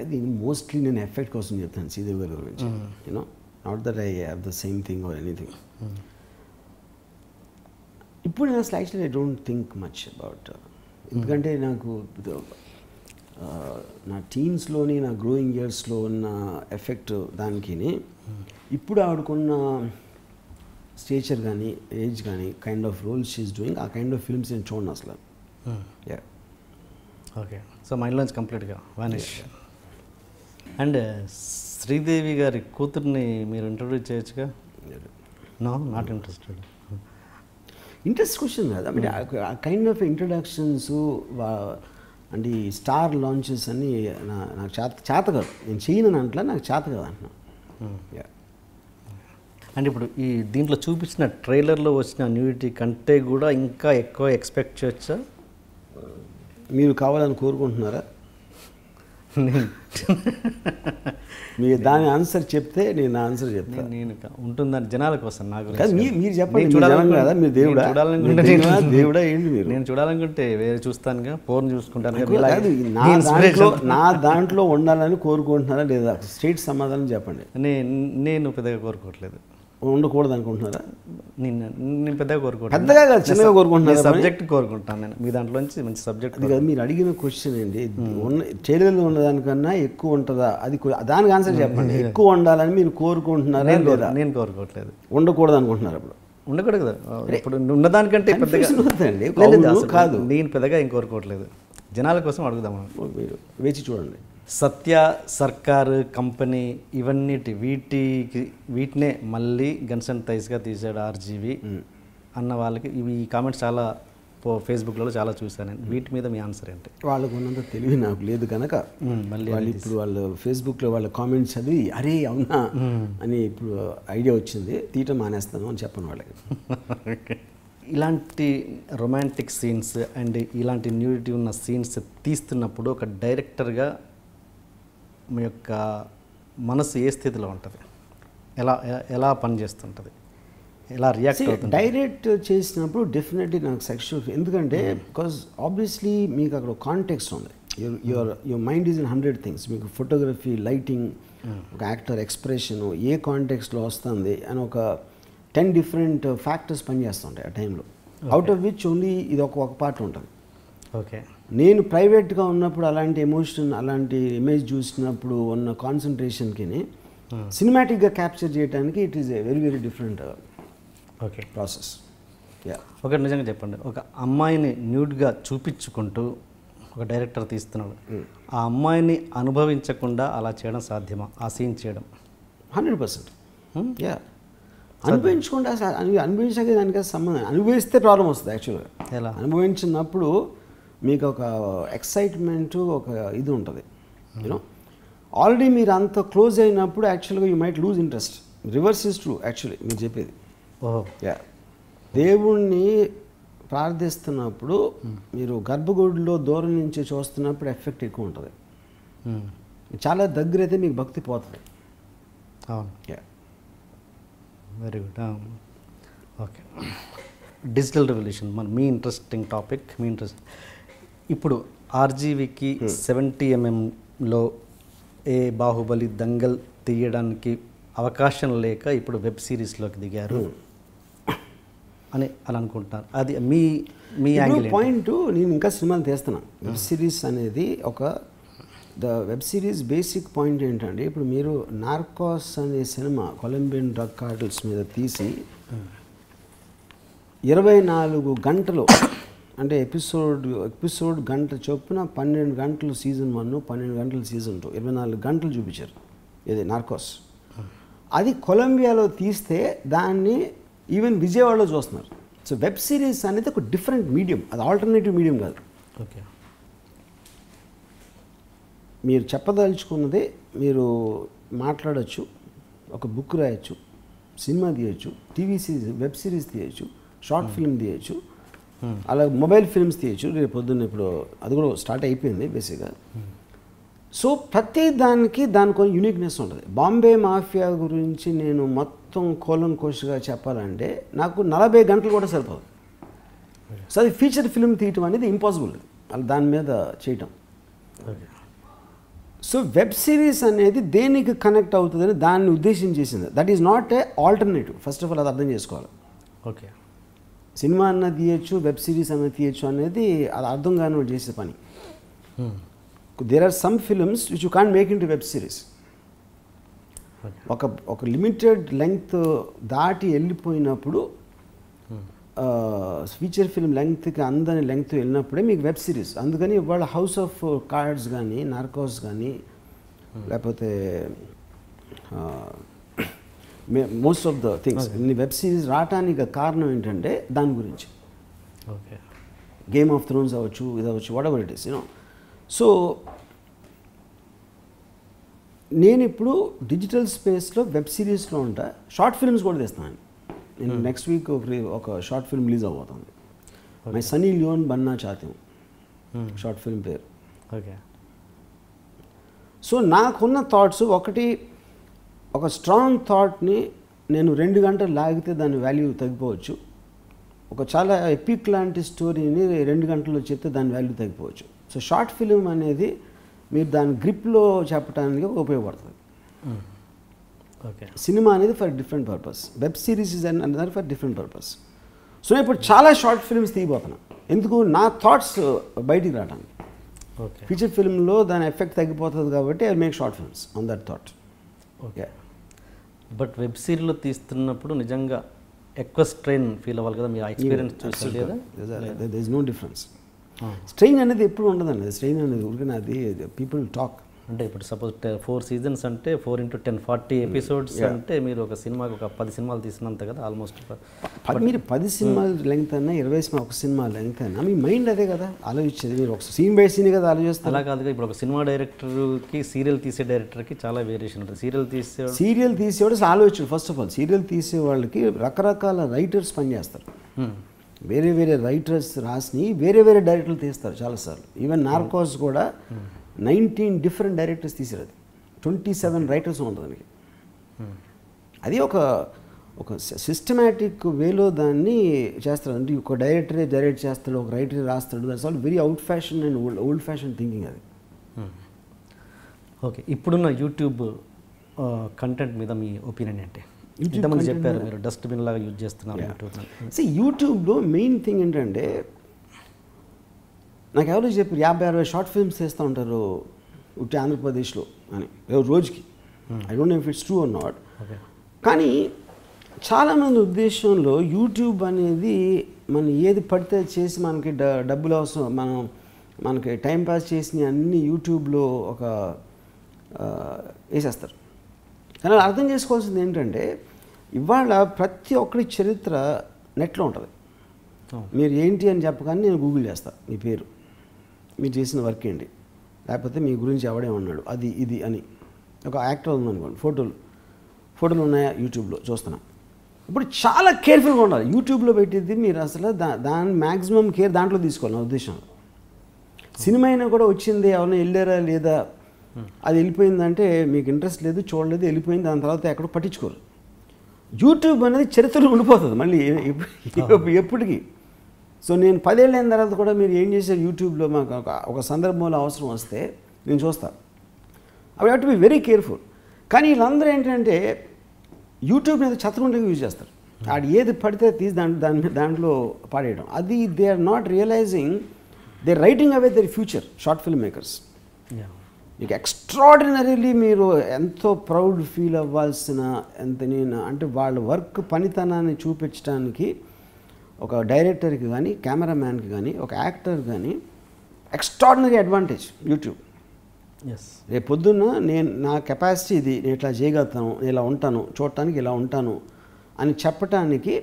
అది మోస్ట్లీ నేను ఎఫెక్ట్ కోసం చెప్తాను శ్రీదేవి గారి గురించి. You know, not that I have the same thing or anything. ఇప్పుడు నేను అసలు actually I don't think much about, ఎందుకంటే నాకు నా టీన్స్లోని నా గ్రోయింగ్ ఇయర్స్లో ఉన్న ఎఫెక్ట్ దానికి ఇప్పుడు ఆవిడకున్న స్టేచర్ కానీ ఏజ్ కానీ kind of roles she is doing, ఆ కైండ్ ఆఫ్ ఫిల్మ్స్ నేను చూడండి అసలు. ఓకే. సో మైండ్లోంచి కంప్లీట్గా వానిష్. అండ్ శ్రీదేవి గారి కూతుర్ని మీరు ఇంట్రొడ్యూస్ చేయొచ్చుగా? No, not interested. Interest question కాదు, అంటే ఆ కైండ్ ఆఫ్ ఇంట్రడక్షన్స్ అంటే ఈ స్టార్ లాంచెస్ అన్నీ నాకు చేత కాదు. నేను చేయను అంటలా, నాకు చేత కాదు అంటున్నా. అండ్ ఇప్పుడు ఈ దీంట్లో చూపించిన ట్రైలర్లో వచ్చిన న్యూడిటీ కంటే కూడా ఇంకా ఎక్కువ ఎక్స్పెక్ట్ చేయొచ్చా? మీరు కావాలని కోరుకుంటున్నారా? మీరు దాని ఆన్సర్ చెప్తే నేను ఆన్సర్ చెప్తాను. నేను ఉంటుందని జనాల కోసం నాకు మీరు చెప్పండి. కదా మీరు దేవుడా దేవుడా ఏంటి మీరు? నేను చూడాలనుకుంటే వేరే చూస్తానుగా, ఫోన్ చూసుకుంటాను. నా దాంట్లో ఉండాలని కోరుకుంటున్నారా లేదా? స్ట్రైట్ సమాధానం చెప్పండి. నేను పెద్దగా కోరుకోవట్లేదు. ఉండకూడదు అనుకుంటున్నారా? నేను పెద్దగా కోరుకుంటాను. పెద్దగా కాదు, చిన్నగా కోరుకుంటున్నాను. సబ్జెక్ట్ కోరుకుంటాను నేను. మీ దాంట్లోంచి మంచి సబ్జెక్ట్. అది కదా మీరు అడిగిన క్వశ్చన్ అండి. ట్రైలర్లో ఉన్నదానికన్నా ఎక్కువ ఉంటుందా? అది దానికి ఆన్సర్ చెప్పండి. ఎక్కువ ఉండాలని మీరు కోరుకుంటున్నారా లేదా? నేను కోరుకోవట్లేదు. ఉండకూడదు అనుకుంటున్నారు. అప్పుడు ఉండకూడదు కదా. ఇప్పుడు ఉన్నదానికంటే పెద్దగా కాదు. నేను పెద్దగా ఏం కోరుకోవట్లేదు. జనాల కోసం అడుగుదాం. మీరు వేచి చూడండి. సత్య సర్కారు కంపెనీ వీటినే మళ్ళీ గన్స్ అండ్ థైస్గా తీసాడు ఆర్జీవి అన్న వాళ్ళకి ఈ కామెంట్స్ చాలా ఫేస్బుక్లో చాలా చూశాను నేను. వీటి మీద మీ ఆన్సర్ ఏంటి? వాళ్ళకు ఉన్నంత తెలివి నాకు లేదు కనుక మళ్ళీ వాళ్ళు ఇప్పుడు వాళ్ళు ఫేస్బుక్లో వాళ్ళ కామెంట్స్ చదివి అరే అవునా అని ఇప్పుడు ఐడియా వచ్చింది, తీయటం మానేస్తాను అని చెప్పను వాళ్ళకి. ఇలాంటి రొమాంటిక్ సీన్స్ అండ్ ఇలాంటి న్యూడిటీ ఉన్న సీన్స్ తీస్తున్నప్పుడు ఒక డైరెక్టర్గా మీ యొక్క మనసు ఏ స్థితిలో ఉంటుంది? ఎలా పనిచేస్తుంటుంది? ఎలా రియాక్ట్ అవుతుంది? డైరెక్ట్ చేసినప్పుడు డెఫినెట్లీ నాకు సెక్షువల్, ఎందుకంటే బికాజ్ ఆబ్వియస్లీ మీకు అక్కడ కాంటెక్స్ట్ ఉంది. Your mind is in 100 things. మీకు ఫోటోగ్రఫీ, లైటింగ్, ఒక యాక్టర్ ఎక్స్ప్రెషను ఏ కాంటెక్స్ట్లో వస్తుంది అని ఒక 10 డిఫరెంట్ ఫ్యాక్టర్స్ పనిచేస్తుంటాయి ఆ టైంలో. అవుట్ ఆఫ్ విచ్ ఓన్లీ ఇది ఒక పార్ట్ ఉంటుంది. ఓకే. నేను ప్రైవేట్గా ఉన్నప్పుడు అలాంటి ఎమోషన్, అలాంటి ఇమేజ్ చూసినప్పుడు ఉన్న కాన్సన్ట్రేషన్కి సినిమాటిక్గా క్యాప్చర్ చేయడానికి it is a very very different okay process. ఒకటి నిజంగా చెప్పండి, ఒక అమ్మాయిని న్యూడ్గా చూపించుకుంటూ ఒక డైరెక్టర్ తీస్తున్నాడు, ఆ అమ్మాయిని అనుభవించకుండా అలా చేయడం సాధ్యమా? ఆ సీన్ చేయడం 100%. అనుభవించకుండా అనుభవించాక దానికి సంబంధం. అనుభవిస్తే ప్రాబ్లం వస్తుంది యాక్చువల్గా. ఎలా అనుభవించినప్పుడు మీకు ఒక ఎక్సైట్మెంట్, ఒక ఇది ఉంటుంది. యూనో, ఆల్రెడీ మీరు అంత క్లోజ్ అయినప్పుడు యాక్చువల్గా you might lose interest. Reverse is true actually మీరు చెప్పేది. దేవుణ్ణి ప్రార్థిస్తున్నప్పుడు మీరు గర్భగుడిలో దూరం నుంచి చూస్తున్నప్పుడు ఎఫెక్ట్ ఎక్కువ ఉంటుంది. చాలా దగ్గర అయితే మీకు భక్తి పోతుంది. అవును. Very good. Okay. Digital revolution మీ ఇంట్రెస్టింగ్ టాపిక్. మీ ఇంట్రెస్ట్ ఇప్పుడు ఆర్జీవికి 70mm బాహుబలి, దంగల్ తీయడానికి అవకాశం లేక ఇప్పుడు వెబ్ సిరీస్లోకి దిగారు అని అనుకుంటున్నారు. అది మీ యాంగిల్ పాయింట్. నేను ఇంకా సినిమాలు తీస్తున్నాను. వెబ్ సిరీస్ అనేది వెబ్ సిరీస్ బేసిక్ పాయింట్ ఏంటంటే, ఇప్పుడు మీరు నార్కోస్ అనే సినిమా కొలంబియన్ డ్రగ్ కార్టల్స్ మీద తీసి 24 గంటలు అంటే ఎపిసోడ్ గంట చొప్పున 12 గంటలు సీజన్ 1, 12 గంటలు సీజన్ 2, 24 గంటలు చూపించారు. ఇది నార్కోస్. అది కొలంబియాలో తీస్తే దాన్ని ఈవెన్ విజయవాడలో చూస్తున్నారు. సో వెబ్ సిరీస్ అనేది ఒక డిఫరెంట్ మీడియం, అది ఆల్టర్నేటివ్ మీడియం కాదు. ఓకే. మీరు చెప్పదలుచుకున్నది మీరు మాట్లాడచ్చు, ఒక బుక్ రాయొచ్చు, సినిమా తీయచ్చు, టీవీ సిరీస్, వెబ్ సిరీస్ తీయచ్చు, షార్ట్ ఫిల్మ్ తీయచ్చు, అలా మొబైల్ ఫిల్మ్స్ తీయచ్చు. రేపు పొద్దున్న ఇప్పుడు అది కూడా స్టార్ట్ అయిపోయింది బేసిక్గా. సో ప్రతి దానికి దానికి యూనిక్నెస్ ఉంటుంది. బాంబే మాఫియా గురించి నేను మొత్తం కోషగా చెప్పాలంటే నాకు 40 గంటలు కూడా సరిపోదు. సో అది ఫీచర్ ఫిల్మ్ తీయటం అనేది ఇంపాసిబుల్, అలా దాని మీద చేయటం. సో వెబ్ సిరీస్ అనేది దేనికి కనెక్ట్ అవుతుందని దాన్ని ఉద్దేశం చేసింది. That is not a alternative. First of all అది అర్థం చేసుకోవాలి. ఓకే, సినిమా అన్నది తీయచ్చు, వెబ్ సిరీస్ అన్నది తీయచ్చు అనేది అది అర్థం కాని వాళ్ళు చేసే పని. There are some films which you can't make in to web series. ఒక లిమిటెడ్ లెంగ్త్ దాటి వెళ్ళిపోయినప్పుడు ఫీచర్ ఫిల్మ్ లెంగ్త్కి అందని లెంగ్త్ వెళ్ళినప్పుడే మీకు వెబ్ సిరీస్. అందుకని ఇవాళ హౌస్ ఆఫ్ కార్డ్స్ కానీ, నార్కోస్ కానీ, లేకపోతే మోస్ట్ ఆఫ్ ద థింగ్స్ ఇన్ని వెబ్ సిరీస్ రావటానికి కారణం ఏంటంటే దాని గురించి. ఓకే, గేమ్ ఆఫ్ థ్రోన్స్ అవ్వచ్చు, ఇది అవ్వచ్చు, what ever it is, you know. So నేను ఇప్పుడు డిజిటల్ స్పేస్లో వెబ్ సిరీస్లో ఉంటా, షార్ట్ ఫిల్మ్స్ కూడా తెస్తున్నాను. నేను నెక్స్ట్ వీక్ ఒక షార్ట్ ఫిల్మ్ రిలీజ్ అవబోతుంది. మై సనీ లియోన్ బన్నా చాతి షార్ట్ ఫిల్మ్ పేరు. ఓకే. సో నాకున్న థాట్స్, ఒకటి ఒక స్ట్రాంగ్ థాట్ని నేను 2 గంటలు లాగితే దాని వాల్యూ తగ్గిపోవచ్చు. ఒక చాలా ఎపిక్ లాంటి స్టోరీని 2 గంటల్లో చెప్తే దాని వాల్యూ తగ్గిపోవచ్చు. సో షార్ట్ ఫిల్మ్ అనేది మీరు దాని గ్రిప్లో చెప్పడానికి ఉపయోగపడుతుంది. ఓకే. సినిమా అనేది for different purpose, web series is another for different purpose. So నేను ఇప్పుడు చాలా షార్ట్ ఫిల్మ్స్ తీయబోతున్నాను. ఎందుకు? నా థాట్స్ బయటికి రావడానికి. ఓకే. ఫీచర్ ఫిల్మ్లో దాని ఎఫెక్ట్ తగ్గిపోతుంది కాబట్టి I make short films on that thought. Okay. But web సిరీస్లో తీస్తున్నప్పుడు నిజంగా ఎక్కువ స్ట్రెయిన్ ఫీల్ అవ్వాలి కదా, మీరు ఎక్స్పీరియన్స్ చూసారు లేదా? There is no difference. Strain అనేది ఎప్పుడు ఉండదండి. స్ట్రెయిన్ అనేది ఊరికే అది పీపుల్ టాక్. అంటే ఇప్పుడు సపోజ్ 4 సీజన్స్ అంటే 4 into 10 40 ఎపిసోడ్స్ అంటే మీరు ఒక సినిమాకి ఒక 10 సినిమాలు తీసినంత కదా ఆల్మోస్ట్. మీరు 10 సినిమాల లెంగ్త్ అన్నా 20 సినిమా ఒక సినిమా లెంగ్త్ అయినా మీ మైండ్ అదే కదా ఆలోచించేది. మీరు ఒక సీన్ బై సీన్ కదా ఆలోచిస్తారు. అలా కాదుగా, ఇప్పుడు ఒక సినిమా డైరెక్టర్కి సీరియల్ తీసే డైరెక్టర్కి చాలా వేరియేషన్ ఉంటుంది. సీరియల్ తీసేవాడు ఆలోచించడు. ఫస్ట్ ఆఫ్ ఆల్ సీరియల్ తీసే వాళ్ళకి రకరకాల రైటర్స్ పనిచేస్తారు. వేరే వేరే రైటర్స్ రాసి వేరే వేరే డైరెక్టర్లు తీస్తారు చాలాసార్లు. ఈవెన్ నార్కోస్ కూడా 19 డిఫరెంట్ డైరెక్టర్స్ తీసారు. అది 27 రైటర్స్ ఉంటుంది దానికి. అది ఒక సిస్టమేటిక్ వేలో దాన్ని చేస్తారు. అంటే ఒక డైరెక్టరే డైరెక్ట్ చేస్తాడు, ఒక రైటరే రాస్తాడు. That's all very out fashion and old fashion thinking అది. ఓకే. ఇప్పుడున్న యూట్యూబ్ కంటెంట్ మీద మీ ఒపీనియన్ ఏంటి? ఇంతమంది చెప్పారు మీరు డస్ట్బిన్ లాగా యూజ్ చేస్తున్నారు యూట్యూబ్. సో యూట్యూబ్లో మెయిన్ థింగ్ ఏంటంటే, నాకు ఎవరో చెప్పారు 50-60 షార్ట్ ఫిల్మ్స్ చేస్తూ ఉంటారు ఉట్టి ఆంధ్రప్రదేశ్లో అని రోజుకి. I don't know if it's true or not. కానీ చాలామంది ఉద్దేశంలో యూట్యూబ్ అనేది మనం ఏది పడితే చేసి మనకి డబ్బులు అవసరం, మనకి టైంపాస్ చేసిన అన్ని యూట్యూబ్లో ఒక వేసేస్తారు. కానీ అర్థం చేసుకోవాల్సింది ఏంటంటే, ఇవాళ ప్రతి ఒక్కరి చరిత్ర నెట్లో ఉంటుంది. మీరు ఏంటి అని చెప్పగానే నేను గూగుల్ చేస్తాను మీ పేరు, మీరు చేసిన వర్క్ ఏంటి, లేకపోతే మీ గురించి ఎవడేమన్నాడు అది ఇది అని. ఒక యాక్టర్ ఉందనుకోండి, ఫోటోలు ఉన్నాయా యూట్యూబ్లో చూస్తున్నాం. ఇప్పుడు చాలా కేర్ఫుల్గా ఉండాలి యూట్యూబ్లో పెట్టేది. మీరు అసలు దాని మ్యాక్సిమం కేర్ దాంట్లో తీసుకోవాలి నా ఉద్దేశంలో. సినిమా అయినా కూడా వచ్చింది, ఎవరైనా వెళ్ళారా లేదా, అది వెళ్ళిపోయిందంటే మీకు ఇంట్రెస్ట్ లేదు, చూడలేదు, వెళ్ళిపోయింది, దాని తర్వాత ఎక్కడో పట్టించుకోరు. యూట్యూబ్ అనేది చరిత్రలో ఉండిపోతుంది మళ్ళీ ఎప్పటికీ. సో నేను 10 ఏళ్ళు అయిన తర్వాత కూడా మీరు ఏం చేశారు యూట్యూబ్లో, మాకు ఒక సందర్భంలో అవసరం వస్తే నేను చూస్తాను. అవి have to be very careful. కానీ వీళ్ళందరూ ఏంటంటే యూట్యూబ్ మీద చతురంగా యూజ్ చేస్తారు. ఆడు ఏది పడితే తీసి దాంట్లో పాడేయడం. అది they are not realising they are writing away their future. Short film makers మీకు ఎక్స్ట్రాడినరీలీ మీరు ఎంతో ప్రౌడ్ ఫీల్ అవ్వాల్సిన అంటే వాళ్ళ వర్క్ పనితనాన్ని చూపించడానికి ఒక డైరెక్టర్కి కానీ, కెమెరామ్యాన్కి కానీ, ఒక యాక్టర్ కానీ ఎక్స్ట్రాడినరీ అడ్వాంటేజ్ యూట్యూబ్. రేపు పొద్దున్న నా కెపాసిటీ ఇది, నేను ఇట్లా చేయగలుగుతాను, నేను ఇలా ఉంటాను, చూడటానికి ఇలా ఉంటాను అని చెప్పటానికి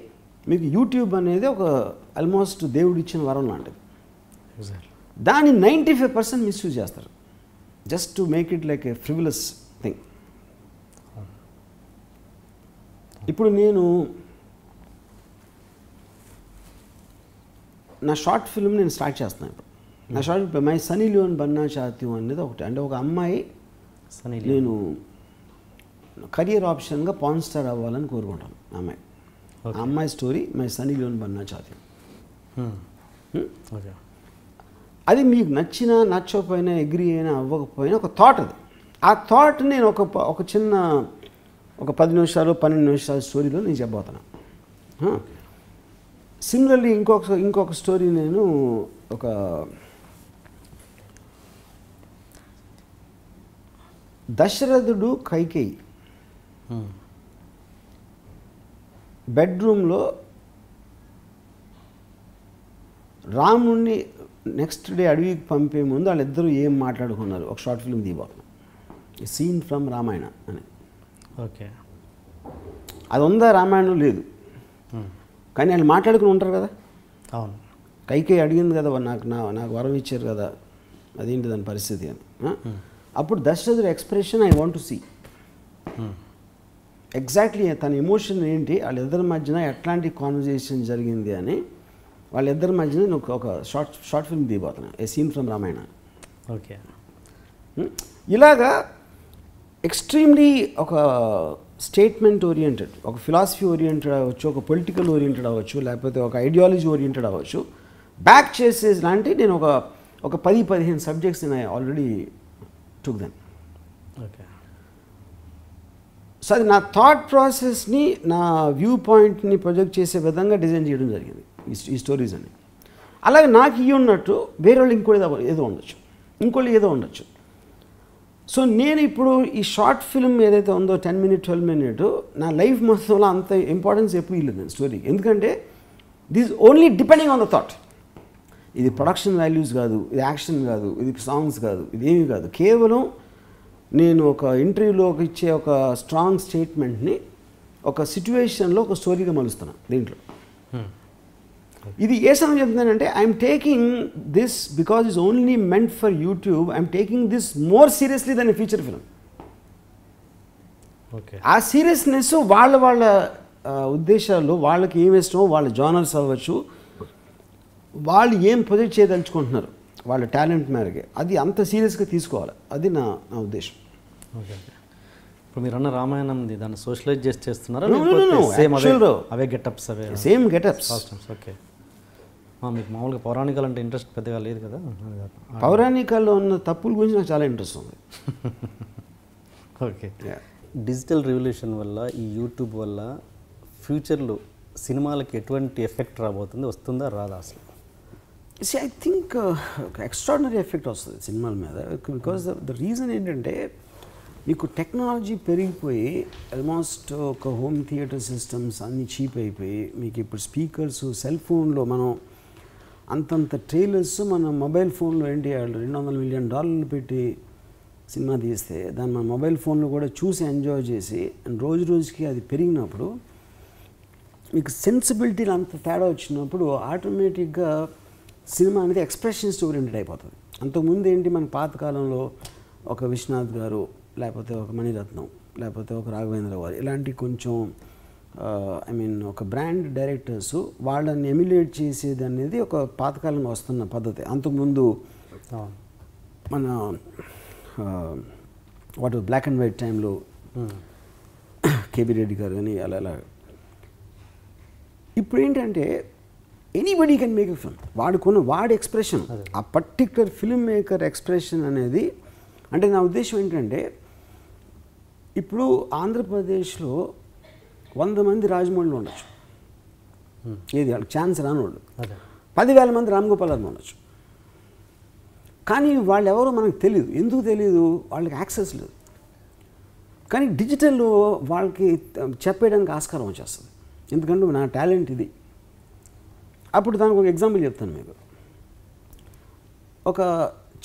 మీకు యూట్యూబ్ అనేది ఒక ఆల్మోస్ట్ దేవుడిచ్చిన వరం లాంటిది. దాన్ని 95% మిస్యూజ్ చేస్తారు, just to make it like a frivolous thing. ఇప్పుడు నేను నా షార్ట్ ఫిల్మ్ నేను స్టార్ట్ చేస్తున్నాను ఇప్పుడు. నా షార్ట్ ఫిల్మ్ మై సనీ లియోన్ బన్నా చాహతీ హూ అనేది ఒకటి. అంటే ఒక అమ్మాయి నేను కెరియర్ ఆప్షన్గా పాన్ స్టార్ అవ్వాలని కోరుకుంటాను. అమ్మాయి ఆ అమ్మాయి స్టోరీ మై సనీ లియోన్ బన్నా చాహతీ. అది మీకు నచ్చినా నచ్చకపోయినా అగ్రీ అయినా అవ్వకపోయినా ఒక థాట్ అది. ఆ థాట్ నేను ఒక చిన్న ఒక 10 నిమిషాలు 12 నిమిషాల స్టోరీలో నేను చెప్పబోతున్నాను. సిమిలర్లీ ఇంకొక స్టోరీ నేను ఒక దశరథుడు కైకేయి బెడ్రూమ్లో రాముణ్ణి నెక్స్ట్ డే అడవికి పంపే ముందు వాళ్ళిద్దరూ ఏం మాట్లాడుకున్నారు ఒక షార్ట్ ఫిల్మ్ తీయబోతున్నాం. సీన్ ఫ్రమ్ రామాయణ అని. ఓకే, అది ఉందా రామాయణం లేదు, కానీ వాళ్ళు మాట్లాడుకుని ఉంటారు కదా. అవును, కైకేయి అడిగింది కదా, నాకు వరం ఇచ్చారు కదా, అదేంటి దాని పరిస్థితి అని. అప్పుడు దశరథుడి expression I want to see exactly తన ఎమోషన్ ఏంటి, వాళ్ళిద్దరి మధ్యన ఎట్లాంటి కాన్వర్జేషన్ జరిగింది అని వాళ్ళిద్దరి మధ్యన నేను ఒక షార్ట్ ఫిల్మ్ తీయబోతున్నాను, a scene from Ramayana. Okay, ఇలాగా ఎక్స్ట్రీమ్లీ ఒక స్టేట్మెంట్ ఓరియంటెడ్, ఒక ఫిలాసఫీ ఓరియంటెడ్ అవ్వచ్చు, ఒక పొలిటికల్ ఓరియంటెడ్ అవ్వచ్చు, లేకపోతే ఒక ఐడియాలజీ ఓరియంటెడ్ అవ్వచ్చు, బ్యాక్ చేసేసి లాంటి నేను ఒక 10-15 సబ్జెక్ట్స్ నేను already took them. Okay, so అది నా థాట్ ప్రాసెస్ని, నా వ్యూ పాయింట్ని ప్రొజెక్ట్ చేసే విధంగా డిజైన్ చేయడం జరిగింది ఈ స్టోరీస్ అని. అలాగే నాకు ఇవి ఉన్నట్టు వేరే వాళ్ళు ఏదో ఉండొచ్చు, ఇంకోళ్ళు ఏదో ఉండొచ్చు. సో నేను ఇప్పుడు ఈ షార్ట్ ఫిల్మ్ ఏదైతే ఉందో 10 minute 12 minute నా లైఫ్ మొత్తంలో అంత ఇంపార్టెన్స్ ఎప్పుడు ఇవ్వలేదు స్టోరీకి. ఎందుకంటే this only depending on the thought. ఇది ప్రొడక్షన్ వాల్యూస్ కాదు, ఇది యాక్షన్ కాదు, ఇది సాంగ్స్ కాదు, ఇది ఏమీ కాదు. కేవలం నేను ఒక ఇంటర్వ్యూలో ఇచ్చే ఒక స్ట్రాంగ్ స్టేట్మెంట్ని ఒక సిచ్యువేషన్లో ఒక స్టోరీగా మలుస్తున్నాను దీంట్లో. ఇది ఏ సమయం చెప్తున్నానంటే I'm taking this because it's only meant for YouTube. I'm taking this more seriously than a feature film. Okay, ఆ సీరియస్నెస్ వాళ్ళ ఉద్దేశాలు, వాళ్ళకి ఏమి ఇష్టమో, వాళ్ళ జానర్స్ అవ్వచ్చు, వాళ్ళు ఏం ప్రొజెక్ట్ చేయదలుచుకుంటున్నారు వాళ్ళ టాలెంట్ మేరకే, అది అంత సీరియస్గా తీసుకోవాలి. అది నా ఉద్దేశం. ఓకే, ఇప్పుడు మీరు అన్న రామాయణం దాన్ని సోషలైజ్ చేస్తున్నారా? అవే గెటప్స్, అవే సేమ్ గెటప్స్. ఓకే, మీకు మామూలుగా పౌరాణికాలు అంటే ఇంట్రెస్ట్ పెద్దగా లేదు కదా? పౌరాణికాల్లో ఉన్న తప్పుల గురించి నాకు చాలా ఇంట్రెస్ట్ ఉంది. ఓకే, డిజిటల్ రెవల్యూషన్ వల్ల, ఈ యూట్యూబ్ వల్ల ఫ్యూచర్లో సినిమాలకి ఎటువంటి ఎఫెక్ట్ రాబోతుంది, వస్తుందా రాదా అసలు? ఐ థింక్ ఎక్స్ట్రాడినరీ ఎఫెక్ట్ వస్తుంది సినిమాల మీద. బికాజ్ ద రీజన్ ఏంటంటే మీకు టెక్నాలజీ పెరిగిపోయి ఆల్మోస్ట్ ఒక హోమ్ థియేటర్ సిస్టమ్స్ అన్నీ చీప్ అయిపోయి, మీకు ఇప్పుడు స్పీకర్స్, సెల్ ఫోన్లో మనం అంతంత ట్రైలర్స్ మన మొబైల్ ఫోన్లో ఏంటి $200 million పెట్టి సినిమా తీస్తే దాన్ని మన మొబైల్ ఫోన్లో కూడా చూసి ఎంజాయ్ చేసి అండ్ రోజు రోజుకి అది పెరిగినప్పుడు మీకు సెన్సిబిలిటీలు అంత తేడా వచ్చినప్పుడు ఆటోమేటిక్గా సినిమా అనేది ఎక్స్ప్రెషన్స్ ఓరియంటెడ్ అయిపోతుంది. అంతకుముందు ఏంటి మన పాతకాలంలో ఒక విశ్వనాథ్ గారు, లేకపోతే ఒక మణిరత్నం, లేకపోతే ఒక రాఘవేంద్ర గారు, ఇలాంటి కొంచెం ఒక బ్రాండ్ డైరెక్టర్స్ వాళ్ళని ఎమ్యులేట్ చేసేది అనేది ఒక పాతకాలంగా వస్తున్న పద్ధతి. అంతకుముందు మన వాటి బ్లాక్ అండ్ వైట్ టైంలో కేబీ రెడ్డి గారు కానీ అలా. ఇప్పుడు ఏంటంటే anybody can make a film. వాడి ఎక్స్ప్రెషన్, ఆ పర్టిక్యులర్ ఫిల్మ్ మేకర్ ఎక్స్ప్రెషన్ అనేది. అంటే నా ఉద్దేశం ఏంటంటే ఇప్పుడు ఆంధ్రప్రదేశ్లో 100 మంది రాజమౌళిలో ఉండొచ్చు, ఏది వాళ్ళకి ఛాన్స్ రానోళ్ళు. 10,000 మంది రామ్ గోపాల్ వర్మ ఉండొచ్చు. కానీ వాళ్ళు ఎవరో మనకు తెలియదు. ఎందుకు తెలియదు? వాళ్ళకి యాక్సెస్ లేదు. కానీ డిజిటల్లో వాళ్ళకి చెప్పేయడానికి ఆస్కారం వచ్చేస్తుంది. ఎందుకంటే నా టాలెంట్ ఇది. అప్పుడు దానికి ఒక ఎగ్జాంపుల్ చెప్తాను మీకు. ఒక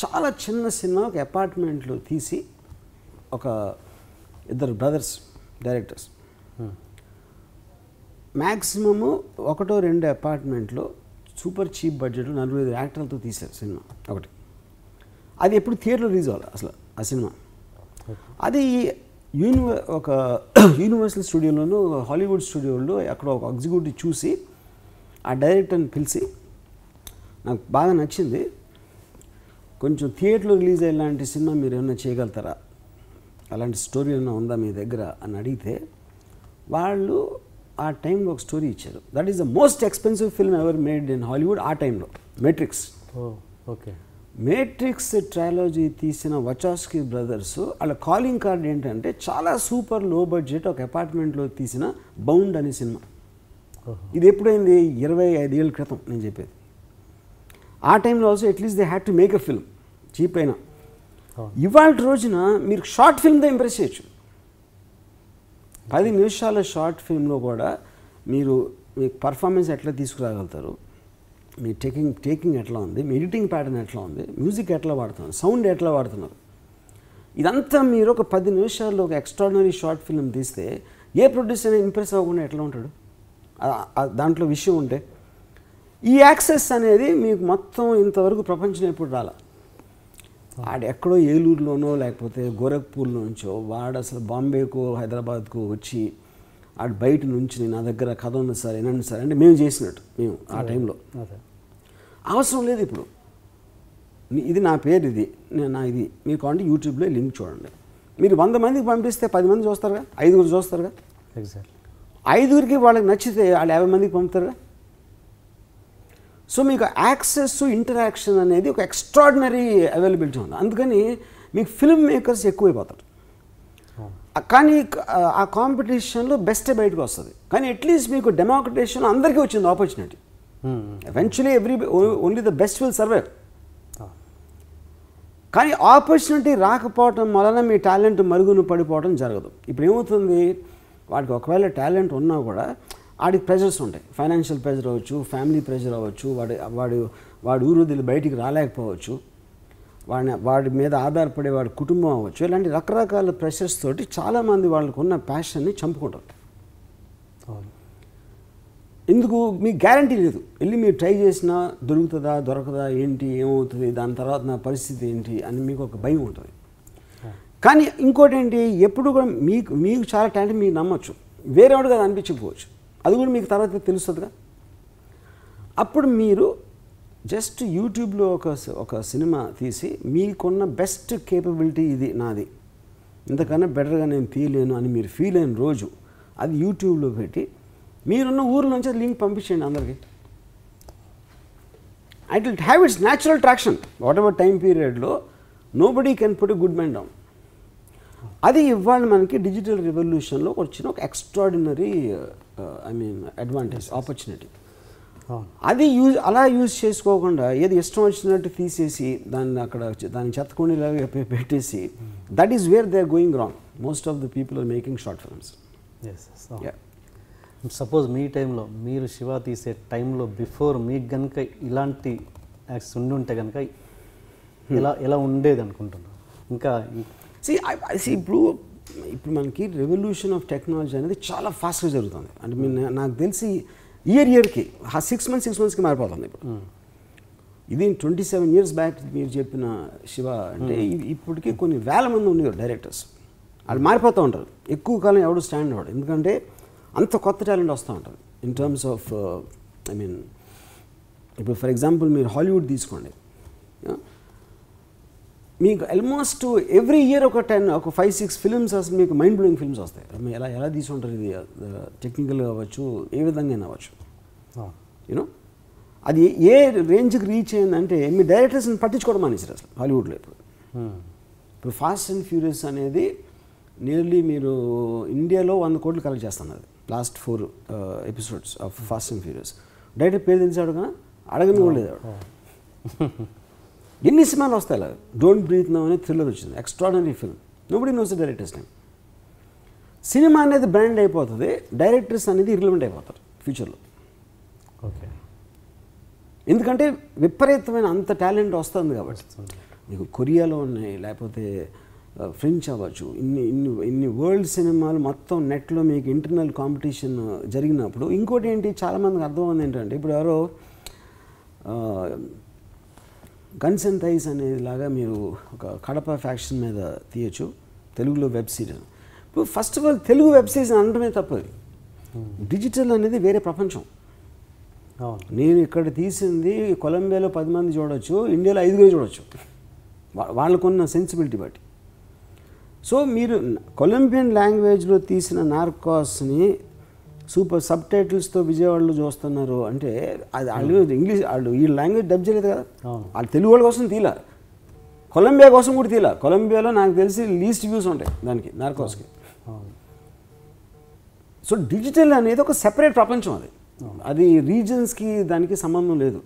చాలా చిన్న సినిమా ఒక అపార్ట్మెంట్లో తీసి ఒక ఇద్దరు బ్రదర్స్ డైరెక్టర్స్ మ్యాక్సిమము 1-2 అపార్ట్మెంట్లో సూపర్ చీప్ బడ్జెట్లో 4-5 యాక్టర్లతో తీశారు సినిమా ఒకటి. అది ఎప్పుడు థియేటర్లో రిలీజ్ అవ్వాలి అసలు ఆ సినిమా. అది ఒక యూనివర్సల్ స్టూడియోలోనూ హాలీవుడ్ స్టూడియోలో అక్కడ ఒక ఎగ్జిక్యూటివ్ చూసి ఆ డైరెక్టర్ని పిలిచి నాకు బాగా నచ్చింది, కొంచెం థియేటర్లో రిలీజ్ అయ్యేలాంటి సినిమా మీరు ఏమైనా చేయగలుగుతారా, అలాంటి స్టోరీ ఏమైనా ఉందా మీ దగ్గర అని అడిగితే వాళ్ళు ఆ టైంలో ఒక స్టోరీ ఇచ్చారు. That is the most expensive film ever made in Hollywood ఆ టైంలో, మేట్రిక్స్. ఓకే. మేట్రిక్స్ ట్రైలాజీ తీసిన వచాస్కి బ్రదర్స్ వాళ్ళ కాలింగ్ కార్డ్ ఏంటంటే చాలా సూపర్ లో బడ్జెట్ ఒక అపార్ట్మెంట్లో తీసిన బౌండ్ అనే సినిమా. ఇది ఎప్పుడైంది? 25 ఏళ్ళ క్రితం నేను చెప్పేది. ఆ టైంలో also at least they had to make a film cheap అయినా. ఇవాళ రోజున మీరు షార్ట్ ఫిల్మ్తో ఇంప్రెస్ చేయొచ్చు. 10 నిమిషాల షార్ట్ ఫిల్మ్లో కూడా మీరు మీ పర్ఫార్మెన్స్ ఎట్లా తీసుకురాగలుగుతారు, మీ టేకింగ్ ఎట్లా ఉంది, మీ ఎడిటింగ్ ప్యాటర్న్ ఎట్లా ఉంది, మ్యూజిక్ ఎట్లా వాడుతున్నారు, సౌండ్ ఎట్లా వాడుతున్నారు, ఇదంతా మీరు ఒక 10 నిమిషాల్లో ఒక ఎక్స్ట్రాడినరీ షార్ట్ ఫిల్మ్ తీస్తే ఏ ప్రొడ్యూసర్ ఇంప్రెస్ అవ్వకుండా ఎట్లా ఉంటాడు? దాంట్లో విషయం ఉంటే ఈ యాక్సెస్ అనేది మీకు మొత్తం ఇంతవరకు ప్రపంచంలో ఎప్పుడు రాలా. ఆడ ఎక్కడో ఏలూరులోనో లేకపోతే గోరఖ్పూర్లో నుంచో వాడు అసలు బాంబేకో హైదరాబాద్కు వచ్చి ఆడు బయట నుంచి నా దగ్గర కథ ఉంది సార్ ఏనండి సార్ అంటే మేము చేసినట్టు మేము ఆ టైంలో అవసరం లేదు. ఇప్పుడు ఇది నా పేరు, ఇది ఇది మీకు అంటే యూట్యూబ్లో లింక్ చూడండి. మీరు 100 మందికి పంపిస్తే 10 మంది చూస్తారుగా, 5 చూస్తారుగా. ఎగ్జాక్ట్లీ 5 వాళ్ళకి నచ్చితే వాళ్ళు 50 మందికి పంపుతారుగా. సో మీకు యాక్సెస్ ఇంటరాక్షన్ అనేది ఒక ఎక్స్ట్రాడినరీ అవైలబిలిటీ ఉంది. అందుకని మీకు ఫిల్మ్ మేకర్స్ ఎక్కువైపోతారు. కానీ ఆ కాంపిటీషన్లో బెస్టే బయటకు వస్తుంది. కానీ అట్లీస్ట్ మీకు డెమోక్రటైజేషన్ అందరికీ వచ్చింది opportunity. Eventually only the best will survive. కానీ ఆపర్చునిటీ రాకపోవటం వలన మీ టాలెంట్ మరుగున పడిపోవడం జరగదు. ఇప్పుడు ఏమవుతుంది, వాడికి ఒకవేళ టాలెంట్ ఉన్నా కూడా వాడికి ప్రెషర్స్ ఉంటాయి. ఫైనాన్షియల్ ప్రెషర్ అవ్వచ్చు, ఫ్యామిలీ ప్రెషర్ అవ్వచ్చు, వాడు ఊరు వదిలి బయటికి రాలేకపోవచ్చు, వాడి మీద ఆధారపడే వాడి కుటుంబం అవ్వచ్చు. ఇలాంటి రకరకాల ప్రెషర్స్ తోటి చాలామంది వాళ్ళకు ఉన్న ప్యాషన్ని చంపుకుంటారు. ఎందుకు? మీకు గ్యారంటీ లేదు. వెళ్ళి మీరు ట్రై చేసినా దొరుకుతుందా దొరకదా, ఏంటి ఏమవుతుంది, దాని తర్వాత నా పరిస్థితి ఏంటి అని మీకు ఒక భయం ఉంటుంది. కానీ ఇంకోటి ఏంటి, ఎప్పుడు కూడా మీకు చాలా టాలెంట్ మీకు నమ్మచ్చు, వేరేవాడు కదా అనిపించకపోవచ్చు, అది కూడా మీకు తర్వాత తెలుస్తుందిగా. అప్పుడు మీరు జస్ట్ యూట్యూబ్లో ఒక సినిమా తీసి మీకున్న బెస్ట్ కేపబిలిటీ ఇది నాది, ఇంతకన్నా బెటర్గా నేను తీయలేను అని మీరు ఫీల్ అయిన రోజు అది యూట్యూబ్లో పెట్టి మీరున్న ఊర్ల నుంచి లింక్ పంపించండి అందరికీ. It will have its natural traction. Whatever time పీరియడ్లో nobody can put a good man down. అది ఇవాళ మనకి డిజిటల్ రెవల్యూషన్లో వచ్చిన ఒక ఎక్స్ట్రాడినరీ అడ్వాంటేజ్, ఆపర్చునిటీ. అది అలా యూజ్ చేసుకోకుండా ఏది ఇష్టం వచ్చినట్టు తీసేసి దాన్ని చెత్తకొండిలాగా పెట్టేసి that is where they are going wrong. Most of the people are making short films. Suppose మీ టైంలో మీరు శివ తీసే టైంలో బిఫోర్ మీకు కనుక ఇలాంటి యాక్ట్స్ ఉండుంటే కనుక ఎలా ఉండేది అనుకుంటున్నాను? ఇంకా ఇప్పుడు మనకి రెవల్యూషన్ ఆఫ్ టెక్నాలజీ అనేది చాలా ఫాస్ట్గా జరుగుతుంది. అంటే నాకు తెలిసి ఇయర్కి 6 monthsకి మారిపోతుంది. ఇప్పుడు ఇది 27 years బ్యాక్ మీరు చెప్పిన శివ అంటే ఇప్పటికీ కొన్ని వేల మంది ఉండేవారు డైరెక్టర్స్. వాళ్ళు మారిపోతూ ఉంటారు. ఎక్కువ కాలం ఎవడు స్టాండ్ అవ్వడు, ఎందుకంటే అంత కొత్త టాలెంట్ వస్తూ ఉంటుంది. ఇన్ టర్మ్స్ ఆఫ్ ఇప్పుడు ఫర్ ఎగ్జాంపుల్ మీరు హాలీవుడ్ తీసుకోండి, మీకు ఆల్మోస్ట్ ఎవ్రీ ఇయర్ ఒక 5-6 ఫిల్మ్స్ అసలు మీకు మైండ్ బ్లోయింగ్ ఫిల్మ్స్ వస్తాయి. ఎలా తీసుకుంటారు, ఇది టెక్నికల్గా అవ్వచ్చు, ఏ విధంగా అవ్వచ్చు. యూనో అది ఏ రేంజ్కి రీచ్ అయిందంటే మీ డైరెక్టర్స్ని పట్టించుకోవడం మానేసారు అసలు హాలీవుడ్లో. ఇప్పుడు ఫాస్ట్ అండ్ ఫ్యూరియస్ అనేది నియర్లీ మీరు ఇండియాలో 100 కోట్లు కలెక్ట్ చేస్తున్నది last 4 episodes of fast and furious. Director పేరు తెలిసాడు కదా, అడగని కూడా లేదు. ఎన్ని సినిమాలు వస్తాయి అలా. డోంట్ బ్రీత్ నౌ అనే థ్రిల్లర్ వచ్చింది, extraordinary film. Nobody knows the directors name. Cinema అనేది బ్రాండ్ అయిపోతుంది, డైరెక్టర్స్ అనేది ఇర్రిలవెంట్ అయిపోతారు ఫ్యూచర్లో. ఓకే, ఎందుకంటే విపరీతమైన అంత టాలెంట్ వస్తుంది కాబట్టి. మీకు కొరియాలో ఉన్నాయి, లేకపోతే ఫ్రెంచ్ అవ్వచ్చు, ఇన్ని వరల్డ్ సినిమాలు మొత్తం నెట్లో మీకు ఇంటర్నల్ కాంపిటీషన్ జరిగినప్పుడు. ఇంకోటి ఏంటి చాలామందికి అర్థమైంది ఏంటంటే, ఇప్పుడు ఎవరో గన్స్ అండ్ థైస్ అనేది లాగా మీరు ఒక కడప ఫ్యాక్షన్ మీద తీయచ్చు తెలుగులో web series. First of all Telugu web series అనడమే తప్పది. డిజిటల్ అనేది వేరే ప్రపంచం. నేను ఇక్కడ తీసింది కొలంబియాలో 10 మంది చూడొచ్చు, ఇండియాలో 5 చూడొచ్చు, వాళ్ళకున్న సెన్సిబిలిటీ బట్టి. సో మీరు కొలంబియన్ లాంగ్వేజ్లో తీసిన నార్కోస్ని సూపర్ సబ్ టైటిల్స్తో విజయవాడలో చూస్తున్నారు అంటే అది వాళ్ళు ఇంగ్లీష్ వాళ్ళు ఈ లాంగ్వేజ్ డబ్ చేయలేదు కదా, వాళ్ళు తెలుగు వాళ్ళ కోసం తీలా, కొలంబియా కోసం కూడా తీలా. కొలంబియాలో నాకు తెలిసి లీస్ట్ వ్యూస్ ఉంటాయి దానికి నార్కోస్కి. సో డిజిటల్ అనేది ఒక సెపరేట్ ప్రపంచం, అది రీజన్స్కి దానికి సంబంధం లేదు.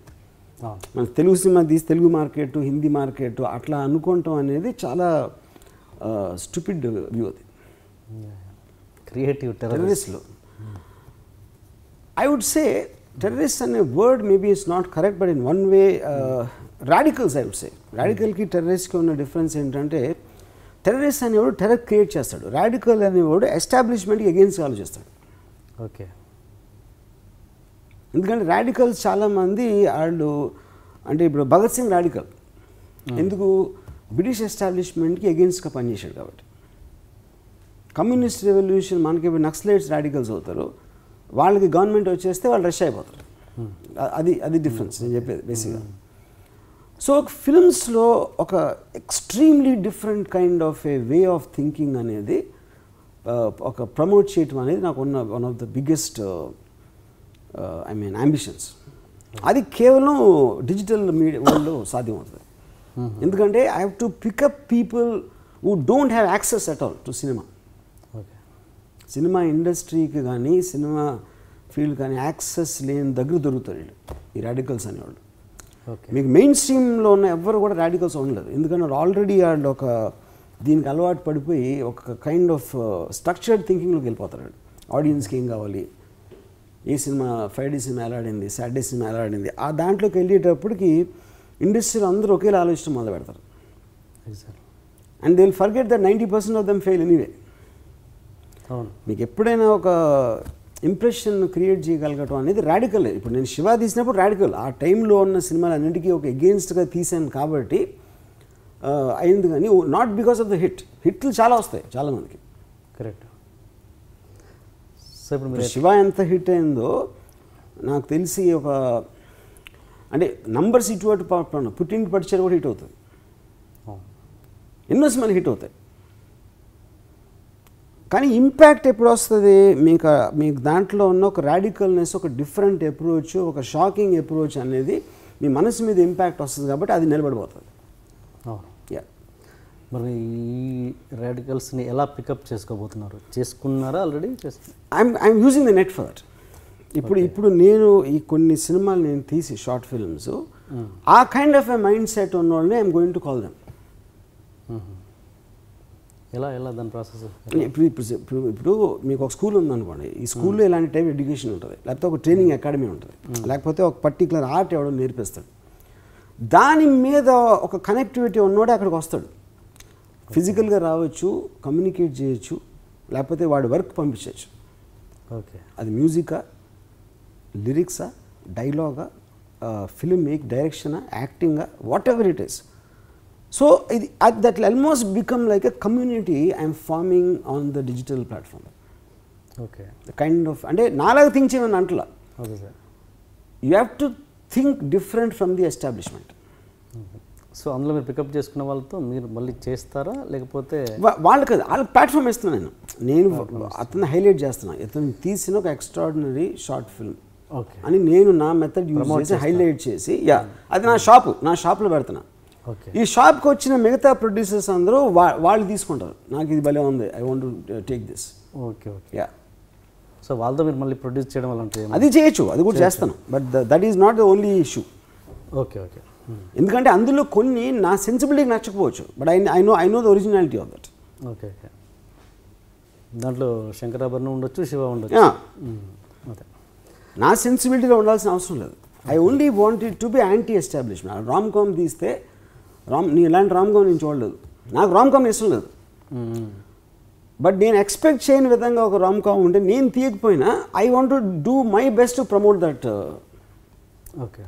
మన తెలుగు సినిమా తీసి తెలుగు మార్కెట్, హిందీ మార్కెట్ అట్లా అనుకోవటం అనేది చాలా స్టూపిడ్ వ్యూ. అది క్రియేటివ్ టెర్రరిస్ట్లో I would say terrorists అనే word maybe it's not correct, but in one way radicals I would say. రాడికల్కి టెర్రరిస్ట్కి ఉన్న డిఫరెన్స్ ఏంటంటే టెర్రరిస్ట్ అనేవాడు టెర్రర్ క్రియేట్ చేస్తాడు, రాడికల్ అనేవాడు ఎస్టాబ్లిష్మెంట్కి అగెయిన్స్ట్ ఆలోచిస్తాడు. ఓకే. ఎందుకంటే రాడికల్స్ చాలామంది వాళ్ళు అంటే ఇప్పుడు భగత్ సింగ్ రాడికల్ ఎందుకు, బ్రిటిష్ ఎస్టాబ్లిష్మెంట్కి అగెయిన్స్ట్గా పనిచేశాడు కాబట్టి. కమ్యూనిస్ట్ రెవల్యూషన్ మనకి ఇప్పుడు నక్సలైట్స్ రాడికల్స్ అవుతారు, వాళ్ళకి గవర్నమెంట్ వచ్చేస్తే వాళ్ళు రష్ అయిపోతారు. అది డిఫరెన్స్ నేను చెప్పేది బేసిక్గా. సో ఫిల్మ్స్లో ఒక extremely different kind of A way of thinking అనేది ఒక ప్రమోట్ చేయటం అనేది నాకు ఉన్న one of the biggest ambitions. అది కేవలం డిజిటల్ మీడియా వరల్డ్లో సాధ్యమవుతుంది. ఎందుకంటే I have to pick up people who don't have access at all to cinema. Cinema ఇండస్ట్రీకి కానీ సినిమా ఫీల్డ్ కానీ యాక్సెస్ లేని దగ్గర దొరుకుతారు వీళ్ళు, ఈ రాడికల్స్ అనేవాళ్ళు. మీకు మెయిన్ స్ట్రీమ్లో ఉన్న ఎవ్వరు కూడా రాడికల్స్ ఉండలేదు, ఎందుకంటే వాళ్ళు ఆల్రెడీ వాళ్ళు ఒక దీనికి అలవాటు పడిపోయి ఒక కైండ్ ఆఫ్ స్ట్రక్చర్డ్ థింకింగ్లోకి వెళ్ళిపోతారు. ఆడియన్స్కి ఏం కావాలి, ఏ సినిమా ఫ్రైడే సినిమా ఎలా ఆడింది, సాటర్డే సినిమా ఎలా ఆడింది, ఆ దాంట్లోకి వెళ్ళేటప్పటికి ఇండస్ట్రీలో అందరూ ఒకేలా ఆలోచించడం మొదలు పెడతారు. And they will forget that 90% of them fail anyway. మీకు ఎప్పుడైనా ఒక ఇంప్రెషన్ క్రియేట్ చేయగలగటం అనేది రాడికల్. ఇప్పుడు నేను శివ తీసినప్పుడు రాడికల్, ఆ టైంలో ఉన్న సినిమాలు అన్నింటికీ ఒక ఎగెయిన్స్ట్గా తీసాను కాబట్టి అయింది, కానీ నాట్ బికాస్ ఆఫ్ ద హిట్లు చాలా వస్తాయి చాలామందికి. కరెక్ట్. సో ఇప్పుడు శివ ఎంత హిట్ అయిందో నాకు తెలిసి ఒక అంటే నంబర్స్ ఇటువంటి పుట్టింటి పడిచారు కూడా హిట్ అవుతుంది, ఎన్నో సినిమాలు హిట్ అవుతాయి. కానీ ఇంపాక్ట్ ఎప్పుడు వస్తుంది మీకు దాంట్లో ఉన్న ఒక రాడికల్నెస్, ఒక డిఫరెంట్ అప్రోచ్, ఒక షాకింగ్ అప్రోచ్ అనేది మీ మనసు మీద ఇంపాక్ట్ వస్తుంది కాబట్టి అది నిలబడిపోతుంది. మరి ఈ రాడికల్స్ని ఎలా పికప్ చేసుకోబోతున్నారు, చేసుకున్నారా already? I'm using the net for that. ఇప్పుడు నేను ఈ కొన్ని సినిమాలు నేను తీసి షార్ట్ ఫిల్మ్స్ ఆ kind of a mind set ఉన్న వాళ్ళని I'm going to call them. ఎలా దాని ప్రాసెస్? ఇప్పుడు మీకు ఒక స్కూల్ ఉందనుకోండి, ఈ స్కూల్లో ఇలాంటి టైప్ ఎడ్యుకేషన్ ఉంటుంది, లేకపోతే ఒక ట్రైనింగ్ అకాడమీ ఉంటుంది, లేకపోతే ఒక పర్టికులర్ ఆర్ట్ ఎవడో నేర్పిస్తాడు, దాని మీద ఒక కనెక్టివిటీ ఉన్నోడే అక్కడికి వస్తాడు. ఫిజికల్గా రావచ్చు, కమ్యూనికేట్ చేయొచ్చు, లేకపోతే వాడి వర్క్ పంపించవచ్చు. ఓకే. అది మ్యూజికా, లిరిక్సా, డైలాగా, ఫిల్మ్ మేక్ డైరెక్షనా, యాక్టింగా, whatever it is. So ఇది that will almost become like a community I'm forming on the digital platform. Okay. Kind of అంటే నాలాగా థింక్ చేయమని అంటలా, okay sir, you have to think different from the establishment. So అందులో మీరు pickup చేసుకున్న వాళ్ళతో మీరు మళ్ళీ చేస్తారా, లేకపోతే వాళ్ళకి ప్లాట్ఫామ్ ఇస్తున్నాను నేను అతను హైలైట్ చేస్తున్నాను, ఇతను తీసిన ఒక ఎక్స్ట్రాడినరీ షార్ట్ ఫిల్మ్ అని నేను నా మెథడ్ యూజ్ చేసి హైలైట్ చేసి అది నా షాప్లో పెడుతున్నా. ఈ షాప్కి వచ్చిన మిగతా ప్రొడ్యూసర్స్ అందరూ వాళ్ళు తీసుకుంటారు, నాకు ఇది భలే ఉంది, I want to take this. Okay okay. So వాళ్ళతో మీరు మళ్ళీ ప్రొడ్యూస్ చేయడం వల్ల అది చేయొచ్చు, అది కూడా చేస్తాను, but that is not the only issue. Okay okay. ఎందుకంటే అందులో కొన్ని నా సెన్సిబిలిటీకి నచ్చకపోవచ్చు, but I know the originality of that. Okay okay. దాంట్లో శంకరాభరణం ఉండొచ్చు, శివ ఉండొచ్చు. అదే నా సెన్సిబిలిటీలో ఉండాల్సిన అవసరం లేదు. I only want it to be anti establishment. Rom com తీస్తే నీ ఇలాంటి రామ్ కామ్ నేను చూడలేదు, నాకు రామ్ కామ్ ఇష్టం లేదు, బట్ నేను ఎక్స్పెక్ట్ చేయని విధంగా ఒక రామ్ కామ్ ఉంటే నేను తీయకపోయినా I want to do my best to promote that okay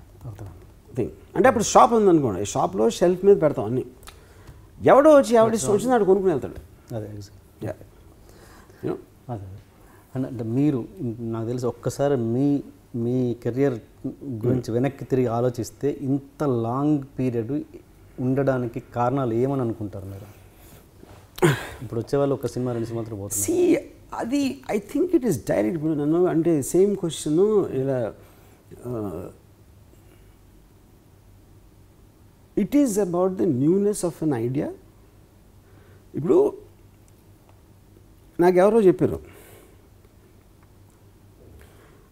thing. అంటే అప్పుడు షాప్ ఉందనుకోండి, షాప్లో షెల్ఫ్ మీద పెడతాం అన్నీ, ఎవడో వచ్చి ఎవడి ఇష్టం వచ్చింది అక్కడ కొనుక్కుని వెళ్తాడు. అదే అదే అంటే మీరు నాకు తెలిసి ఒక్కసారి మీ కెరియర్ గురించి వెనక్కి తిరిగి ఆలోచిస్తే ఇంత లాంగ్ పీరియడ్ ఉండడానికి కారణాలు ఏమని అనుకుంటారు మీరు? ఇప్పుడు వచ్చేవాళ్ళు ఒక సినిమా 2 సినిమాతో పోతున్నారు. అది I think it is direct. ఇప్పుడు నన్ను అంటే సేమ్ క్వశ్చన్ ఇలా it is about the newness of an idea. ఇప్పుడు నాకు ఎవరో చెప్పారు,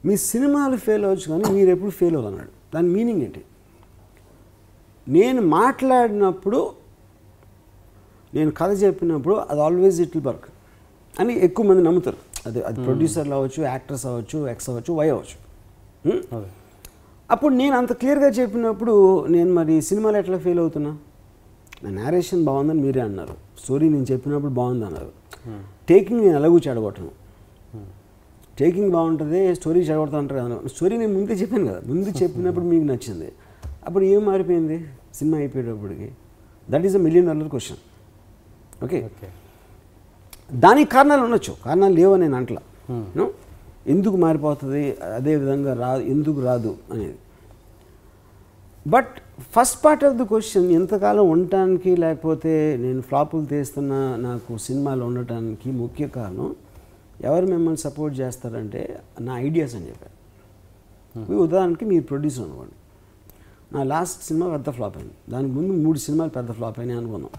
మీ సినిమాలు ఫెయిల్ అవ్వచ్చు కానీ మీరు ఎప్పుడు ఫెయిల్ అవ్వన్నాడు. దాని మీనింగ్ ఏంటి? నేను మాట్లాడినప్పుడు, నేను కథ చెప్పినప్పుడు అది ఆల్వేజ్ ఇట్ విల్ వర్క్ అని ఎక్కువ మంది నమ్ముతారు. అది ప్రొడ్యూసర్లు అవ్వచ్చు, యాక్టర్స్ అవ్వచ్చు, ఎక్స్ అవ్వచ్చు, వై అవ్వచ్చు. అప్పుడు నేను అంత క్లియర్గా చెప్పినప్పుడు నేను మరి సినిమాలో ఎట్లా ఫెయిల్ అవుతున్నా? నా నేరేషన్ బాగుందని మీరే అన్నారు, స్టోరీ నేను చెప్పినప్పుడు బాగుంది అన్నారు. టేకింగ్ నేను ఎలాగూ చెడగొట్టను. టేకింగ్ బాగుంటుంది, స్టోరీ చెడగొడతా అంటారు కదా. స్టోరీ నేను ముందే చెప్పాను కదా, ముందు చెప్పినప్పుడు మీకు నచ్చింది. అప్పుడు ఏం మారిపోయింది సినిమా అయిపోయేటప్పటికి? That is $1 million question. Okay, దానికి కారణాలు ఉండొచ్చు, కారణాలు లేవు నేను అంటలా. ఎందుకు మారిపోతుంది, అదేవిధంగా ఎందుకు రాదు అనేది. But first part of the question, ఎంతకాలం ఉండటానికి లేకపోతే నేను ఫ్లాపులు తీస్తున్నా నాకు సినిమాలు ఉండటానికి ముఖ్య కారణం ఎవరు మిమ్మల్ని సపోర్ట్ చేస్తారంటే నా ఐడియాస్ అని చెప్పారు. ఉదాహరణకి మీరు ప్రొడ్యూసర్ అనుకోండి, నా లాస్ట్ సినిమా పెద్ద ఫ్లాప్ అయింది, దానికి ముందు 3 సినిమాలు పెద్ద ఫ్లాప్ అయినాయి అనుకున్నాం.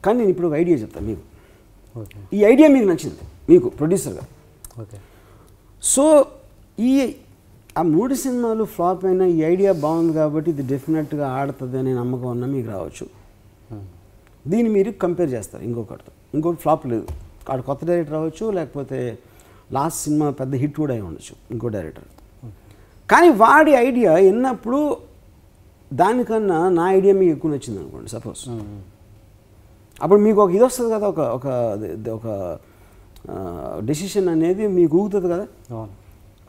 కానీ నేను ఇప్పుడు ఒక ఐడియా చెప్తాను మీకు. ఈ ఐడియా మీకు నచ్చింది, మీకు ప్రొడ్యూసర్గా. సో ఆ 3 సినిమాలు ఫ్లాప్ అయినా ఈ ఐడియా బాగుంది కాబట్టి ఇది డెఫినెట్గా ఆడుతుంది అనే నమ్మకం ఉన్నా మీకు రావచ్చు. దీన్ని మీరు కంపేర్ చేస్తారు ఇంకొకటితో. ఇంకొకటి ఫ్లాప్ లేదు, ఆడు కొత్త డైరెక్టర్ అవ్వచ్చు, లేకపోతే లాస్ట్ సినిమా పెద్ద హిట్ కూడా అయి ఉండొచ్చు ఇంకో డైరెక్టర్. కానీ వాడి ఐడియా ఎన్నప్పుడు దానికన్నా నా ఐడియా మీకు ఎక్కువ నచ్చింది అనుకోండి సపోజ్. అప్పుడు మీకు ఒక ఇది వస్తుంది కదా, ఒక డెసిషన్ అనేది మీకు ఊగుతుంది కదా.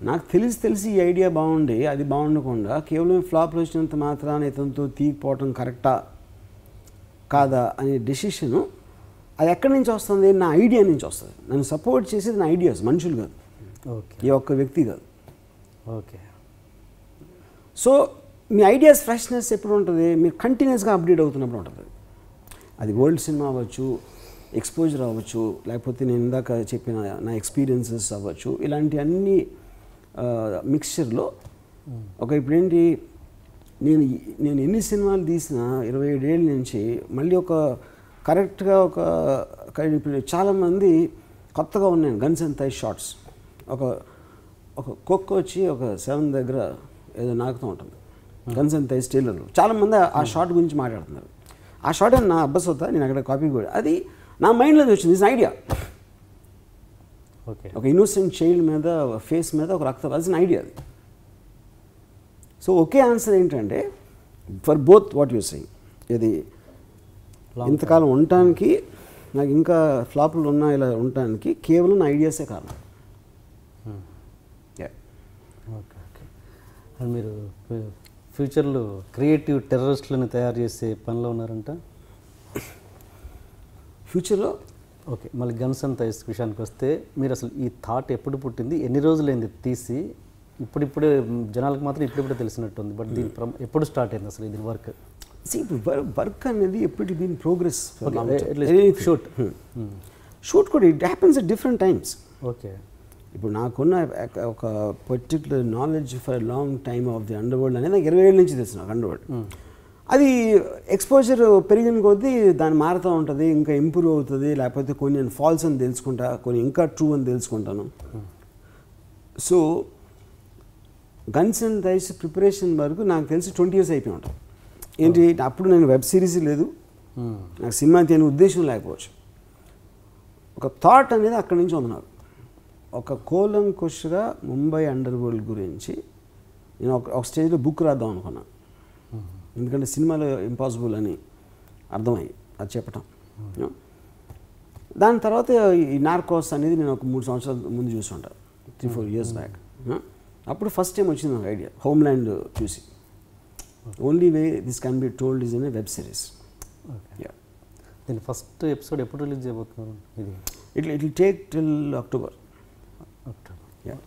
నాకు తెలిసి ఈ ఐడియా బాగుండి అది బాగుండకుండా కేవలం ఫ్లాప్లు వచ్చినంత మాత్రాన ఇతనితో తీగిపోవటం కరెక్టా కాదా అనే డెసిషను అది ఎక్కడి నుంచి వస్తుంది? నా ఐడియా నుంచి వస్తుంది. నన్ను సపోర్ట్ చేసేది నా ఐడియాస్, మనుషులు కాదు, ఏ ఒక్క వ్యక్తి కాదు. ఓకే. సో మీ ఐడియాస్ ఫ్రెష్నెస్ ఎప్పుడు ఉంటుంది? మీరు కంటిన్యూస్గా అప్డేట్ అవుతున్నప్పుడు ఉంటుంది. అది వరల్డ్ సినిమా అవ్వచ్చు, ఎక్స్పోజర్ అవ్వచ్చు, లేకపోతే నేను ఇందాక చెప్పిన నా ఎక్స్పీరియన్సెస్ అవ్వచ్చు. ఇలాంటి అన్ని మిక్స్చర్లో ఇప్పుడేంటి, నేను ఎన్ని సినిమాలు తీసినా 27 ఏళ్ళ నుంచి మళ్ళీ కరెక్ట్గా ఇప్పుడు చాలామంది కొత్తగా ఉన్నాయి గన్స్ అండ్ థైస్ షార్ట్స్. ఒక కుక్క వచ్చి ఒక 7 దగ్గర ఏదో నాకుతూ ఉంటుంది, గన్స్ అండ్ థైస్ టైలర్లు. చాలామంది ఆ షార్ట్ గురించి మాట్లాడుతున్నారు. ఆ షార్ట్ అని నా అబ్బస్ అవుతా, నేను అక్కడ కాపీ కూడా అది నా మైండ్లోకి వచ్చింది. It's idea. ఓకే, ఒక ఇన్నోసెంట్ చైల్డ్ మీద ఫేస్ మీద ఒక రక్తం, అది ఐడియా. అది సో ఒకే ఆన్సర్ ఏంటంటే for both what you saying, ఇది ఇంతకాలం ఉండటానికి, నాకు ఇంకా ఫ్లాపులు ఉన్నా ఇలా ఉండటానికి కేవలం నా ఐడియాసే కారణం. Okay okay. అండ్ మీరు ఫ్యూచర్లో క్రియేటివ్ టెర్రరిస్టులను తయారు చేసే పనిలో ఉన్నారంట ఫ్యూచర్లో? ఓకే, మళ్ళీ గన్స్ అండ్ థైస్ విషయానికి వస్తే మీరు అసలు ఈ థాట్ ఎప్పుడు పుట్టింది, ఎన్ని రోజులైంది తీసి? ఇప్పుడిప్పుడే జనాలకు మాత్రం ఇప్పుడిప్పుడే తెలిసినట్టుంది, బట్ దీని ఎప్పుడు స్టార్ట్ అయింది అసలు ఇది వర్క్? వర్క్ అనేది ఎప్పుడు బీన్ ప్రోగ్రెస్. షూట్ కూడా it happens at different times. Okay, ఇప్పుడు నాకున్న ఒక particular knowledge for long time of the under world అనేది నాకు 20 ఏళ్ళ నుంచి తెలుసు. నాకు అండర్ వరల్డ్ అది ఎక్స్పోజర్ పెరిగిన కొద్దీ దాన్ని మారుతూ ఉంటుంది, ఇంకా ఇంప్రూవ్ అవుతుంది. లేకపోతే కొన్ని నేను ఫాల్స్ అని తెలుసుకుంటా, కొన్ని ఇంకా ట్రూ అని తెలుసుకుంటాను. So guns and thighs preparation వరకు నాకు తెలిసి 20 years అయిపోయి ఉంటాను. ఏంటి, అప్పుడు నేను వెబ్ సిరీస్ లేదు, నాకు సినిమా తీయని ఉద్దేశం లేకపోవచ్చు. ఒక థాట్ అనేది అక్కడి నుంచి ఉంది నాకు. ఒక కూలంకుషగా ముంబై అండర్ వరల్డ్ గురించి నేను ఒక స్టేజ్లో బుక్ రాద్దాం అనుకున్నాను. ఎందుకంటే సినిమాలో ఇంపాసిబుల్ అని అర్థమయ్యి అది చెప్పటం. దాని తర్వాత ఈ నార్కోస్ అనేది నేను ఒక 3 సంవత్సరాల ముందు చూసి ఉంటాను, 3-4 years బ్యాక్. అప్పుడు ఫస్ట్ టైం వచ్చింది నాకు ఐడియా, హోమ్ల్యాండ్ చూసి. Only way this can be told is in a web series. దీని ఫస్ట్ ఎపిసోడ్ ఎప్పుడు రిలీజ్ చేయబోతున్నారు? It take till October.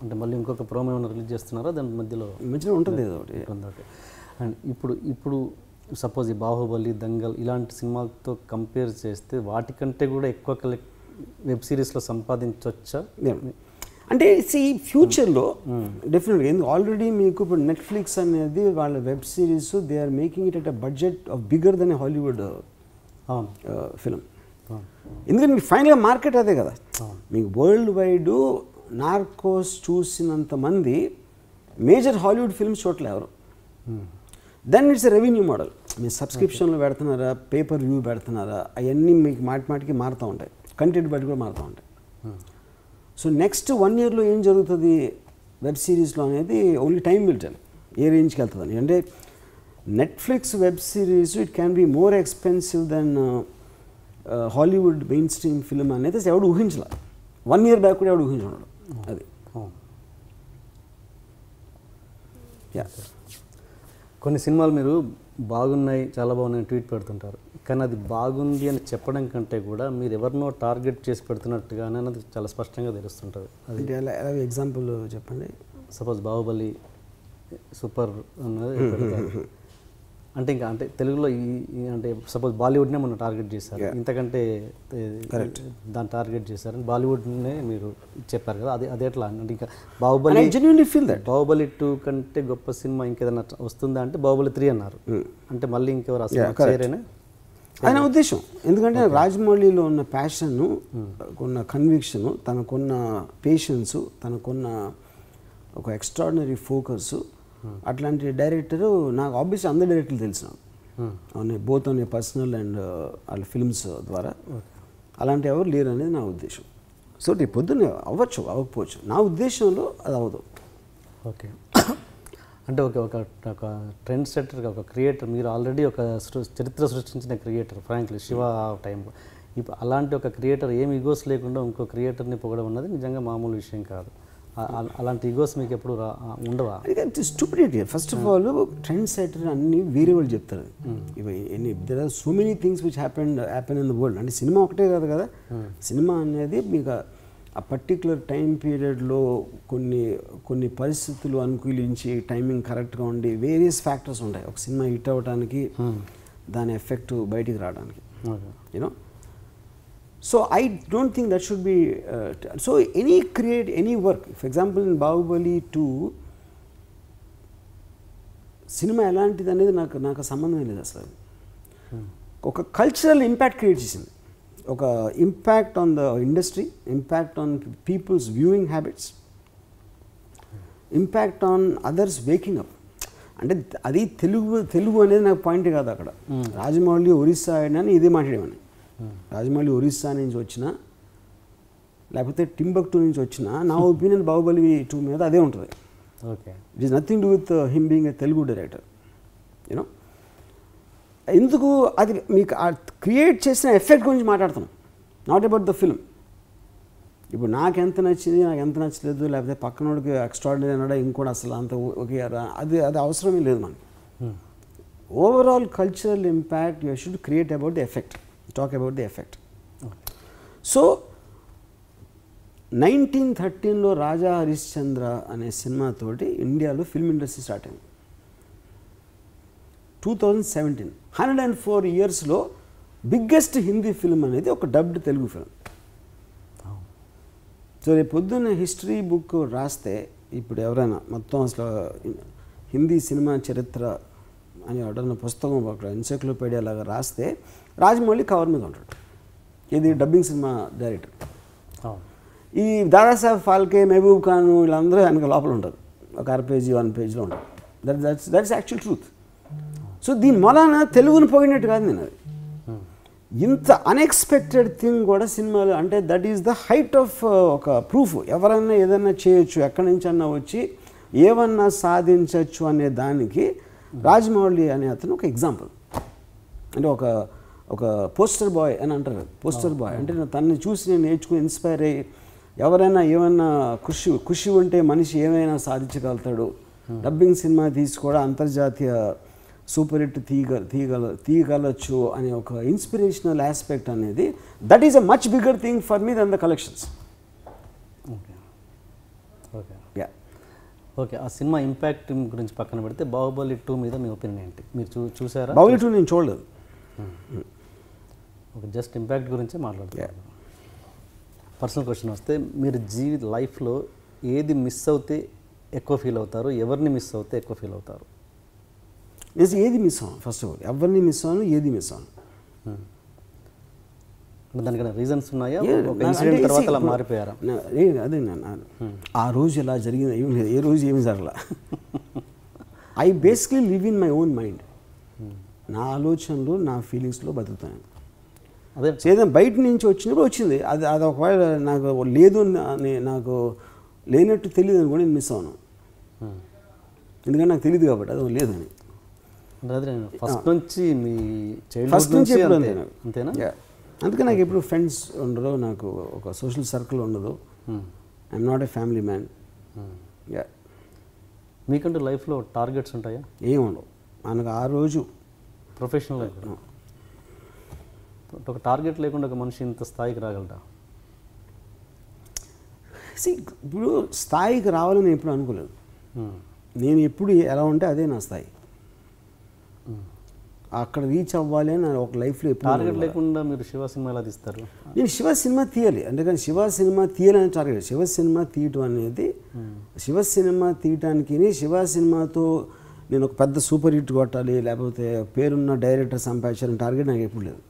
అంటే మళ్ళీ ఇంకొక ప్రోమో ఏమైనా రిలీజ్ చేస్తున్నారా దాని మధ్యలో ఉంటుంది ఏదో ఒకటి. అండ్ ఇప్పుడు సపోజ్ ఈ బాహుబలి, దంగల్ ఇలాంటి సినిమాలతో కంపేర్ చేస్తే వాటికంటే కూడా ఎక్కువ వెబ్ సిరీస్లో సంపాదించవచ్చా? అంటే ఫ్యూచర్లో డెఫినెట్గా, ఎందుకు ఆల్రెడీ మీకు ఇప్పుడు నెట్ఫ్లిక్స్ అనేది వాళ్ళ web series they are making it at a budget of bigger than Hollywood film. ఎందుకంటే మీకు ఫైనల్గా మార్కెట్ అదే కదా. మీకు వరల్డ్ వైడ్ నార్కోస్ చూసినంత మంది మేజర్ హాలీవుడ్ ఫిల్మ్స్ చూడలే ఎవరు. Then it's a revenue model. మీరు సబ్స్క్రిప్షన్లు పెడుతున్నారా, పేపర్ వ్యూ పెడుతున్నారా, అవన్నీ మీకు మాటిమాటికి మారుతూ ఉంటాయి, కంటెంట్ బట్టి కూడా మారుతూ ఉంటాయి. సో నెక్స్ట్ 1 yearలో ఏం జరుగుతుంది వెబ్ సిరీస్లో అనేది only time will tell a రేంజ్కి వెళ్తుందని. అంటే Netflix web series it can be more expensive than Hollywood main stream film అనేది ఎవడు ఊహించలే. 1 year బ్యాక్ కూడా ఎవడు ఊహించున్నాడు అది. కొన్ని సినిమాలు మీరు బాగున్నాయి, చాలా బాగున్నాయి ట్వీట్ పెడుతుంటారు, కానీ అది బాగుంది అని చెప్పడం కంటే కూడా మీరు ఎవరినో టార్గెట్ చేసి పెడుతున్నట్టుగానే అది చాలా స్పష్టంగా తెలుస్తుంటుంది. అది ఎలా ఎగ్జాంపుల్ చెప్పండి. సపోజ్ బాహుబలి సూపర్ అన్నది అంటే ఇంకా అంటే తెలుగులో అంటే సపోజ్ బాలీవుడ్నే మనం టార్గెట్ చేశారు, ఇంతకంటే దాన్ని టార్గెట్ చేశారు, బాలీవుడ్నే మీరు చెప్పారు కదా, అది ఎట్లా అంటే ఇంకా బాహుబలి 2 కంటే గొప్ప సినిమా ఇంకేదైనా వస్తుందా అంటే బాహుబలి 3 అన్నారు. అంటే మళ్ళీ ఇంకెవరు అసలు ఆయన ఉద్దేశం. ఎందుకంటే రాజమౌళిలో ఉన్న ప్యాషను, కొన్న కన్విక్షను, తనకున్న పేషెన్సు, తనకున్న ఒక ఎక్స్ట్రాడినరీ ఫోకస్, అట్లాంటి డైరెక్టరు నాకు ఆబ్వియస్లీ అందరు డైరెక్టర్లు తెలిసిన both on a personal and వాళ్ళ ఫిల్మ్స్ ద్వారా. అలాంటి ఎవరు లేరు అనేది నా ఉద్దేశం. సో రేపు పొద్దున్న అవ్వచ్చు, అవ్వకపోవచ్చు, నా ఉద్దేశంలో అది అవ్వదు. ఓకే. అంటే ఒక ట్రెండ్ సెట్టర్గా, ఒక క్రియేటర్, మీరు ఆల్రెడీ ఒక చరిత్ర సృష్టించిన క్రియేటర్ ఫ్రాంక్లీ శివ టైంలో. ఇప్పుడు అలాంటి ఒక క్రియేటర్ ఏం ఈగోస్ లేకుండా ఇంకో క్రియేటర్ని పొగడం అన్నది నిజంగా మామూలు విషయం కాదు. అలాంటి ఈగోస్ మీకు ఎప్పుడు ఉండవా? Stupidity. First of all trend setter అన్ని వేరే వాళ్ళు చెప్తారు. ఇవి there are so many things which happen in the world. అంటే సినిమా ఒకటే కాదు కదా. సినిమా అనేది మీకు ఆ పర్టికులర్ టైం పీరియడ్లో కొన్ని పరిస్థితులు అనుకూలించి టైమింగ్ కరెక్ట్గా ఉండి వేరియస్ ఫ్యాక్టర్స్ ఉంటాయి ఒక సినిమా హిట్ అవ్వడానికి, దాని ఎఫెక్ట్ బయటికి రావడానికి. You know, so I don't think that should be so any work, for example in Bahubali 2 cinema ఎలాంటిది అనేది నాకు సంబంధం లేదు అసలు. ఒక కల్చరల్ ఇంపాక్ట్ క్రియేట్ చేసింది, ఒక impact on the industry, impact on people's viewing habits, impact on others waking up. అంటే అది తెలుగు అనేది నాకు పాయింట్ కాదు. అక్కడ రాజమౌళి ఒరిస్సా అని ఇదే మాట్లాడేవాడిని. రాజమౌళి ఒరిస్సా నుంచి వచ్చినా లేకపోతే టింబక్టూ నుంచి వచ్చినా నా ఒపీనియన్ బాహుబలి 2 మీద అదే ఉంటుంది. Okay, it is nothing to with him being a Telugu director. You know, ఎందుకు అది మీకు క్రియేట్ చేసిన ఎఫెక్ట్ గురించి మాట్లాడుతున్నాం, నాట్ అబౌట్ ద ఫిల్మ్. ఇప్పుడు నాకు ఎంత నచ్చింది, నాకు ఎంత నచ్చలేదు, లేకపోతే పక్కనోడికి ఎక్స్ట్రాడినరీ అన్నాడా ఇంకోటి అసలు అంత ఓకే అది అవసరమే లేదు మనకి. Overall cultural impact you should create about the effect, talk about the effect. So 1913లో రాజా హరిశ్చంద్ర అనే సినిమా తోటి ఇండియాలో ఫిల్మ్ ఇండస్ట్రీ స్టార్ట్ అయింది. 2017 104 yearsలో బిగ్గెస్ట్ హిందీ ఫిల్మ్ అనేది ఒక డబ్డ్ తెలుగు ఫిల్మ్. సో రేపు పొద్దున్న హిస్టరీ బుక్ రాస్తే ఇప్పుడు ఎవరైనా మొత్తం అసలు హిందీ సినిమా చరిత్ర అని ఎవరైనా పుస్తకం ఒక ఎన్సైక్లోపీడియా లాగా రాస్తే రాజమౌళి కవర్ మీద ఉంటాడు. ఇది డబ్బింగ్ సినిమా డైరెక్టర్. ఈ దాదాసాహెబ్ ఫాల్కే, మహబూబ్ ఖాన్ వీళ్ళందరూ వెనక లోపల ఉంటారు, ఒక 1 page 1 pageలో ఉంటారు. That's actual truth. సో దీని మొదలన తెలుగుని పోయినట్టు కాదు నేను. అది ఇంత అన్ఎక్స్పెక్టెడ్ థింగ్ కూడా సినిమాలు అంటే that is the height of ఒక ప్రూఫ్. ఎవరన్నా ఏదన్నా చేయొచ్చు, ఎక్కడి నుంచి అన్నా వచ్చి ఏమన్నా సాధించవచ్చు అనే దానికి రాజమౌళి అనే అతను ఒక ఎగ్జాంపుల్. అంటే ఒక పోస్టర్ బాయ్ అని అంటారు. పోస్టర్ బాయ్ అంటే తనని చూసి నేను నేర్చుకుని ఇన్స్పైర్ అయ్యి ఎవరైనా ఏమైనా కృషి ఉంటే మనిషి ఏమైనా సాధించగలుగుతాడు. డబ్బింగ్ సినిమా తీసి కూడా అంతర్జాతీయ సూపర్ హిట్ తీయగలచ్చు అనే ఒక ఇన్స్పిరేషనల్ ఆస్పెక్ట్ అనేది that is a much bigger thing for me than the collections. Okay okay ya okay. ఆ సినిమా ఇంపాక్ట్ గురించి పక్కన పెడితే బాహుబలి 2 మీద మీ ఒపీనియన్ ఏంటి? మీరు చూసారా? బాహుబలి 2 నేను చూడలేదు. ఓకే, జస్ట్ ఇంపాక్ట్ గురించే మాట్లాడుతున్నారు. పర్సనల్ క్వశ్చన్ వస్తే మీరు లైఫ్లో ఏది మిస్ అవుతే ఎక్కువ ఫీల్ అవుతారు, ఎవరిని మిస్ అవుతే ఎక్కువ ఫీల్ అవుతారు? ఏది మిస్ అవ్వను. ఫస్ట్ ఆఫ్ ఆల్ ఎవరిని మిస్ అవ్వను, ఏది మిస్ అవ్వను. దానికన్నా రీజన్స్ ఉన్నాయా? ఒక ఇన్సిడెంట్ తర్వాత అలా మారిపోయారా? అదే ఆ రోజు ఎలా జరిగింది ఏం లేదు, ఏ రోజు ఏమి జరగల. I basically live in my own mind. నా ఆలోచనలు నా ఫీలింగ్స్లో బతుకుతాను. అదే ఏదైనా బయట నుంచి వచ్చినప్పుడు వచ్చింది, అది ఒకవేళ నాకు లేదు నాకు లేనట్టు తెలియదు అని కూడా నేను మిస్ అవ్వను. ఎందుకంటే నాకు తెలియదు కాబట్టి అది లేదని. ఫస్ట్ నుంచి మీ ఫస్ట్ నుంచి అంతేనా? అందుకే నాకు ఎప్పుడు ఫ్రెండ్స్ ఉండరు, నాకు ఒక సోషల్ సర్కిల్ ఉండదు. I'm not a family man. మీకంటూ లైఫ్లో టార్గెట్స్ ఉంటాయా? ఏమి ఉండవు మనకు. ఆ రోజు ప్రొఫెషనల్ ఒక టార్గెట్ లేకుండా ఒక మనిషి ఇంత స్థాయికి రాగలరా? ఇప్పుడు స్థాయికి రావాలని నేను ఎప్పుడు అనుకోలేదు. నేను ఎప్పుడు ఎలా ఉంటే అదే నా స్థాయి. అక్కడ రీచ్ అవ్వాలి అని ఒక లైఫ్లో ఎప్పుడు టార్గెట్ లేకుండా మీరు శివ సినిమా ఎలా తీస్తారు? నేను శివ సినిమా తీయాలి అందుకని శివ సినిమా తీయాలని టార్గెట్. శివ సినిమా తీయటం అనేది శివ సినిమా తీయటానికి శివ సినిమాతో నేను ఒక పెద్ద సూపర్ హిట్ కొట్టాలి లేకపోతే పేరున్న డైరెక్టర్ సంపాదించాలని టార్గెట్ నాకు ఎప్పుడు లేదు.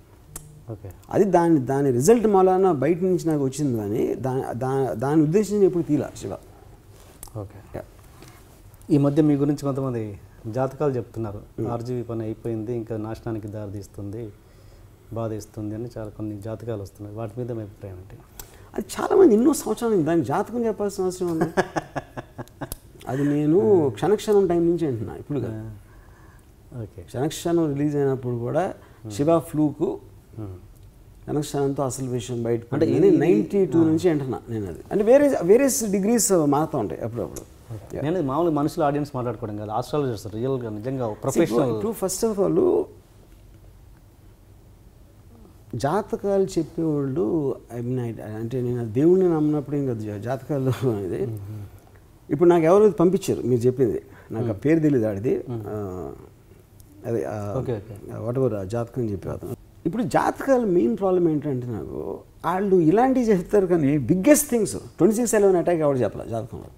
ఓకే, అది దాని రిజల్ట్ మూలాన బయట నుంచి నాకు వచ్చింది, కానీ దాని ఉద్దేశం ఎప్పుడు తీయాల శివ. ఓకే, ఈ మధ్య మీ గురించి కొంతమంది జాతకాలు చెప్తున్నారు. ఆర్జీవీ పని అయిపోయింది, ఇంకా నాశనానికి దారితీస్తుంది, బాధిస్తుంది అని చాలా కొన్ని జాతకాలు వస్తున్నాయి. వాటి మీద మీ అభిప్రాయం ఏంటి? అది చాలామంది ఎన్నో సంవత్సరాలు దానికి జాతకం చెప్పాల్సిన అవసరం ఉంది. అది నేను క్షణక్షణం టైం నుంచి అంటున్నా ఇప్పుడు కాదు. ఓకే, క్షణక్షణం రిలీజ్ అయినప్పుడు కూడా శివ ఫ్లూకు క్షణక్షణంతో అసలు విషయం బయట అంటే 92 నుంచి అంటున్నా నేను. అది అంటే వేరే డిగ్రీస్ మారుతూ ఉంటాయి అప్పుడప్పుడు. నేను మామూలుగా మనుషులు ఆడియన్స్ మాట్లాడుకోవడం కాదు, ఆస్ట్రాలజర్స్ రియల్గా నిజంగా ప్రొఫెషనల్. ఫస్ట్ ఆఫ్ ఆల్ జాతకాలు చెప్పేవాళ్ళు అంటే నేను దేవుడిని నమ్మినప్పుడు ఏం కదా జాతకాలు అనేది. ఇప్పుడు నాకు ఎవరు పంపించారు మీరు చెప్పింది, నాకు ఆ పేరు తెలియదు ఆడిది, అదే వాట్ ఎవర్ జాతకం చెప్పేవారు. ఇప్పుడు జాతకాలు మెయిన్ ప్రాబ్లం ఏంటంటే నాకు వాళ్ళు ఇలాంటివి చెప్తారు, కానీ బిగ్గెస్ట్ థింగ్స్ 26/11 అటాక్ ఎవరు చెప్పాలి జాతకంలో,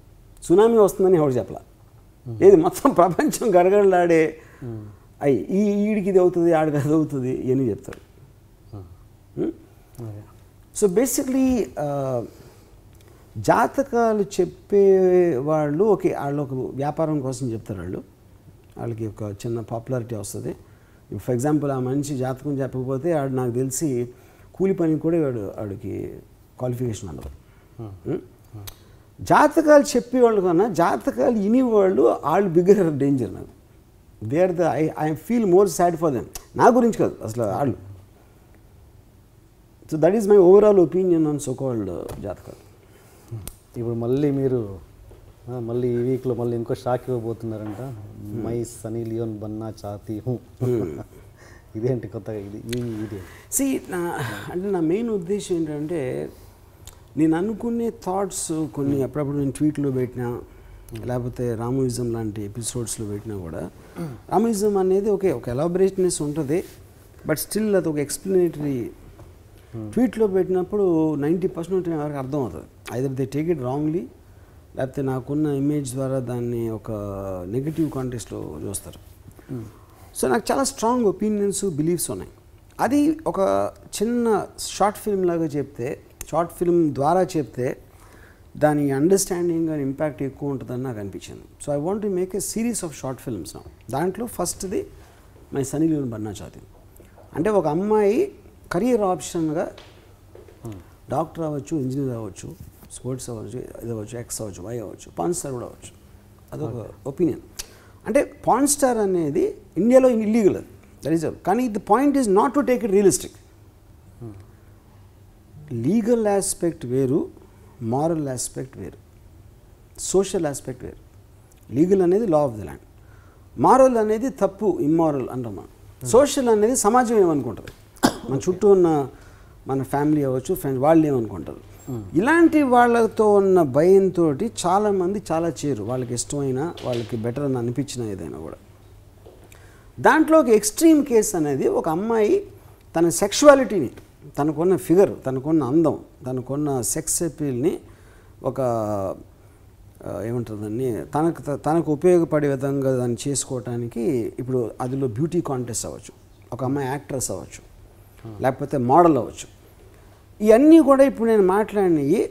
సునామీ వస్తుందని ఎవరు చెప్పాల. ఏది మొత్తం ప్రపంచం గడగడలాడే ఈడికి ఇది అవుతుంది ఆడికి అది అవుతుంది ఇవన్నీ చెప్తారు. సో బేసిక్లీ జాతకాలు చెప్పేవాళ్ళు ఓకే, వాళ్ళు ఒక వ్యాపారం కోసం చెప్తారు, వాళ్ళకి ఒక చిన్న పాపులారిటీ వస్తుంది. ఫర్ ఎగ్జాంపుల్ ఆ మనిషి జాతకం చెప్పకపోతే ఆడు నాకు తెలిసి కూలి పని కూడా వాడికి క్వాలిఫికేషన్ ఉండదు. జాతకాలు చెప్పేవాళ్ళు కన్నా జాతకాలు వినేవాళ్ళు వాళ్ళు బిగ్గర్ డేంజర్. నాకు they are the I feel more sad for them. నా గురించి కాదు అసలు వాళ్ళు. So that is my overall opinion on so called జాతకాలు. ఇప్పుడు మళ్ళీ మీరు మళ్ళీ ఈ వీక్లో మళ్ళీ ఇంకో షాక్ ఇవ్వబోతున్నారంట. మై సనీ లియోన్ బన్నా చాతీ హూ. ఇదేంటి కొత్తగా ఇది సి అంటే నా మెయిన్ ఉద్దేశం ఏంటంటే నేను అనుకునే థాట్స్ కొన్ని అప్పుడప్పుడు నేను ట్వీట్లో పెట్టినా లేకపోతే రామోయిజం లాంటి ఎపిసోడ్స్లో పెట్టినా కూడా రామోయిజం అనేది ఒక ఎలాబరేట్నెస్ ఉంటుంది, బట్ స్టిల్ అది ఒక ఎక్స్ప్లెనేటరీ. ట్వీట్లో పెట్టినప్పుడు 90% వరకు అర్థం అవుతుంది. Either they take it wrongly లేకపోతే నాకున్న ఇమేజ్ ద్వారా దాన్ని ఒక నెగిటివ్ కాంటెక్స్ట్లో చూస్తారు. సో నాకు చాలా స్ట్రాంగ్ ఒపీనియన్స్ బిలీఫ్స్ ఉన్నాయి. అది ఒక చిన్న షార్ట్ ఫిల్మ్ లాగా చెప్తే, షార్ట్ ఫిల్మ్ ద్వారా చెప్తే దాని అండర్స్టాండింగ్ అండ్ ఇంపాక్ట్ ఎక్కువ ఉంటుందని నాకు అనిపించింది. So I want to make a series of short films. దాంట్లో ఫస్ట్ది మై సనీ లియోన్ బన్నా చాతీ. అంటే ఒక అమ్మాయి కెరీర్ ఆప్షన్గా డాక్టర్ అవ్వచ్చు, ఇంజనీర్ అవ్వచ్చు, స్పోర్ట్స్ అవ్వచ్చు, ఇది అవ్వచ్చు, ఎక్స్ అవ్వచ్చు, వై అవ్వచ్చు, పాన్ స్టార్ కూడా అవ్వచ్చు. అదొక ఒపీనియన్. అంటే పాన్ స్టార్ అనేది ఇండియాలో ఇల్లీగల్, అది దట్ ఈస్. కానీ the point is not to take it realistic. Legal aspect వేరు, మారల్ ఆస్పెక్ట్ వేరు, సోషల్ ఆస్పెక్ట్ వేరు. లీగల్ అనేది law of the land, moral అనేది తప్పు, ఇమ్మారల్ అంటాం మనం. సోషల్ అనేది సమాజం ఏమనుకుంటుంది, మన చుట్టూ ఉన్న మన ఫ్యామిలీ అవ్వచ్చు, ఫ్రెండ్స్, వాళ్ళు ఏమనుకుంటారు. ఇలాంటి వాళ్ళతో ఉన్న భయంతో చాలామంది చాలా చేయరు, వాళ్ళకి ఇష్టమైన, వాళ్ళకి బెటర్ అని అనిపించిన ఏదైనా కూడా. దాంట్లో ఒక ఎక్స్ట్రీమ్ కేస్ అనేది ఒక అమ్మాయి తన సెక్షువాలిటీని, తనకున్న ఫిగర్, తనకున్న అందం, తనకున్న సెక్స్ అపీల్ని ఒక ఏమంటారు దాన్ని, తనకు ఉపయోగపడే విధంగా దాన్ని చేసుకోవటానికి, ఇప్పుడు అందులో బ్యూటీ కాంటెస్ట్ అవ్వచ్చు, ఒక అమ్మాయి యాక్ట్రెస్ అవ్వచ్చు, లేకపోతే మోడల్ అవ్వచ్చు. ఇవన్నీ కూడా ఇప్పుడు నేను మాట్లాడినవి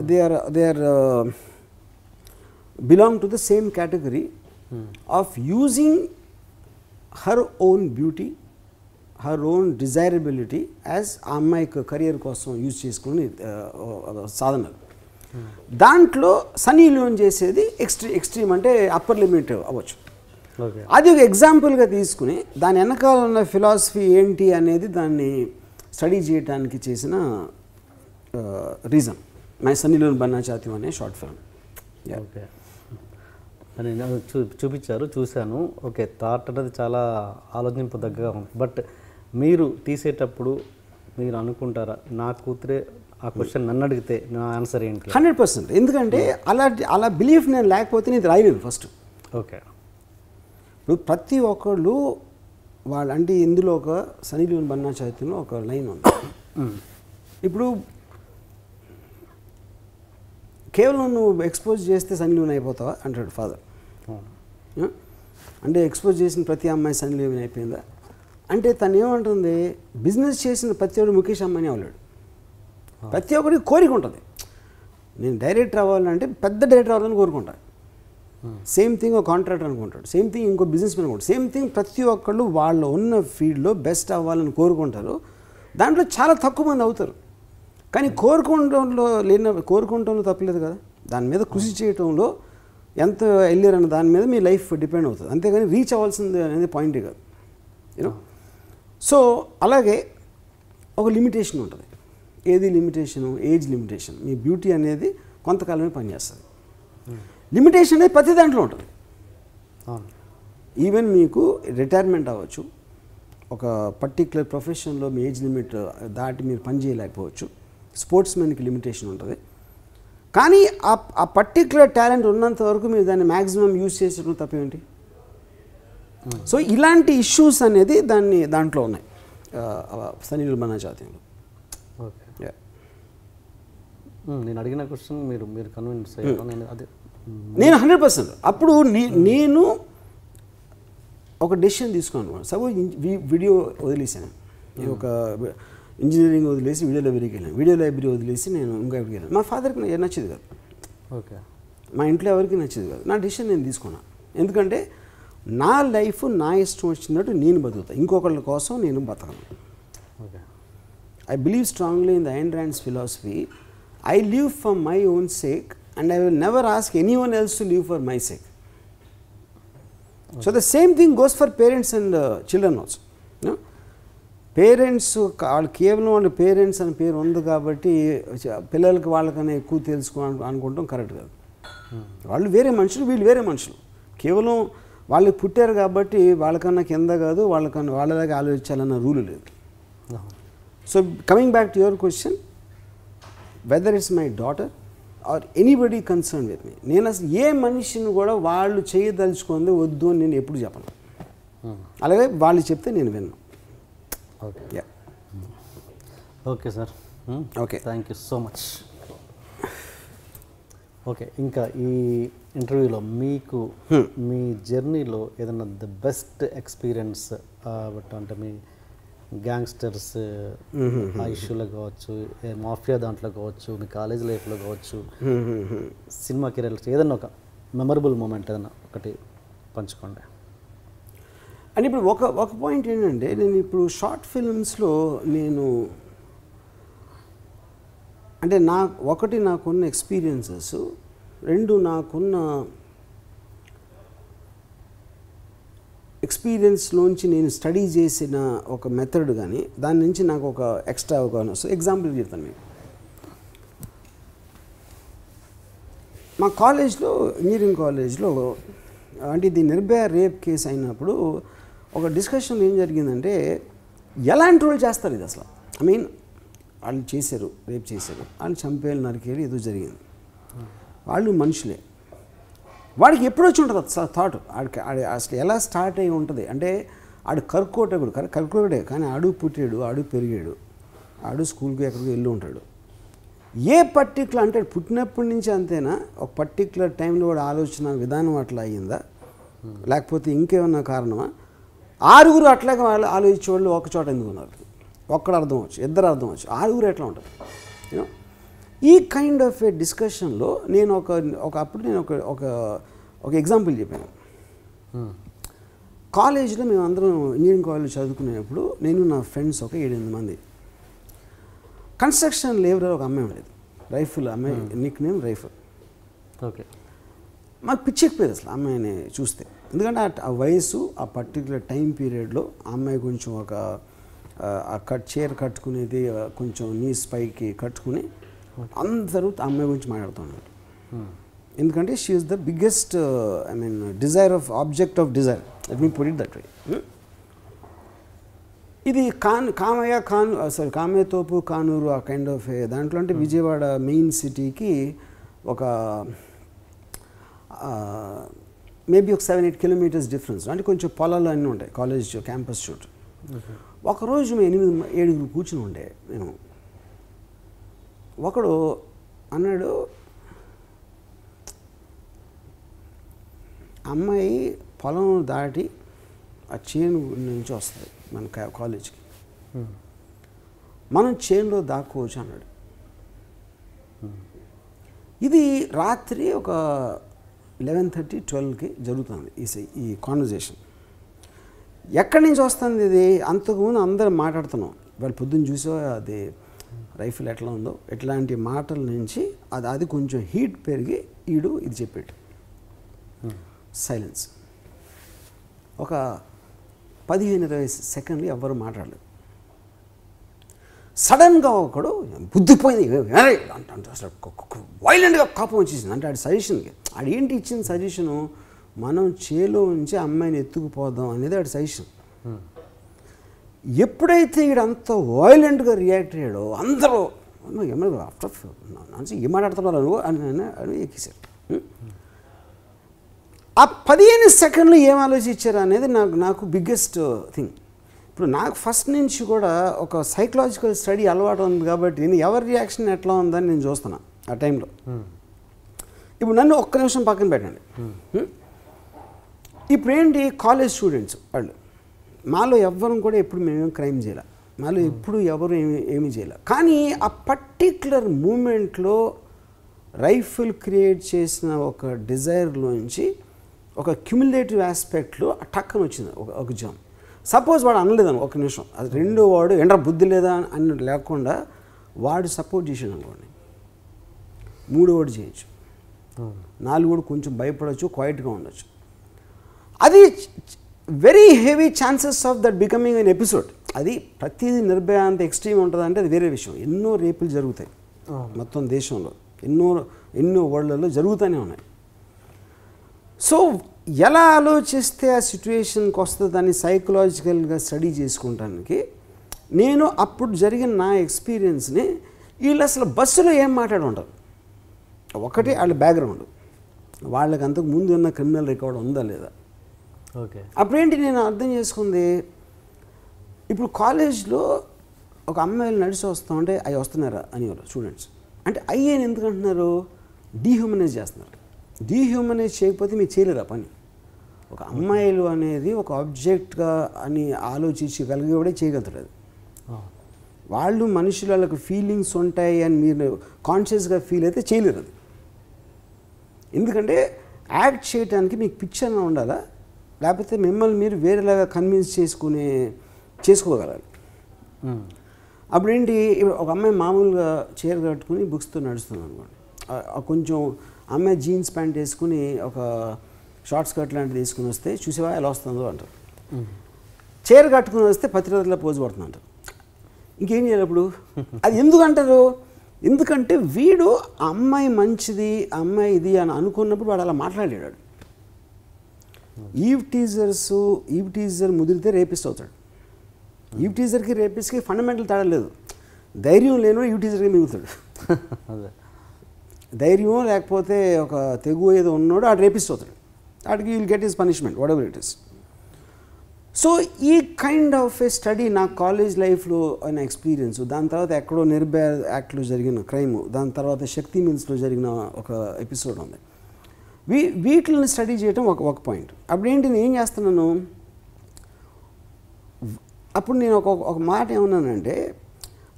they are belong to the same category of using her own beauty, her own desirability as ఆ అమ్మాయికి కెరియర్ కోసం యూజ్ చేసుకుని సాధనలు. దాంట్లో సన్నీ లియోన్ చేసేది ఎక్స్ట్రీమ్ అంటే అప్పర్ లిమిట్ అవ్వచ్చు. అది ఒక ఎగ్జాంపుల్గా తీసుకుని దాని వెనకాల ఉన్న ఫిలాసఫీ ఏంటి అనేది దాన్ని స్టడీ చేయడానికి చేసిన reason my Sunny Leone Banna చాతి అనే షార్ట్ ఫిల్మ్. ఓకే, అని చూపించారు, చూశాను. ఓకే, థాట్ అనేది చాలా ఆలోచింపదగ్గగా ఉంది. బట్ మీరు తీసేటప్పుడు మీరు అనుకుంటారా, నా కూతురే ఆ క్వశ్చన్ నన్ను అడిగితే నా ఆన్సర్ ఏంటి? 100%. ఎందుకంటే అలా బిలీఫ్ నేను లేకపోతే నేను రాయలేను ఫస్ట్. ఓకే, ఇప్పుడు ప్రతి ఒక్కళ్ళు వాళ్ళు అంటే ఇందులో ఒక సన్నీ లియోన్ బన్నా చాతిలో ఒక లైన్ ఉంది. ఇప్పుడు కేవలం నువ్వు ఎక్స్పోజ్ చేస్తే సన్నీ లియోన్ అయిపోతావా అంటాడు ఫాదర్. అంటే ఎక్స్పోజ్ చేసిన ప్రతి అమ్మాయి సన్నీ లియోన్ అయిపోయిందా అంటే తను ఏమంటుంది, బిజినెస్ చేసిన ప్రతి ఒక్కరు ముఖేష్ అంబానీ అవ్వలేడు. ప్రతి ఒక్కరికి కోరిక ఉంటుంది, నేను డైరెక్టర్ అవ్వాలంటే పెద్ద డైరెక్టర్ అవ్వాలని కోరుకుంటాను. సేమ్ థింగ్ ఒక కాంట్రాక్టర్ అనుకుంటాడు, సేమ్ థింగ్ ఇంకో బిజినెస్ మ్యాన్ అనుకుంటాడు, సేమ్ థింగ్ ప్రతి ఒక్కళ్ళు వాళ్ళు ఉన్న ఫీల్డ్లో బెస్ట్ అవ్వాలని కోరుకుంటారు. దాంట్లో చాలా తక్కువ మంది అవుతారు. కానీ కోరుకుంటంలో తప్పలేదు కదా, దాని మీద కృషి చేయటంలో ఎంత వెళ్ళారన్న దాని మీద మీ లైఫ్ డిపెండ్ అవుతుంది. అంతేగాని రీచ్ అవ్వాల్సింది అనేది పాయింటే కాదు, యూనో. సో అలాగే ఒక లిమిటేషన్ ఉంటుంది. ఏది లిమిటేషను? Age limitation. మీ బ్యూటీ అనేది కొంతకాలమే పనిచేస్తుంది. లిమిటేషన్ అనేది ప్రతి దాంట్లో ఉంటుంది. ఈవెన్ మీకు రిటైర్మెంట్ అవ్వచ్చు, ఒక పర్టిక్యులర్ ప్రొఫెషన్లో మీ ఏజ్ లిమిట్ దాటి మీరు పని చేయలేకపోవచ్చు. స్పోర్ట్స్ మెన్కి లిమిటేషన్ ఉంటుంది. కానీ ఆ పర్టిక్యులర్ టాలెంట్ ఉన్నంత వరకు మీరు దాన్ని మ్యాక్సిమం యూజ్ చేసడం తప్పేంటి? సో ఇలాంటి ఇష్యూస్ అనేది దాంట్లో ఉన్నాయి సన్నీ లియోన్ బన్నా చాతిలో. ఓకే, నేను అడిగిన క్వశ్చన్ మీరు కన్విన్స్ అయ్యారు. నేను 100%. అప్పుడు నేను ఒక డెసిషన్ తీసుకున్నాను. సపోజ్ వీడియో వదిలేసాను, ఒక ఇంజనీరింగ్ వదిలేసి వీడియో లైబ్రరీకి వెళ్ళాను, వీడియో లైబ్రరీ వదిలేసి నేను ఇంకా ఎక్కడికి వెళ్ళాను. మా ఫాదర్కి నచ్చేది కాదు, ఓకే, మా ఇంట్లో ఎవరికి నచ్చేది కాదు. నా డెసిషన్ నేను తీసుకున్నాను. ఎందుకంటే నా లైఫ్ నా ఇష్టం వచ్చినట్టు నేను బతుకుతాను, ఇంకొకళ్ళ కోసం నేను బతకను. Okay, I believe strongly in the Ayn Rand's philosophy. I live for my own sake and I will never ask anyone else to live for my sake. Okay. So the same thing goes for parents and children also. You know? Parents వాళ్ళు కేవలం వాళ్ళ parents అని పేరు ఉంది కాబట్టి పిల్లలకి వాళ్ళకన్నా ఎక్కువ అనుకుంటాం కరెక్ట్ కాదు. వాళ్ళు వేరే మనుషులు, వీళ్ళు వేరే మనుషులు. కేవలం వాళ్ళు పుట్టారు కాబట్టి వాళ్ళకన్నా కింద కాదు, వాళ్ళలాగా ఆలోచించాలన్న రూల్ లేదు. So coming back to your question, whether it's my daughter or anybody concerned with me, నేను అసలు ఏ మనిషిని కూడా వాళ్ళు చేయదలుచుకుంది వద్దు అని నేను ఎప్పుడు చెప్పను. అలాగే వాళ్ళు చెప్తే నేను విన్నాను. Okay, okay sir, okay, thank you so much. Okay, ఇంకా ఈ ఇంటర్వ్యూలో మీకు మీ జర్నీలో ఏదైనా ద బెస్ట్ ఎక్స్పీరియన్స్ అంటే మీ గ్యాంగ్స్టర్స్ ఆ ఇష్యూలో కావచ్చు, మాఫియా దాంట్లో కావచ్చు, మీ కాలేజ్ లైఫ్లో కావచ్చు, సినిమా కెరీర్లో ఏదన్నా ఒక మెమరబుల్ మూమెంట్ ఏదన్నా ఒకటి పంచుకోండి. అంటే ఇప్పుడు ఒక పాయింట్ ఏంటంటే, నేను ఇప్పుడు షార్ట్ ఫిల్మ్స్లో అంటే నాకున్న ఎక్స్పీరియన్సెస్, రెండు నాకున్న ఎక్స్పీరియన్స్లోంచి నేను స్టడీ చేసిన ఒక మెథడ్ కానీ దాని నుంచి నాకు ఒక ఎక్స్ట్రా ఒక ఎగ్జాంపుల్ చెప్తాను మీకు. మా కాలేజ్లో, ఇంజనీరింగ్ కాలేజ్లో అంటే ఇది నిర్భయ రేప్ కేసు అయినప్పుడు ఒక డిస్కషన్ ఏం జరిగిందంటే ఎలాంటి వాళ్ళు చేస్తారు ఇది అసలు. ఐ మీన్ వాళ్ళు చేశారు, రేప్ చేశారు, వాళ్ళు చంపేయాలి, నరికేయాలి, ఏదో జరిగింది. వాళ్ళు మనుషులే. వాడికి ఎప్పుడు వచ్చి ఉంటుంది అసలు థాట్, ఆడి అసలు ఎలా స్టార్ట్ అయ్యి ఉంటుంది అంటే ఆడు కర్కోటకుడే కానీ ఆడు పుట్టాడు, ఆడు పెరిగాడు, ఆడు స్కూల్కి ఎక్కడికి వెళ్ళి ఉంటాడు. ఏ పర్టికులర్ అంటే పుట్టినప్పటి నుంచి అంతేనా, ఒక పర్టికులర్ టైంలో వాడు ఆలోచన విధానం అట్లా అయ్యిందా, లేకపోతే ఇంకేమన్నా కారణమా? 6 అట్లాగే వాళ్ళు ఆలోచించే వాళ్ళు ఒక చోట ఎందుకు ఉన్నారు? ఒక్కడు అర్థం వచ్చు, ఇద్దరు అర్థం వచ్చు, 6 ఎట్లా ఉంటుంది? యూనో ఈ కైండ్ ఆఫ్ ఏ డిస్కషన్లో నేను అప్పుడు నేను ఒక ఎగ్జాంపుల్ చెప్పాను. కాలేజీలో మేము అందరం ఇంజనీరింగ్ కాలేజ్ చదువుకునేటప్పుడు నేను నా ఫ్రెండ్స్ ఒక 7-8 మంది. కన్స్ట్రక్షన్ లేబర్ ఒక అమ్మాయి ఉండేది, రైఫుల్ అమ్మాయి, నిక్ నేమ్ రైఫుల్. ఓకే, మాకు పిచ్చెక్కిపోయేది అసలు అమ్మాయిని చూస్తే. ఎందుకంటే ఆ వయసు, ఆ పర్టికులర్ టైం పీరియడ్లో ఆ అమ్మాయి కొంచెం చీర కట్టుకునేది కొంచెం నీస్ పైకి కట్టుకుని అందరూ ఆ అమ్మాయి గురించి మాట్లాడుతున్నారు. ఎందుకంటే she is the biggest desire of object of desire, let me put it that way. ఇది కామయ్య తోపు కానూరు ఆ కైండ్ ఆఫ్ దాంట్లో అంటే విజయవాడ మెయిన్ సిటీకి ఒక మేబీ ఒక 7-8 కిలోమీటర్స్ డిఫరెన్స్, అంటే కొంచెం పొలాలు అన్నీ ఉంటాయి కాలేజ్ క్యాంపస్ చుట్టూ. ఒకరోజు మేము 8-7 కూర్చుని ఉండే, మేము ఒకడు అన్నాడు, అమ్మాయి పొలం దాటి ఆ చేను నుంచి వస్తుంది మన కాలేజ్కి, మనం చేనులో దాక్కోవచ్చు అన్నాడు. ఇది రాత్రి ఒక 11:30-12కి జరుగుతుంది ఈ కాన్వర్జేషన్. ఎక్కడి నుంచి వస్తుంది ఇది? అంతకుముందు అందరం మాట్లాడుతున్నాం, వాళ్ళు పొద్దున్న చూసో అది రైఫిల్ ఎట్లా ఉందో ఇట్లాంటి మాటల నుంచి అది కొంచెం హీట్ పెరిగి ఈడు ఇది చెప్పాడు. సైలెన్స్. ఒక 15-20 సెకండ్లు ఎవ్వరు మాట్లాడలేదు. సడన్గా ఒకడు బుద్ధిపోయింది అంటే అసలు వైలెంట్గా కోపం వచ్చేసింది. అంటే ఆడి సజెషన్కి, ఆడు ఏంటి ఇచ్చిన సజెషను, మనం చేలో నుంచి అమ్మాయిని ఎత్తుకుపోదాం అనేది ఆడి సజెషన్. ఎప్పుడైతే ఈడంత వైలెంట్గా రియాక్ట్ అయ్యాడో అందరూ ఏం మాట్లాడుతున్నారు అని ఎక్కేశారు. ఆ 15 సెకండ్లు ఏం ఆలోచించారు అనేది నాకు బిగ్గెస్ట్ థింగ్. ఇప్పుడు నాకు ఫస్ట్ నుంచి కూడా ఒక సైకలాజికల్ స్టడీ అలవాటు ఉంది కాబట్టి నేను ఎవరి రియాక్షన్ ఎట్లా ఉందని నేను చూస్తున్నా ఆ టైంలో. ఇప్పుడు నన్ను ఒక్క నిమిషం పక్కన పెట్టండి. ఇప్పుడు ఏంటి, కాలేజ్ స్టూడెంట్స్ వాళ్ళు, మాలో ఎవ్వరం కూడా ఎప్పుడు మేమేం క్రైమ్ చేయాలి, మాలో ఎప్పుడు ఎవరు ఏమీ చేయాలి. కానీ ఆ పర్టిక్యులర్ మూమెంట్లో రైఫిల్ క్రియేట్ చేసిన ఒక డిజైర్లోంచి ఒక క్యుములేటివ్ ఆస్పెక్ట్లో టక్కన వచ్చింది ఒక జామ్. సపోజ్ వాడు అనలేదని ఒక నిమిషం, అది రెండో వాడు ఎండ్రా బుద్ధి లేదా అని లేకుండా వాడు సపోర్ట్ చేసాడు అనుకోండి, 3వ వాడు చేయొచ్చు, 4వ వాడు కొంచెం భయపడవచ్చు, క్వైట్గా ఉండొచ్చు. అది very heavy chances of that becoming an episode. అది ప్రతిదీ నిర్భయ అంత ఎక్స్ట్రీమ్ ఉంటుందంటే అది వేరే విషయం. ఎన్నో రేపులు జరుగుతాయి మొత్తం దేశంలో, ఎన్నో వరల్డ్లలో జరుగుతూనే ఉన్నాయి. సో ఎలా ఆలోచిస్తే ఆ సిచ్యువేషన్కి వస్తుంది దాన్ని సైకలాజికల్గా స్టడీ చేసుకుంటానికి నేను అప్పుడు జరిగిన నా ఎక్స్పీరియన్స్ని వీళ్ళు అసలు బస్సులో ఏం మాట్లాడి ఉంటారు. ఒకటి వాళ్ళ బ్యాక్గ్రౌండ్, వాళ్ళకి అంతకు ముందు ఉన్న క్రిమినల్ రికార్డ్ ఉందా లేదా. ఓకే, అప్పుడేంటి నేను అర్థం చేసుకుంది, ఇప్పుడు కాలేజ్లో ఒక అమ్మాయిలు నడిచి వస్తామంటే అవి వస్తున్నారా అనేవారు స్టూడెంట్స్. అంటే అయ్యేని ఎందుకు అంటున్నారు, డీహ్యూమనైజ్ చేస్తున్నారు. డీహ్యూమనైజ్ చేయకపోతే మీరు చేయలేరు ఆ పని. ఒక అమ్మాయిలు అనేది ఒక ఆబ్జెక్ట్గా అని ఆలోచించగలిగేవాడే చేయగలుగుతారు. అది వాళ్ళు మనుషులు, వాళ్ళకి ఫీలింగ్స్ ఉంటాయి అని మీరు కాన్షియస్గా ఫీల్ అయితే చేయలేరు అది. ఎందుకంటే యాక్ట్ చేయడానికి మీకు పిక్చర్ ఉండాలా, లేకపోతే మిమ్మల్ని మీరు వేరేలాగా కన్విన్స్ చేసుకోగలగాలి. అప్పుడేంటి, ఒక అమ్మాయి మామూలుగా చీర కట్టుకుని బుక్స్తో నడుస్తుంది అనుకోండి, కొంచెం అమ్మాయి జీన్స్ ప్యాంట్ వేసుకుని ఒక షార్ట్ స్కర్ట్ లాంటిది వేసుకుని వస్తే చూసేవా ఎలా వస్తుందో అంటారు. చీర కట్టుకుని వస్తే పత్రికల్లో పోజు పడుతుంది అంటారు. ఇంకేం చేయాలి అప్పుడు? అది ఎందుకంటారు, ఎందుకంటే వీడు అమ్మాయి మంచిది, అమ్మాయి ఇది అని అనుకున్నప్పుడు వాడు అలా మాట్లాడాడు. ఈవ్ టీజర్ ముదిరితే రేపిస్ట్ అవుతాడు. ఈవ్ టీజర్కి రేపిస్ట్కి ఫండమెంటల్ తేడా లేదు. ధైర్యం లేనివాడు ఈవ్ టీజర్కి మిగులుతాడు. అదే ధైర్యం లేకపోతే ఒక తెగు ఏదో ఉన్నాడు ఆడు రేపిస్ట్ అవుతాడు. ఆడికి will get his punishment what ever it is. So ఈ కైండ్ ఆఫ్ ఏ స్టడీ నా కాలేజ్ లైఫ్లో అయిన ఎక్స్పీరియన్స్, దాని తర్వాత ఎక్కడో నిర్భయ యాక్ట్లో జరిగిన క్రైమ్, దాని తర్వాత శక్తి మిల్స్లో జరిగిన ఒక ఎపిసోడ్ ఉంది. వీటిని స్టడీ చేయడం ఒక పాయింట్. అప్పుడు ఏంటి నేను ఏం చేస్తున్నాను, అప్పుడు నేను ఒక మాట ఏమన్నానంటే,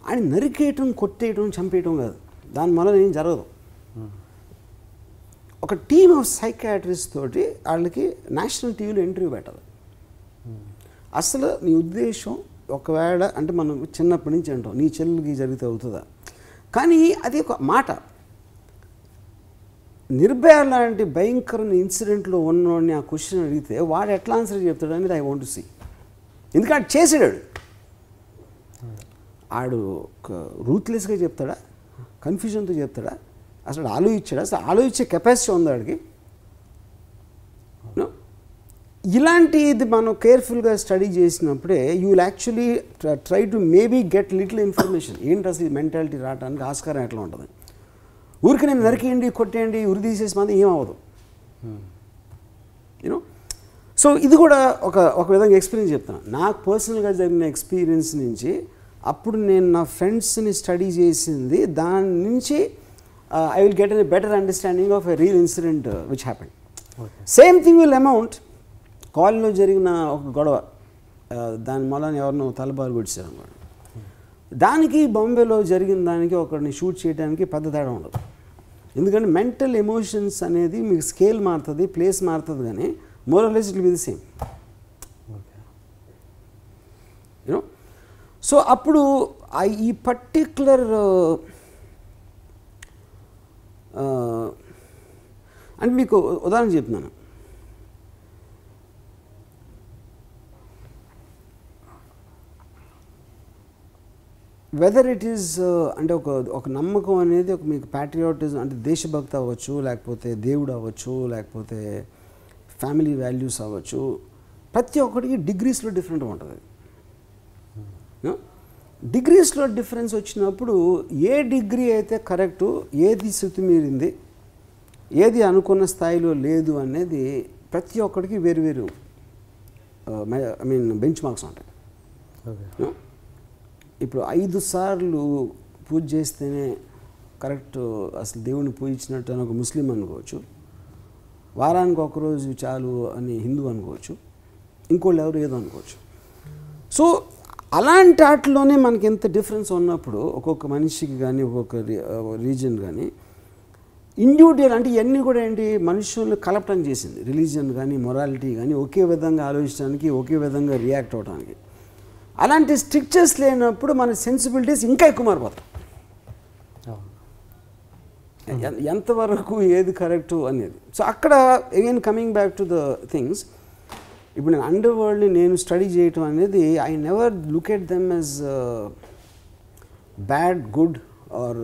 ఆయన నరికేయటం, కొట్టేయటం, చంపేయటం కాదు, దాని వల్ల ఏం జరగదు. ఒక టీమ్ ఆఫ్ సైకాట్రిస్ట్ తోటి వాళ్ళకి నేషనల్ టీవీలో ఇంటర్వ్యూ పెట్టాలి. అసలు నీ ఉద్దేశం ఒకవేళ అంటే మనం చిన్నప్పటి నుంచి అంటాం నీ చెల్లికి జరిగితే అవుతుందా, కానీ అది ఒక మాట. నిర్భయ లాంటి భయంకరమైన ఇన్సిడెంట్లో ఉన్నవాడిని ఆ క్వశ్చన్ అడిగితే వాడు ఎట్లా ఆన్సర్ చెప్తాడు అనేది ఐ వాంట్ టు సీ. ఎందుకంటే ఆడు చేసాడు, ఆడు రూత్లెస్గా చెప్తాడా, కన్ఫ్యూజన్తో చెప్తాడా, అసలు ఆలోచించాడా, అసలు ఆలోచించే కెపాసిటీ ఉంది వాడికి. ఇలాంటిది మనం కేర్ఫుల్గా స్టడీ చేసినప్పుడే you will actually try to maybe get little information. ఏంటి అసలు ఈ మెంటాలిటీ రావడానికి ఆస్కారం ఎట్లా ఉంటుంది. ఊరికి నేను నరికేయండి, కొట్టేయండి, ఉరి తీసేసి మాత్రం ఏమవ్వదు. యూనో, సో ఇది కూడా ఒక విధంగా ఎక్స్పీరియన్స్ చెప్తాను. నాకు పర్సనల్గా జరిగిన ఎక్స్పీరియన్స్ నుంచి అప్పుడు నేను నా ఫ్రెండ్స్ని స్టడీ చేసింది, దాని నుంచి I will get a better understanding of a real incident which happened. Same thing will amount కాలేజ్లో జరిగిన ఒక గొడవ, దాని మూలాన ఎవరినో తలబారు కొట్టారు అన్నమాట. దానికి బాంబేలో జరిగిన దానికి ఒకరిని షూట్ చేయడానికి పెద్ద తేడా ఉండదు. ఎందుకంటే మెంటల్ ఎమోషన్స్ అనేది మీకు స్కేల్ మారుతుంది, ప్లేస్ మారుతుంది, కానీ morals it will be the same. You know, so అప్పుడు ఈ పర్టిక్యులర్ అంటే మీకు ఉదాహరణ చెప్తున్నాను. వెదర్ ఇట్ ఈస్ అంటే ఒక నమ్మకం అనేది ఒక మీకు ప్యాట్రియాటిజం అంటే దేశభక్తి అవ్వచ్చు, లేకపోతే దేవుడు అవ్వచ్చు, లేకపోతే ఫ్యామిలీ వాల్యూస్ అవ్వచ్చు, ప్రతి ఒక్కటికి డిగ్రీస్లో డిఫరెంట్గా ఉంటుంది. డిగ్రీస్లో డిఫరెన్స్ వచ్చినప్పుడు ఏ డిగ్రీ అయితే కరెక్టు, ఏది శృతి మీరింది, ఏది అనుకున్న స్థాయిలో లేదు అనేది ప్రతి ఒక్కడికి వేరు వేరు ఐ మీన్ బెంచ్ మార్క్స్ ఉంటాయి. ఇప్పుడు 5 సార్లు పూజ చేస్తేనే కరెక్ట్ అసలు దేవుని పూజించినట్టు అని ఒక ముస్లిం అనుకోవచ్చు, వారానికి ఒకరోజు చాలు అని హిందూ అనుకోవచ్చు, ఇంకోళ్ళు ఎవరు ఏదో అనుకోవచ్చు. సో అలాంటి వాటిలోనే మనకి ఎంత డిఫరెన్స్ ఉన్నప్పుడు ఒక్కొక్క మనిషికి కానీ ఒక్కొక్క రీజన్ కానీ ఇండివిజువల్ అంటే ఇవన్నీ కూడా ఏంటి మనుషులు కలపటం చేసింది. రిలీజియన్ కానీ మొరాలిటీ కానీ ఒకే విధంగా ఆలోచించడానికి, ఒకే విధంగా రియాక్ట్ అవడానికి. అలాంటి స్ట్రిక్చర్స్ లేనప్పుడు మన సెన్సిబిలిటీస్ ఇంకా ఎక్కువ మారిపోతాయి. ఎంతవరకు ఏది కరెక్టు అనేది. సో అక్కడ again coming back to the things, ఇప్పుడు నేను అండర్ వరల్డ్ని నేను స్టడీ చేయటం అనేది I never look at them as bad, good or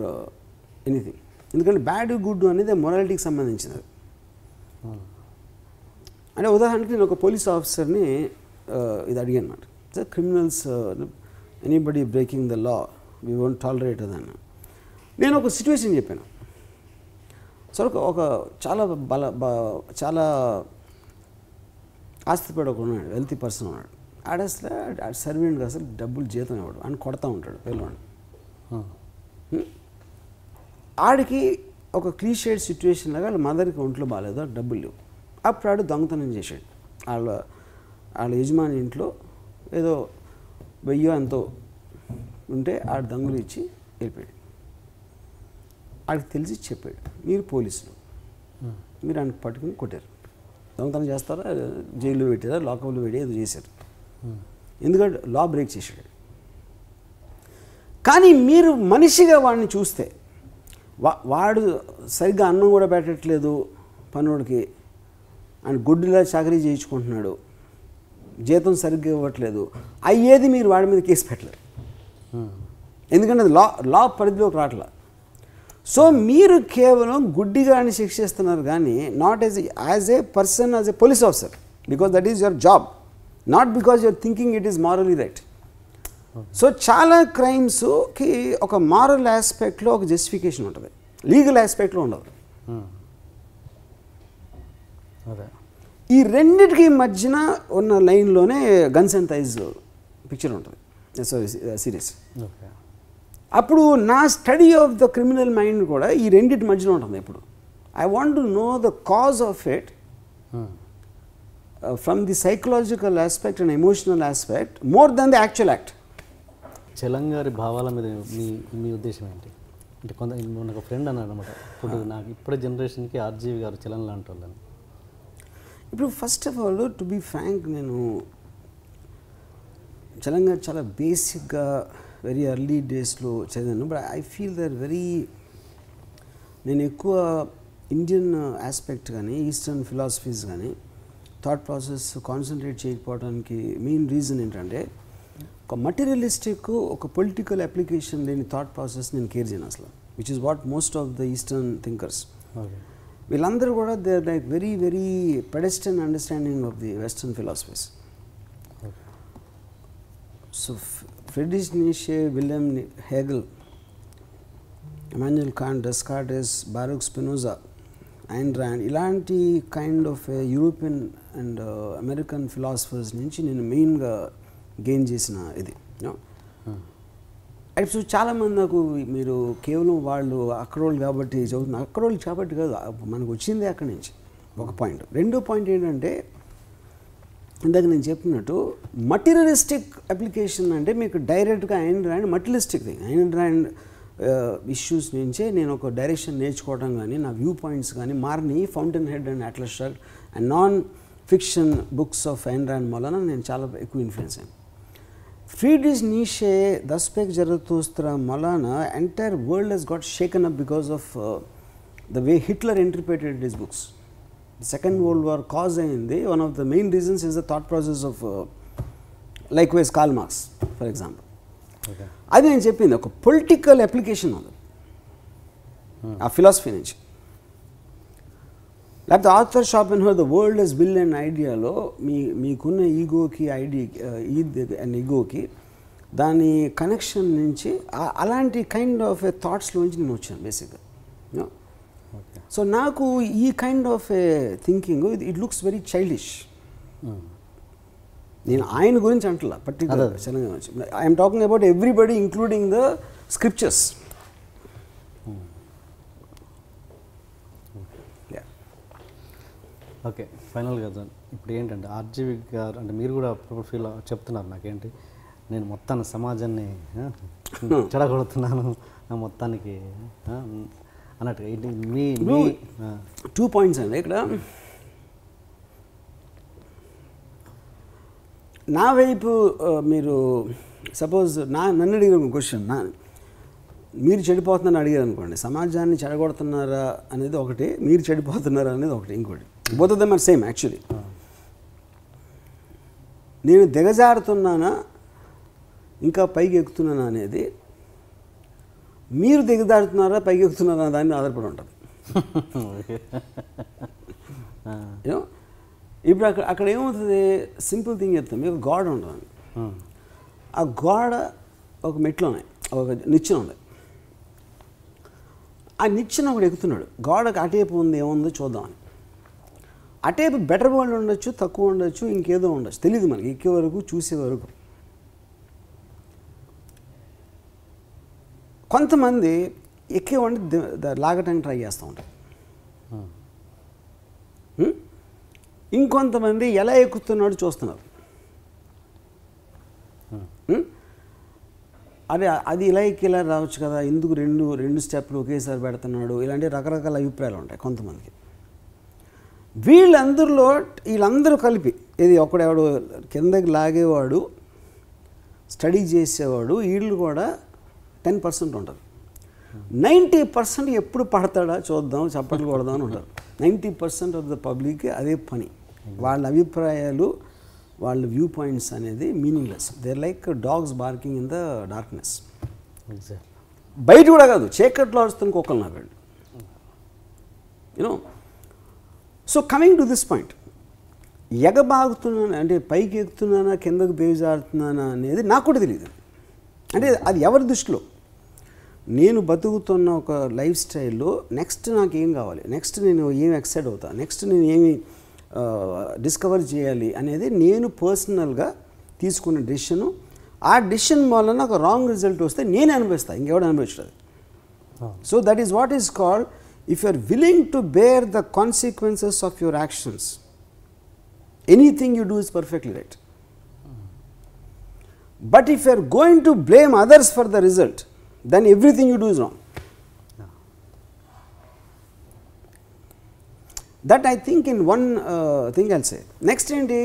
anything. ఎందుకంటే బ్యాడ్, గుడ్ అనేది మొరాలిటీకి సంబంధించినది. అంటే ఉదాహరణకి నేను ఒక పోలీస్ ఆఫీసర్ని ఇది అడిగాను అన్నమాట. Criminals anybody breaking the law we won't tolerate అదన్న. నేను ఒక సిచ్యువేషన్ చెప్పాను. సో ఒక చాలా ఆస్తిపడి ఒక ఉన్నాడు, వెల్తీ పర్సన్ ఉన్నాడు. అసలు సర్వెంట్గా అసలు డబ్బులు జీతం ఇవ్వడు అని కొడతా ఉంటాడు పిల్లవాడు. ఆడికి ఒక క్లీషేడ్ సిచ్యువేషన్ లాగా వాళ్ళ మదర్కి ఒంట్లో బాగాలేదు, డబ్బులు లేవు. అప్పుడు ఆడు దొంగతనం చేశాడు. వాళ్ళ యజమాని ఇంట్లో ఏదో 1000 ఎంతో ఉంటే ఆడు దొంగలు ఇచ్చి వెళ్ళిపోయాడు. ఆడికి తెలిసి చెప్పాడు, మీరు పోలీసులు, మీరు ఆయనకు పట్టుకుని కొట్టారు, దొంగతనం చేస్తారా, జైల్లో పెట్టారా, లాకప్లో పెట్టి ఏదో చేశారు. ఎందుకంటే లా బ్రేక్ చేశాడు. కానీ మీరు మనిషిగా వాడిని చూస్తే వాడు సరిగ్గా అన్నం కూడా పెట్టట్లేదు పనుడికి, ఆయన గుడ్డిలా చాకరీ చేయించుకుంటున్నాడు, జీతం సరిగ్గా ఇవ్వట్లేదు, అయ్యేది మీరు వాడి మీద కేసు పెట్టలేరు. ఎందుకంటే అది లా పరిధిలోకి రావట్లా. సో మీరు కేవలం గుడ్డిగాని శిక్షిస్తున్నారు కానీ not as a person, as a police officer because that is your job, not because you're thinking it is morally right. So చాలా క్రైమ్స్కి ఒక మారల్ ఆస్పెక్ట్లో ఒక జస్టిఫికేషన్ ఉంటుంది, లీగల్ ఆస్పెక్ట్లో ఉండదు. అదే ఈ రెండిటికి మధ్యన ఉన్న లైన్లోనే గన్స్ అండ్ థైస్ పిక్చర్ ఉంటుంది, సిరీస్. అప్పుడు నా study of the criminal mind కూడా ఈ రెండింటి మధ్యలో ఉంటుంది. ఇప్పుడు I want to know the cause of it from the psychological aspect and emotional aspect more than the actual act. Chalam గారి భావాల మీద మీ ఉద్దేశం ఏంటి? అంటే నాకు ఫ్రెండ్ అన్నాడు అనమాట, ఇప్పుడు నాకు ఇప్పుడే జనరేషన్కి ఆర్జీవి గారు చలం లాంటి వాళ్ళని. ఇప్పుడు first of all to be frank, నేను చలం గారు చాలా బేసిక్గా వెరీ ఎర్లీ డేస్లో చదివాను. But I feel there very, నేను ఎక్కువ ఇండియన్ ఆస్పెక్ట్ కానీ ఈస్టర్న్ ఫిలాసఫీస్ కానీ థాట్ ప్రాసెస్ కాన్సన్ట్రేట్ చేయకపోవడానికి మెయిన్ రీజన్ ఏంటంటే, ఒక మటీరియలిస్టిక్ ఒక పొలిటికల్ అప్లికేషన్ లేని థాట్ ప్రాసెస్ నేను కేర్ చేయను అసలు, which is what most of the eastern thinkers. వీళ్ళందరూ కూడా they are like very very pedestrian understanding of the western philosophies. So Friedrich Nietzsche, William Hegel, Immanuel Kant, Descartes, Baruch Spinoza, Ayn Rand, ఇలాంటి kind of European and American philosophers నుంచి నేను మెయిన్గా gain చేసిన ఇది. So చాలామంది నాకు మీరు కేవలం వాళ్ళు అక్కడోళ్ళు కాబట్టి చదువుతున్నారు, అక్కడోళ్ళు కాబట్టి కాదు, మనకు వచ్చిందే అక్కడి నుంచి ఒక పాయింట్. రెండో పాయింట్ ఏంటంటే, ఇందాక నేను చెప్పినట్టు మటీరియలిస్టిక్ అప్లికేషన్ అంటే మీకు డైరెక్ట్గా Ayn Rand materialistic thing, Ayn Rand issues నుంచే నేను ఒక డైరెక్షన్ నేర్చుకోవడం కానీ నా వ్యూ పాయింట్స్ కానీ మారిని. Fountainhead and Atlas Shrugged and non fiction books of Ayn Rand వలన నేను చాలా ఎక్కువ ఇన్ఫ్లుయెన్స్ అయ్యాను. ఫ్రీడ్రిష్ నీషే, దస్పెక్ జరతూస్త్రా వలన entire world he's got shaken up because of the way Hitler interpreted his books. Second world war cause అయింది. One of the main reasons is the thought process of likewise Karl Marx for example. అది నేను చెప్పింది ఒక political application ఉంది ఆ philosophy నుంచి. లేకపోతే Arthur Schopenhauer the world is will and ఐడియాలో మీకున్న ఈగోకి అండ్ ఈగోకి దాని కనెక్షన్ నుంచి అలాంటి కైండ్ ఆఫ్ ఏ థాట్స్లోంచి నేను వచ్చాను బేసిక్గా. సో నాకు ఈ kind of a thinking it looks very childish. నేను ఆయన గురించి అంటలా particular, I'm talking about everybody including the scriptures. Okay, ఫైనల్గా ఇప్పుడు ఏంటంటే ఆర్జీవి గారు అంటే మీరు కూడా అప్పుడు ఫీల్ చెప్తున్నారు నాకేంటి, నేను మొత్తాన్ని సమాజాన్ని చెడగొడుతున్నాను మొత్తానికి అన్నట్టుగా. ఇది మీ 2 పాయింట్స్ అండి ఇక్కడ. నా వైపు మీరు సపోజ్ నన్ను అడిగిన క్వశ్చన్, మీరు చెడిపోతున్నారని అడిగారు అనుకోండి, సమాజాన్ని చెడగొడుతున్నారా అనేది ఒకటి, మీరు చెడిపోతున్నారా అనేది ఒకటి, ఇంకోటి. Both of them are same actually. నేను దిగజారుతున్నానా ఇంకా పైకి ఎక్కుతున్నానా అనేది, మీరు దిగజారుతున్నారా పైకి ఎక్కుతున్నారా దాన్ని ఆధారపడి ఉంటుంది. ఇప్పుడు అక్కడ ఏమవుతుంది, సింపుల్ థింగ్ చెప్తాం, మీకు గోడ ఉంటుంది, ఆ గోడ ఒక మెట్లు ఉన్నాయి, ఒక నిచ్చెన ఉంది, ఆ నిచ్చెన ఒకడు ఎక్కుతున్నాడు, గోడకు అటేపు ఉంది ఏముందో చూద్దామని. అటేపు బెటర్ వరల్డ్ ఉండొచ్చు, తక్కువ ఉండొచ్చు, ఇంకేదో ఉండొచ్చు, తెలియదు మనకి ఎక్కే వరకు చూసే వరకు. కొంతమంది ఎక్కేవాడిని లాగటానికి ట్రై చేస్తూ ఉంటారు, ఇంకొంతమంది ఎలా ఎక్కుతున్నాడు చూస్తున్నారు. అదే అది ఇలా ఎక్కి ఇలా రావచ్చు కదా, ఎందుకు రెండు స్టెప్లు ఒకేసారి పెడుతున్నాడు, ఇలాంటి రకరకాల అభిప్రాయాలు ఉంటాయి కొంతమందికి. వీళ్ళందరూ కలిపి ఇది ఒకడెవడు కిందకి లాగేవాడు, స్టడీ చేసేవాడు, వీళ్ళు కూడా 10% ఉంటారు. 90% ఎప్పుడు పడతాడా చూద్దాం, చప్పట్లు కొడదాం అని ఉంటారు. 90% ఆఫ్ ద పబ్లిక్ అదే పని. వాళ్ళ అభిప్రాయాలు, వాళ్ళ వ్యూ పాయింట్స్ అనేది meaningless. They like dogs barking in the darkness. బయట కూడా కాదు, చీకట్లో వస్తున్న కుక్కలు నాకండి. You know, so coming to this point, ఎగబాగుతున్నాను అంటే పైకి ఎక్కుతున్నానా కిందకు దిగజారుతున్నానా అనేది నాకు కూడా తెలియదు. అంటే అది ఎవరి దృష్టిలో నేను బతుకుతున్న ఒక లైఫ్ స్టైల్లో నెక్స్ట్ నాకు ఏం కావాలి, నెక్స్ట్ నేను ఏం ఎక్సైట్ అవుతా, నెక్స్ట్ నేను ఏమి డిస్కవర్ చేయాలి అనేది నేను పర్సనల్గా తీసుకున్న డెసిషను. ఆ డెసిషన్ వల్ల నాకు రాంగ్ రిజల్ట్ వస్తే నేను అనుభవిస్తాను, ఇంకెవడు అనుభవించలేదు. So that is what is called if you are willing to bear the consequences of your actions, anything you do is perfectly right. But if you are going to blame others for the result, then everything you do is wrong. That I think in one thing I'll say. Next ఏంటి,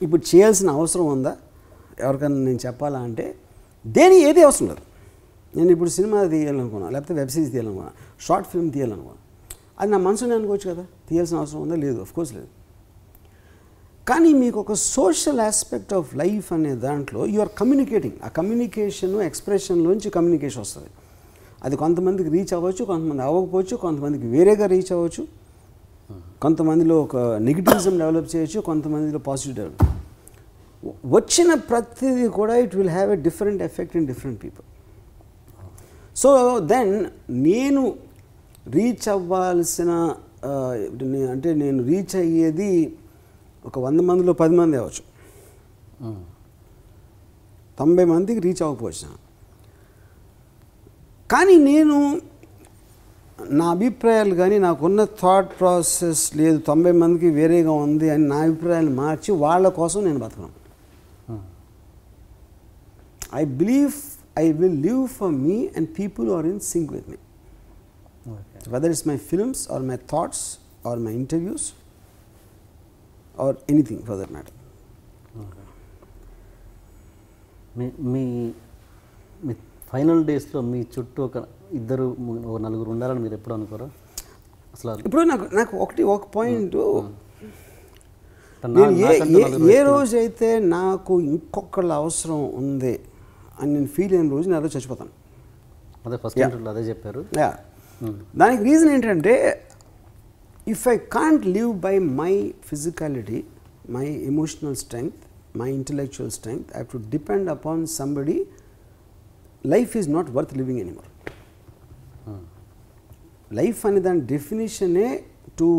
ఇప్పుడు చేయాల్సిన అవసరం ఉందా ఎవరికైనా నేను చెప్పాలా అంటే ఏది అవసరం లేదు. నేను ఇప్పుడు సినిమా తీయాలనుకున్నా, లేకపోతే వెబ్ సిరీస్ తీయాలనుకున్నా, షార్ట్ ఫిల్మ్ తీయాలనుకున్నా, అది నా మనసుని అనుకోవచ్చు కదా. తీయాల్సిన అవసరం ఉందా? లేదు, ఆఫ్ కోర్స్ లేదు. కానీ మీకు ఒక సోషల్ ఆస్పెక్ట్ ఆఫ్ లైఫ్ అనే దాంట్లో యు ఆర్ కమ్యూనికేటింగ్. ఆ కమ్యూనికేషన్ ఎక్స్ప్రెషన్లోంచి కమ్యూనికేషన్ వస్తుంది. అది కొంతమందికి రీచ్ అవ్వచ్చు, కొంతమంది అవ్వకపోవచ్చు, కొంతమందికి వేరేగా రీచ్ అవ్వచ్చు, కొంతమందిలో ఒక నెగిటివిజం డెవలప్ చేయొచ్చు, కొంతమందిలో పాజిటివ్ డెవలప్. వచ్చిన ప్రతిదీ కూడా it will have a different effect in different people. So then నేను రీచ్ అవ్వాల్సిన అంటే నేను రీచ్ అయ్యేది ఒక 100 మందిలో 10 మంది అవ్వచ్చు, 90 మందికి రీచ్ అవ్వకపోవచ్చు. కానీ నేను నా అభిప్రాయాలు కానీ నాకున్న థాట్ ప్రాసెస్ లేదు 90 మందికి వేరేగా ఉంది అని నా అభిప్రాయాలు మార్చి వాళ్ళ కోసం నేను బతకను. I believe I will live for me and people are in sync with me, whether it's my films or my thoughts or my interviews or anything for that matter. మీ ఫైనల్ డేస్లో మీ చుట్టూ ఒక నలుగురు ఉండాలని మీరు ఎప్పుడు అనుకోరా అసలు? ఇప్పుడు నాకు ఒక పాయింట్, ఏ రోజైతే నాకు ఇంకొకళ్ళ అవసరం ఉంది అని నేను ఫీల్ అయిన రోజు నేను అదే చచ్చిపోతాను. అదే ఫస్ట్ ఇంటర్వ్యూలో అదే చెప్పారు. దానికి రీజన్ ఏంటంటే, if I can't live by my physicality, my emotional strength, my intellectual strength, I have to depend upon somebody, life is not worth living anymore. Life ane dan definition to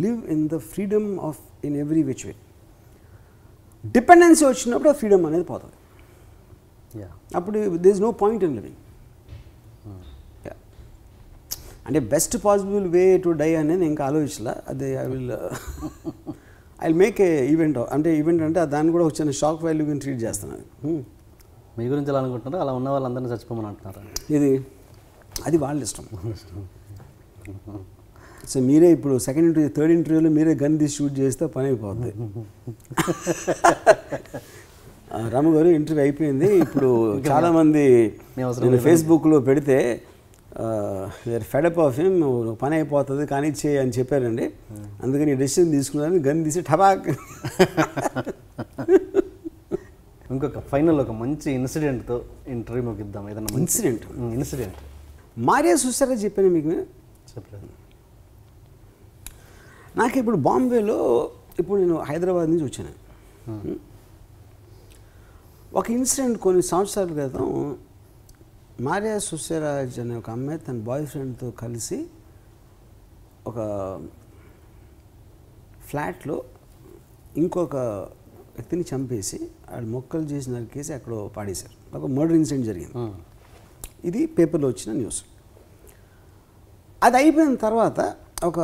live in the freedom of in every which way. Dependency vachinappudu freedom anedi potadi. Appudu there is no point in living. అంటే best possible way to die అనేది ఇంకా ఆలోచించలే. అదే I make a event. అంటే event అంటే దాన్ని కూడా వచ్చిన షాక్ వాల్యూ గురించి ట్రీట్ చేస్తున్నాను. మీ గురించి ఎలా అనుకుంటున్నారో అలా ఉన్న వాళ్ళందరినీ చచ్చిపోమని అంటున్నారు. ఇది అది వాళ్ళ ఇష్టం. సో మీరే ఇప్పుడు సెకండ్ ఇంటర్వ్యూ థర్డ్ ఇంటర్వ్యూలో మీరే గన్ తీసి షూట్ చేస్తే పని అయిపోద్ది. రాము గారు ఇంటర్వ్యూ అయిపోయింది, ఇప్పుడు చాలామంది నేను ఫేస్బుక్లో పెడితే ఫెడప్ ఆఫ్ హిమ్, పని అయిపోతుంది కానీ చేయి అని చెప్పారండి, అందుకని డెసిషన్ తీసుకున్నాను, గన్ తీసి టబాక్. ఇంకొక ఫైనల్ ఒక మంచి ఇన్సిడెంట్తో ఇంటర్వ్యూ ముగిద్దాం. ఏదన్నా ఇన్సిడెంట్ మారియా సుసారా చెప్పాను మీకు, చెప్పలేదు. నాకు ఇప్పుడు బాంబేలో, ఇప్పుడు నేను హైదరాబాద్ నుంచి వచ్చాను. ఒక ఇన్సిడెంట్ కొన్ని సంవత్సరాల క్రితం మారియా సుసేరాజ్ అనే ఒక అమ్మాయి తన బాయ్ ఫ్రెండ్తో కలిసి ఒక ఫ్లాట్లో ఇంకొక వ్యక్తిని చంపేసి వాళ్ళు మొక్కలు చేసి నరికేసి అక్కడ పాడేశారు. ఒక మర్డర్ ఇన్సిడెంట్ జరిగింది. ఇది పేపర్లో వచ్చిన న్యూస్. అది అయిపోయిన తర్వాత ఒక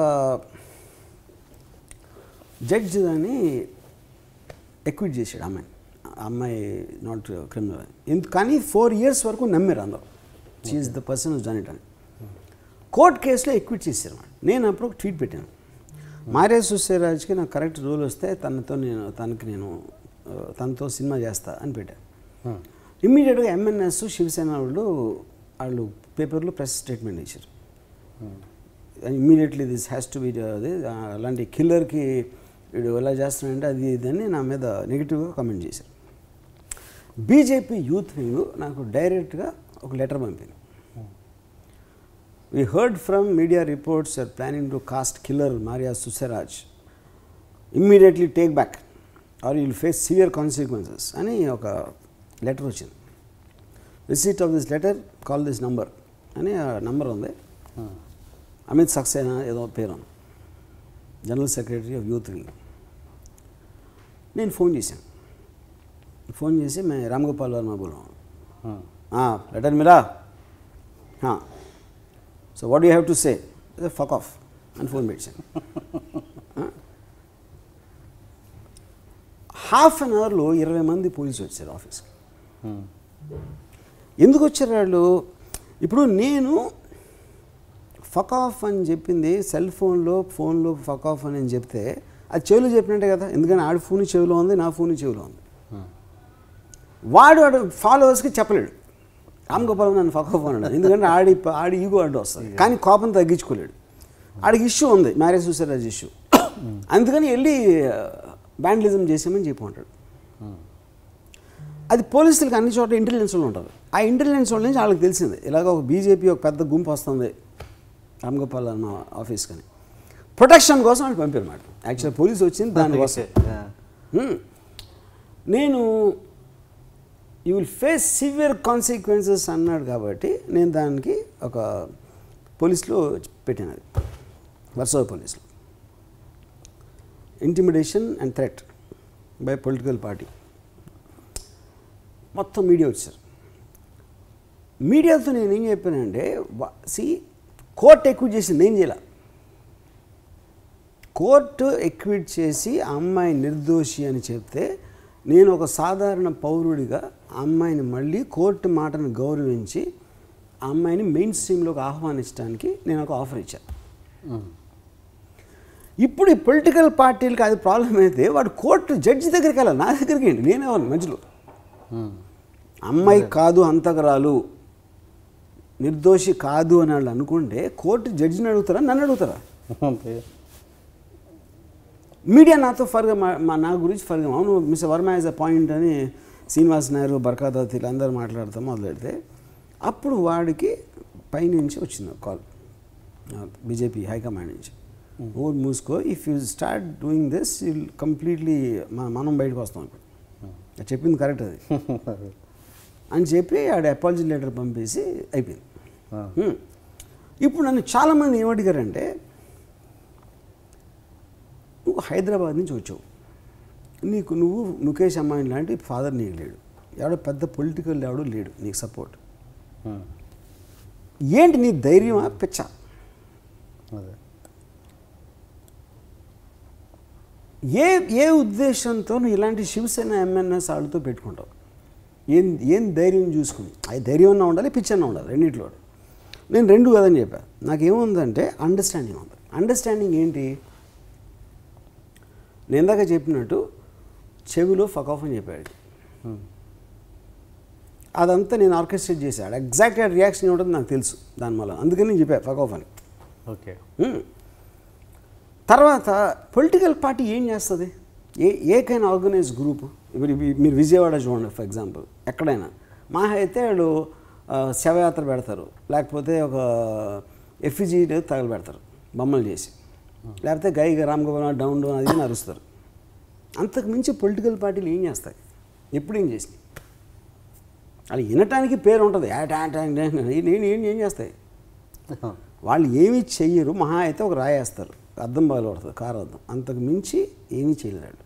జడ్జి దాన్ని ఎక్విట్ చేశాడు అమ్మాయి నాట్ క్రిమినల్. కానీ 4 years వరకు నమ్మారు అందరూ, she is the person who's done it అని. కోర్ట్ కేసులో ఎక్విట్ చేశారు. నేను అప్పుడు ఒక ట్వీట్ పెట్టాను, మారియా సుసేరాజ్కి నాకు కరెక్ట్ రోల్ వస్తే తనతో సినిమా చేస్తా అని పెట్టాను. ఇమ్మీడియట్గా ఎంఎన్ఎస్ శివసేన వాళ్ళు పేపర్లో ప్రెస్ స్టేట్మెంట్ ఇచ్చారు. Immediately this has to be, అలాంటి కిల్లర్కి వీడు ఎలా చేస్తున్నాడంటే అది ఇదని నా మీద నెగిటివ్గా కామెంట్ చేశారు. బీజేపీ యూత్ వింగ్ నాకు డైరెక్ట్గా ఒక లెటర్ పంపింది. We heard from media reports are planning to cast killer Maria Susaraj immediately take back or you will face severe consequences అని ఒక లెటర్ వచ్చింది. Receipt of this letter call this number అని number ఉంది. అమిత్ సక్సేనా ఏదో పేరు ఉంది, general secretary of youth wing. నేను phone చేశాను. ఫోన్ చేసి మే రామ్గోపాల్ వర్మ బోల్ రहा हूं. लेटर मिला? हाँ. So what do you have to say? Fuck off అని ఫోన్ పెట్టాను. హాఫ్ అన్ అవర్లో 20 మంది పోలీసులు వచ్చారు ఆఫీస్కి. ఎందుకు వచ్చారు వాళ్ళు? ఇప్పుడు నేను ఫక్ ఆఫ్ అని చెప్పింది సెల్ ఫోన్లో ఫక్ ఆఫ్ అని చెప్తే అది చెవిలో చెప్పినట్టే కదా, ఎందుకంటే ఆడి ఫోన్ చెవిలో ఉంది, నా ఫోన్ చెవిలో ఉంది. వాడు ఫాలోవర్స్కి చెప్పలేడు రామ్గోపాల్ నన్ను ఫక్ ఆఫ్ అన్నాడు, ఎందుకంటే ఆడి ఈగో అడ్డు వస్తుంది. కానీ కోపం తగ్గించుకోలేడు. ఆడికి ఇష్యూ ఉంది, మ్యారేజ్ సూసైడ్ ఇష్యూ, అందుకని వెళ్ళి బ్యాండలిజం చేసామని చెప్పి ఉంటాడు. అది పోలీసులకు అన్ని చోట్ల ఇంటెలిజెన్స్ వాళ్ళు ఉంటారు. ఆ ఇంటెలిజెన్స్ వాళ్ళ నుంచి వాళ్ళకి తెలిసింది ఇలాగ ఒక బీజేపీ ఒక పెద్ద గుంపు వస్తుంది రామ్గోపాల్ అన్న ఆఫీస్ కానీ, ప్రొటెక్షన్ కోసం వాళ్ళు పంపారు మాట. యాక్చువల్ పోలీసు వచ్చింది దానికోసం. నేను you will face severe consequences అన్నాడు కాబట్టి నేను దానికి ఒక పోలీసులో పెట్టాను. అది వర్సోవా పోలీసులో intimidation and threat by political party. మొత్తం మీడియా వచ్చారు. మీడియాతో నేను ఏం చెప్పానంటే, కోర్టు ఎక్విట్ చేసి నేను చేయాల. కోర్టు ఎక్విట్ చేసి ఆ అమ్మాయి నిర్దోషి అని చెప్తే నేను ఒక సాధారణ పౌరుడిగా ఆ అమ్మాయిని మళ్ళీ కోర్టు మాటను గౌరవించి ఆ అమ్మాయిని మెయిన్ స్ట్రీమ్లోకి ఆహ్వానించడానికి నేను ఒక ఆఫర్ ఇచ్చాను. ఇప్పుడు ఈ పొలిటికల్ పార్టీలకి అది ప్రాబ్లం అయితే వాడు కోర్టు జడ్జి దగ్గరికి వెళ్ళాలి, నా దగ్గరికి ఏంటి, నేనే మధ్యలో. అమ్మాయి కాదు హంతకురాలు, నిర్దోషి కాదు అని వాళ్ళు అనుకుంటే కోర్టు జడ్జిని అడుగుతారా, నన్ను అడుగుతారా? మీడియా నాతో ఫర్గా నా గురించి ఫర్గా, అవును mister Varma as a point అని శ్రీనివాస్ నాయుడు, బర్ఖాదత్ వీళ్ళందరూ మాట్లాడతాం మొదలెడితే అప్పుడు వాడికి పైనుంచి వచ్చింది కాల్, బీజేపీ హైకమాండ్ నుంచి, ఓ మూసుకో, if you start doing this will completely మనం బయటకు వస్తాం. ఇప్పుడు చెప్పింది కరెక్ట్ అది అని చెప్పి ఆడ అపాలజీ లెటర్ పంపేసి అయిపోయింది. ఇప్పుడు నన్ను చాలామంది ఏమడిగారంటే, నువ్వు హైదరాబాద్ నుంచి వచ్చావు, నువ్వు ముఖేష్ అంబానీ లాంటి ఫాదర్ నీకు లేడు, ఎవడో పెద్ద పొలిటికల్ ఎవడో లేడు నీకు సపోర్ట్, ఏంటి నీ ధైర్యమా పిచ్చా? ఏ ఉద్దేశంతో నువ్వు ఇలాంటి శివసేన ఎంఎన్ఎస్ వాళ్ళతో పెట్టుకుంటావు? ఏం ధైర్యం చూసుకుని, అది ధైర్యం అన్నా ఉండాలి, పిచ్చన్నా ఉండాలి, రెండింటిలో. నేను రెండు కదని చెప్పాను. నాకేముందంటే అండర్స్టాండింగ్ ఉంది. అండర్స్టాండింగ్ ఏంటి? నేను ఇందాక చెప్పినట్టు చెవిలో ఫక్ ఆఫ్ అని చెప్పాడు, అదంతా నేను ఆర్కెస్ట్రేట్ చేశాడు. ఎగ్జాక్ట్గా రియాక్షన్ ఏమిటో నాకు తెలుసు దానివల్ల, అందుకని నేను చెప్పాను ఫక్ ఆఫ్ అని. ఓకే. తర్వాత పొలిటికల్ పార్టీ ఏం చేస్తుంది? ఏకైనా ఆర్గనైజ్ గ్రూప్, ఇప్పుడు మీరు విజయవాడ చూడండి ఫర్ ఎగ్జాంపుల్, ఎక్కడైనా మా అయితే వాళ్ళు శవయాత్ర పెడతారు, లేకపోతే ఒక ఎఫ్ఈజీ తగలబెడతారు బొమ్మలు చేసి, లేకపోతే గైగా రామ్గోపాల్ డౌన్ డౌన్ అది నరుస్తారు. అంతకు మించి పొలిటికల్ పార్టీలు ఏం చేస్తాయి? ఎప్పుడు ఏం చేసినాయి? వాళ్ళు వినటానికి పేరు ఉంటుంది, ఏం చేస్తాయి? వాళ్ళు ఏమీ చెయ్యరు, మహా అయితే ఒక రాయేస్తారు, అద్దం బాగా పడుతుంది, కారు అద్దం, అంతకు మించి ఏమీ చేయలేడు.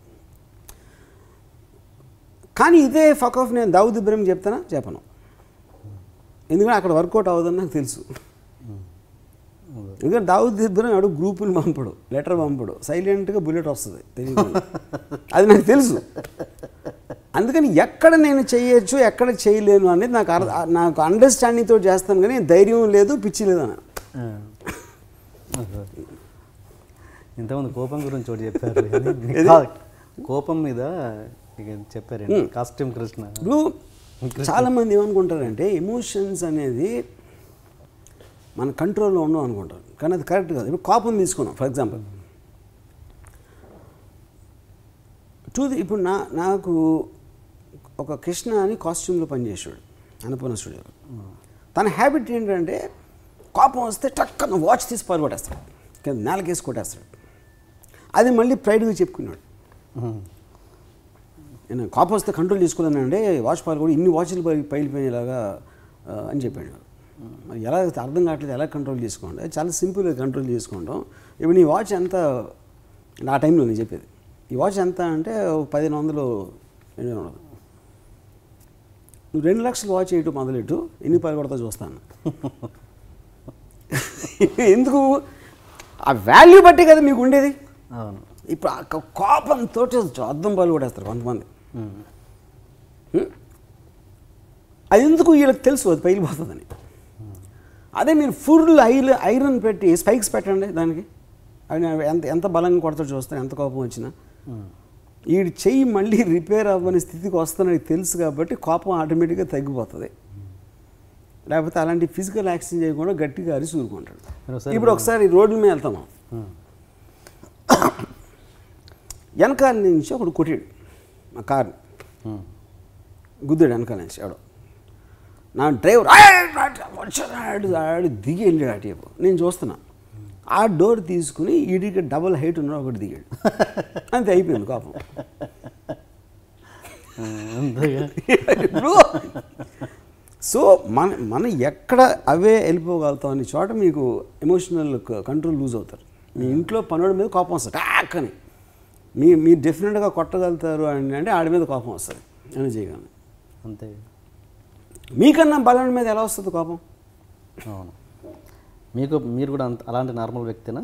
కానీ ఇదే ఫక్ ఆఫ్ నేను దావుద్ ఇబ్రహీం చెప్తానా? చెప్పను, ఎందుకంటే అక్కడ వర్కౌట్ అవ్వదని నాకు తెలుసు. ఎందుకంటే దావుద్ ఇబ్రహీం అడుగు గ్రూపుని పంపడు, లెటర్ పంపడు, సైలెంట్గా బుల్లెట్ వస్తుంది తెలియదు, అది నాకు తెలుసు. అందుకని ఎక్కడ నేను చేయొచ్చు ఎక్కడ చేయలేను అనేది నాకు అండర్స్టాండింగ్తో చేస్తాను, కానీ ధైర్యం లేదు, పిచ్చి లేదు అని. ఇంతకుముందు కోపం గురించి ఒకటి చెప్పారు, కోపం మీద చెప్పారు కాస్ట్యూమ్ కృష్ణ. ఇప్పుడు చాలామంది ఏమనుకుంటారంటే ఎమోషన్స్ అనేది మన కంట్రోల్లో ఉండవు అనుకుంటారు, కానీ అది కరెక్ట్ కాదు. ఇప్పుడు కోపం తీసుకున్నాం ఫర్ ఎగ్జాంపుల్, ఇప్పుడు నాకు ఒక కృష్ణ అని కాస్ట్యూమ్లో పనిచేసాడు అన్నపూర్ణ స్టూడియోలో. తన హ్యాబిట్ ఏంటంటే కోపం వస్తే టక్కన వాచ్ తీసి పరుగొట్టేస్తాడు, నేలకేసి కొట్టేస్తాడు. అది మళ్ళీ ప్రైడ్గా చెప్పుకున్నాడు. నేను కోపం వస్తే కంట్రోల్ చేసుకోలేనంటే వాచ్ పాలు కూడా ఇన్ని వాచ్లు పైలిపోయేలాగా అని చెప్పాడు. మరి ఎలా అర్థం కావట్లేదు, ఎలా కంట్రోల్ చేసుకోండి? చాలా సింపుల్గా కంట్రోల్ చేసుకుంటాం. ఇప్పుడు నీ వాచ్ ఎంత, ఆ టైంలో నేను చెప్పేది, ఈ వాచ్ ఎంత అంటే 1500 ఉండదు. నువ్వు 2 లక్షలు వాచ్ వేయటం మొదలెట్టు, ఎన్ని పాలు కొడతా చూస్తాను. ఎందుకు? ఆ వాల్యూ బట్టి కదా మీకు ఉండేది. ఇప్పుడు ఆ కోపంతో అద్దం పాలు కొట్టేస్తారు కొంతమంది. అది ఎందుకు వీళ్ళకి తెలుసు అది పైలిపోతుందని. అదే మీరు ఫుల్ ఐరన్ పెట్టి స్పైక్స్ పెట్టండి దానికి, అది ఎంత బలంగా కొడతాడు చూస్తాను, ఎంత కోపం వచ్చినా. వీడి చెయ్యి మళ్ళీ రిపేర్ అవ్వని స్థితికి వస్తుందని తెలుసు కాబట్టి కోపం ఆటోమేటిక్గా తగ్గిపోతుంది. లేకపోతే అలాంటి ఫిజికల్ యాక్షన్ చేయకుండా గట్టిగా అరిసి ఊరుకుంటాడు. ఇప్పుడు ఒకసారి రోడ్ల మీద వెళ్తాము, వెనకాల నుంచి ఒకడు కొట్టాడు మా కార్ని, గుద్దాడు వెనకాల నుంచి. ఎవడో నా డ్రైవర్ ఆడు దిగి వెళ్ళాడు అటువైపు. నేను చూస్తున్నా, ఆ డోర్ తీసుకుని ఈడికి డబుల్ హైట్ ఉన్నాడు ఒకటి దిగాడు. అంతే, అయిపోయింది కోపం. సో మనం ఎక్కడ అవే వెళ్ళిపోగలుగుతాం అనే చోట మీకు ఎమోషనల్ కంట్రోల్ లూజ్ అవుతారు. మీ ఇంట్లో పనుల మీద కోపం వస్తుంది టాక్ అని, మీరు డెఫినెట్గా కొట్టగలుగుతారు అని అంటే ఆడి మీద కోపం వస్తుంది అని చేయగలను. అంతే. మీకన్నా బలం మీద ఎలా వస్తుంది కోపం? అవును. మీరు కూడా అలాంటి నార్మల్ వ్యక్తినా?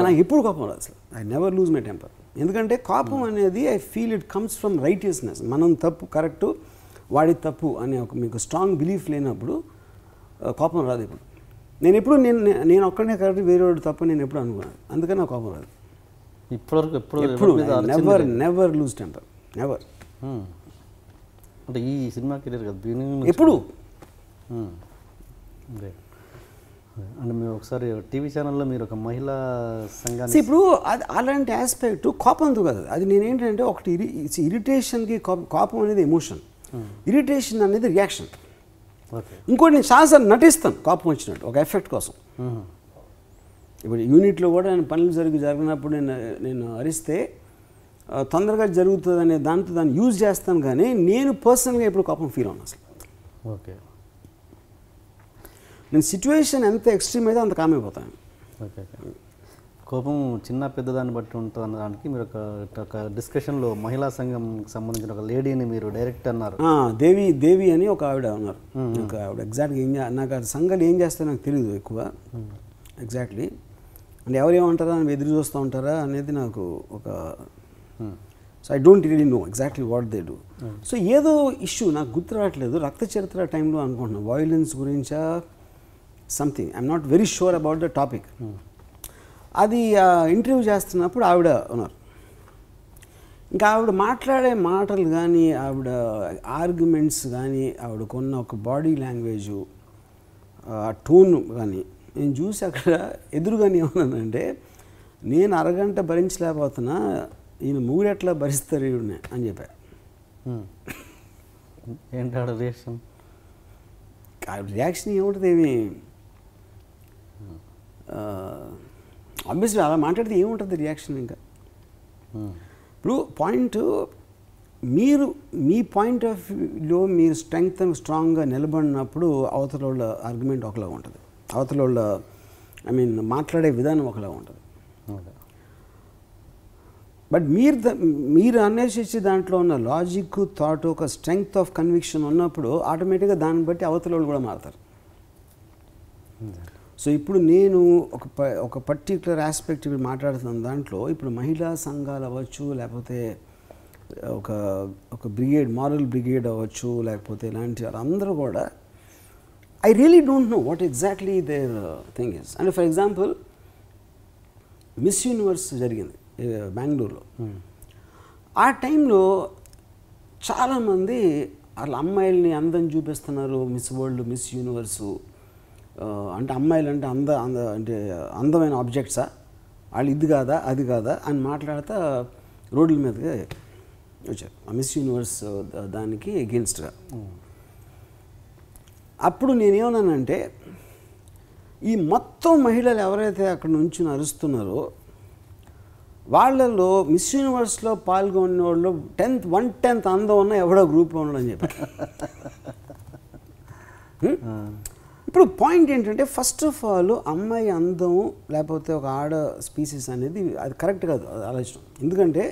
నాకు ఎప్పుడు కోపం రాదు అసలు. I never lose my temper. ఎందుకంటే కోపం అనేది I feel it comes from righteousness. మనం తప్పు కరెక్టు, వాడి తప్పు అనే ఒక మీకు స్ట్రాంగ్ బిలీఫ్ లేనప్పుడు కోపం రాదు. ఇప్పుడు నేను ఒక్కడనే కరెక్ట్, వేరే వాడు తప్పు నేను ఎప్పుడు అనుకున్నాను. అందుకని నాకు కోపం రాదు ఎప్పుడు. Never loose temper, never. అంటే ఈ సినిమా కెరీర్ కదా ఎప్పుడు. అంటే మీరు ఒకసారి టీవీ ఛానల్లో మీరు ఒక మహిళా సంఘాన్ని, ఇప్పుడు అది అలాంటి ఆస్పెక్ట్ కోపంతో కాదు. అది నేనేంటంటే ఒకటి ఇరిటేషన్కి, కోపం అనేది ఎమోషన్, ఇరిటేషన్ అనేది రియాక్షన్. ఇంకోటి నేను చాలాసార్లు నటిస్తాను కోపం వచ్చినట్టు ఒక ఎఫెక్ట్ కోసం. ఇప్పుడు యూనిట్లో కూడా నేను పనులు జరిగినప్పుడు నేను అరిస్తే తొందరగా జరుగుతుంది అనే దాన్ని యూజ్ చేస్తాను, కానీ నేను పర్సనల్గా ఎప్పుడు కోపం ఫీల్ అవును అసలు. ఓకే. నేను సిచ్యువేషన్ ఎంత ఎక్స్ట్రీమ్ అయితే అంత కామ్ అయిపోతాను. ఓకే. కోపం చిన్న పెద్దదాన్ని బట్టి ఉంటుంది అనడానికి మీరు ఒక డిస్కషన్లో మహిళా సంఘంకి సంబంధించిన ఒక లేడీని మీరు డైరెక్ట్ అన్నారు. దేవి అని ఒక ఆవిడ ఉన్నారు. ఒక ఆవిడ ఎగ్జాక్ట్గా నాకు ఆ సంఘాలు ఏం చేస్తారో నాకు తెలియదు ఎక్కువ ఎగ్జాక్ట్లీ. అంటే ఎవరేమంటారా అని ఎదురు చూస్తూ ఉంటారా అనేది నాకు ఒక, so I don't really know exactly what they do. So ఏదో ఇష్యూ నాకు గుర్తు రావట్లేదు, రక్త చరిత్ర టైంలో అనుకుంటున్నాను, వాయిలెన్స్ గురించా something, I'm not very sure about the topic. అది ఇంటర్వ్యూ చేస్తున్నప్పుడు ఆవిడ ఉన్నారు. ఇంకా ఆవిడ మాట్లాడే మాటలు కానీ, ఆవిడ ఆర్గ్యుమెంట్స్ కానీ, ఆవిడకున్న ఒక బాడీ లాంగ్వేజు, ఆ టోన్ కానీ నేను చూసి అక్కడ ఎదురుగానే ఏమన్నానంటే, నేను అరగంట భరించలేకపోతున్నా, ఈయన మూడెట్లా భరిస్తారు ఈవిడనే అని చెప్పారు. ఏంటాడు రియాక్షన్? రియాక్షన్ ఏముంటుంది, ఏమి ఆబ్వియస్లీ అలా మాట్లాడితే ఏముంటుంది రియాక్షన్. ఇంకా ఇప్పుడు పాయింట్, మీరు మీ పాయింట్ ఆఫ్ వ్యూలో మీరు స్ట్రాంగ్గా నిలబడినప్పుడు అవతల వాళ్ళ ఆర్గ్యుమెంట్ ఒకలాగా ఉంటుంది, అవతల వాళ్ళ మాట్లాడే విధానం ఒకలాగా ఉంటుంది. బట్ మీరు అన్వేషించే దాంట్లో ఉన్న లాజిక్, థాట్, ఒక స్ట్రెంగ్త్ ఆఫ్ కన్విక్షన్ ఉన్నప్పుడు ఆటోమేటిక్గా దాన్ని బట్టి అవతల వాళ్ళు కూడా మారుతారు. సో ఇప్పుడు నేను ఒక పర్టిక్యులర్ ఆస్పెక్ట్ ఇప్పుడు మాట్లాడుతున్న దాంట్లో, ఇప్పుడు మహిళా సంఘాలు అవ్వచ్చు, లేకపోతే ఒక బ్రిగేడ్, మారల్ బ్రిగేడ్ అవ్వచ్చు, లేకపోతే ఇలాంటి అందరూ కూడా I really don't know what exactly their thing is. అంటే ఫర్ ఎగ్జాంపుల్ మిస్ యూనివర్స్ జరిగింది బెంగళూరులో. ఆ టైంలో చాలామంది వాళ్ళ అమ్మాయిల్ని అందం చూపిస్తున్నారు, మిస్ వరల్డ్, మిస్ యూనివర్సు అంటే అమ్మాయిలు అంటే అంటే అందమైన ఆబ్జెక్ట్సా, వాళ్ళు ఇది కాదా అది కాదా అని మాట్లాడుతూ రోడ్ల మీదగా వచ్చారు ఆ మిస్ యూనివర్స్ దానికి ఎగెన్స్ట్గా. అప్పుడు నేనేమన్నానంటే, ఈ మొత్తం మహిళలు ఎవరైతే అక్కడ నుంచి అరుస్తున్నారో వాళ్ళలో మిస్ యూనివర్స్లో పాల్గొన్న వాళ్ళు 1/10 అందం ఉన్న ఎవడో గ్రూప్లో ఉన్నాడని చెప్పారు. ఇప్పుడు పాయింట్ ఏంటంటే ఫస్ట్ ఆఫ్ ఆల్ అమ్మాయి అందం లేకపోతే ఒక ఆడ స్పీసీస్ అనేది అది కరెక్ట్ కాదు ఆలోచన. ఎందుకంటే